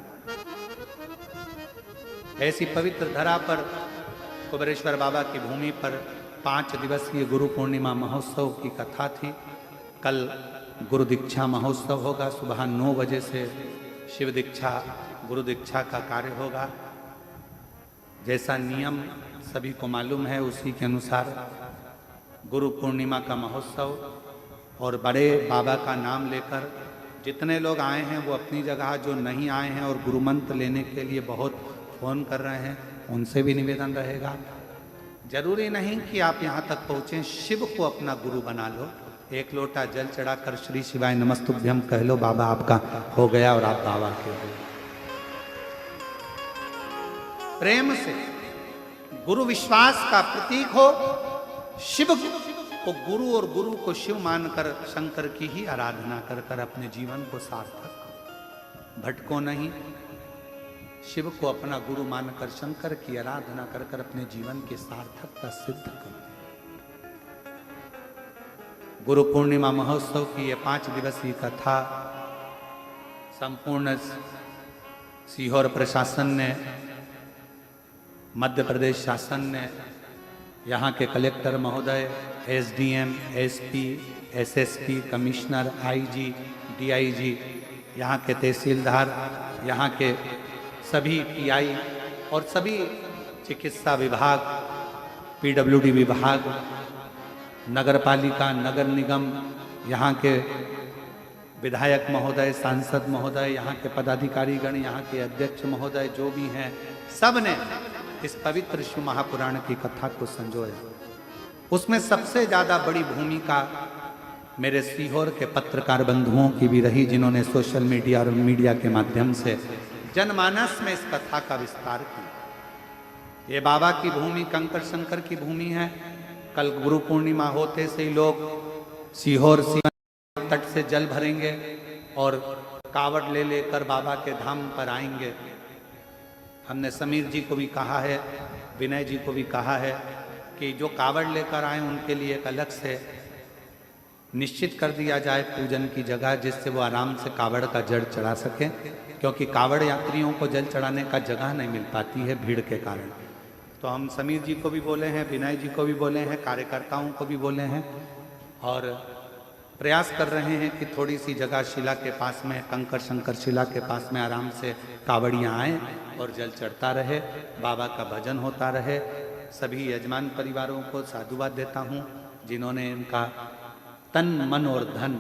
ऐसी पवित्र धरा पर कुबेरेश्वर बाबा की भूमि पर 5 दिवसीय गुरु पूर्णिमा महोत्सव की कथा थी। कल गुरु दीक्षा महोत्सव होगा। सुबह 9 बजे से शिव दीक्षा गुरु दीक्षा का कार्य होगा। जैसा नियम सभी को मालूम है, उसी के अनुसार गुरु पूर्णिमा का महोत्सव और बड़े बाबा का नाम लेकर जितने लोग आए हैं वो अपनी जगह, जो नहीं आए हैं और गुरु मंत्र लेने के लिए बहुत फोन कर रहे हैं, उनसे भी निवेदन रहेगा, जरूरी नहीं कि आप यहाँ तक पहुँचें, शिव को अपना गुरु बना लो। एक लोटा जल चढ़ाकर श्री शिवाय नमस्तुभ्यम कह लो, बाबा आपका हो गया और आप बाबा के हो। प्रेम से गुरु विश्वास का प्रतीक हो, शिव को गुरु और गुरु को शिव मानकर शंकर की ही आराधना कर कर अपने जीवन को सार्थक, भटको नहीं। शिव को अपना गुरु मानकर शंकर की आराधना कर कर अपने जीवन की सार्थकता सिद्ध करो। गुरु पूर्णिमा महोत्सव की ये 5 दिवसीय कथा संपूर्ण सीहोर प्रशासन ने, मध्य प्रदेश शासन ने, यहाँ के कलेक्टर महोदय, SDM, SP, SSP, commissioner, IG, DIG, यहाँ के तहसीलदार, यहाँ के सभी पीआई और सभी चिकित्सा विभाग, पीडब्ल्यूडी विभाग, नगर पालिका, नगर निगम, यहाँ के विधायक महोदय, सांसद महोदय, यहाँ के पदाधिकारीगण, यहाँ के अध्यक्ष महोदय जो भी हैं, सब ने इस पवित्र शिव महापुराण की कथा को संजोया। उसमें सबसे ज्यादा बड़ी भूमिका मेरे सीहोर के पत्रकार बंधुओं की भी रही, जिन्होंने सोशल मीडिया और मीडिया के माध्यम से जनमानस में इस कथा का विस्तार किया। ये बाबा की भूमि, कंकर शंकर की भूमि है। कल गुरु पूर्णिमा होते से ही लोग सीहोर सीमा तट से जल भरेंगे और कावड़ ले लेकर बाबा के धाम पर आएंगे। हमने समीर जी को भी कहा है, विनय जी को भी कहा है कि जो कावड़ लेकर आए उनके लिए एक अलग से निश्चित कर दिया जाए पूजन की जगह, जिससे वो आराम से कावड़ का जल चढ़ा सकें, क्योंकि कावड़ यात्रियों को जल चढ़ाने का जगह नहीं मिल पाती है भीड़ के कारण। तो हम समीर जी को भी बोले हैं, विनय जी को भी बोले हैं, कार्यकर्ताओं को भी बोले हैं और प्रयास कर रहे हैं कि थोड़ी सी जगह शिला के पास में, कंकर शंकर शिला के पास में आराम से कावड़ियाँ आएँ और जल चढ़ता रहे, बाबा का भजन होता रहे। सभी यजमान परिवारों को साधुवाद देता हूँ जिन्होंने इनका तन मन और धन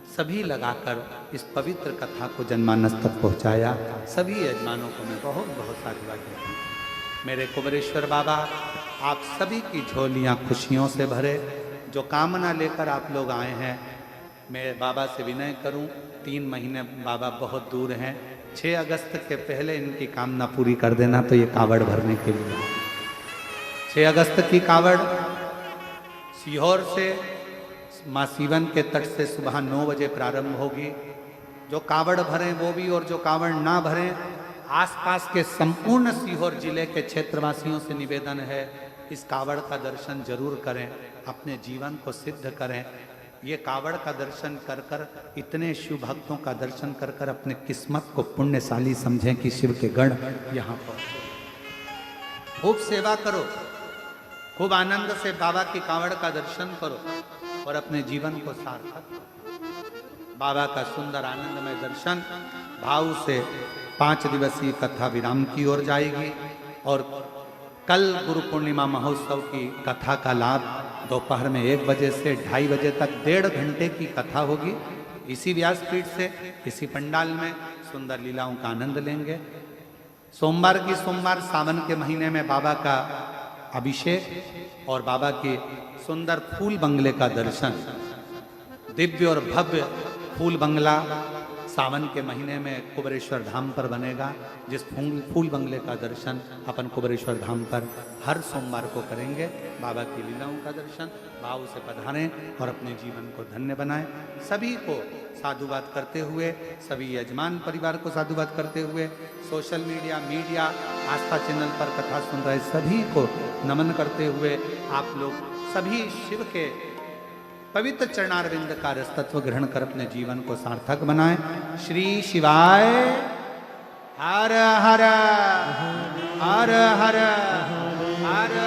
सभी लगाकर इस पवित्र कथा को जनमानस तक पहुँचाया। सभी यजमानों को मैं बहुत बहुत साधुवाद देता हूँ। मेरे कुबरेश्वर बाबा आप सभी की झोलियाँ खुशियों से भरे। जो कामना लेकर आप लोग आए हैं, मैं बाबा से विनय करूं, 3 महीने बाबा बहुत दूर हैं, 6 अगस्त के पहले इनकी कामना पूरी कर देना। तो ये कावड़ भरने के लिए 6 अगस्त की कावड़ सीहोर से माँ सीवन के तट से सुबह 9 बजे प्रारंभ होगी। जो कावड़ भरें वो भी, और जो कावड़ ना भरें, आसपास के संपूर्ण सीहोर जिले के क्षेत्रवासियों से निवेदन है, इस कावड़ का दर्शन जरूर करें, अपने जीवन को सिद्ध करें। ये कावड़ का दर्शन कर कर, इतने शिव भक्तों का दर्शन कर कर अपने किस्मत को पुण्यशाली समझें कि शिव के गण यहाँ पहुंचे। खूब सेवा करो, खूब आनंद से बाबा की कावड़ का दर्शन करो और अपने जीवन को सार्थक करो। बाबा का सुंदर आनंदमय दर्शन भाव से 5 दिवसीय कथा विराम की ओर जाएगी और कल गुरु पूर्णिमा महोत्सव की कथा का लाभ दोपहर में 1 बजे से 2:30 बजे तक 1.5 घंटे की कथा होगी। इसी व्यासपीठ से, इसी पंडाल में सुंदर लीलाओं का आनंद लेंगे। सोमवार की सोमवार सावन के महीने में बाबा का अभिषेक और बाबा के सुंदर फूल बंगले का दर्शन, दिव्य और भव्य फूल बंगला सावन के महीने में कुबरेश्वर धाम पर बनेगा, जिस फूल बंगले का दर्शन अपन कुबरेश्वर धाम पर हर सोमवार को करेंगे। बाबा की लीलाओं का दर्शन भाव से पधारें और अपने जीवन को धन्य बनाएं। सभी को साधुवाद करते हुए, सभी यजमान परिवार को साधुवाद करते हुए, सोशल मीडिया आस्था चैनल पर कथा सुन रहे सभी को नमन करते हुए, आप लोग सभी शिव के पवित्र चरणारविंद का रसतत्व ग्रहण कर अपने जीवन को सार्थक बनाएं। श्री शिवाय हर हर हर हर हर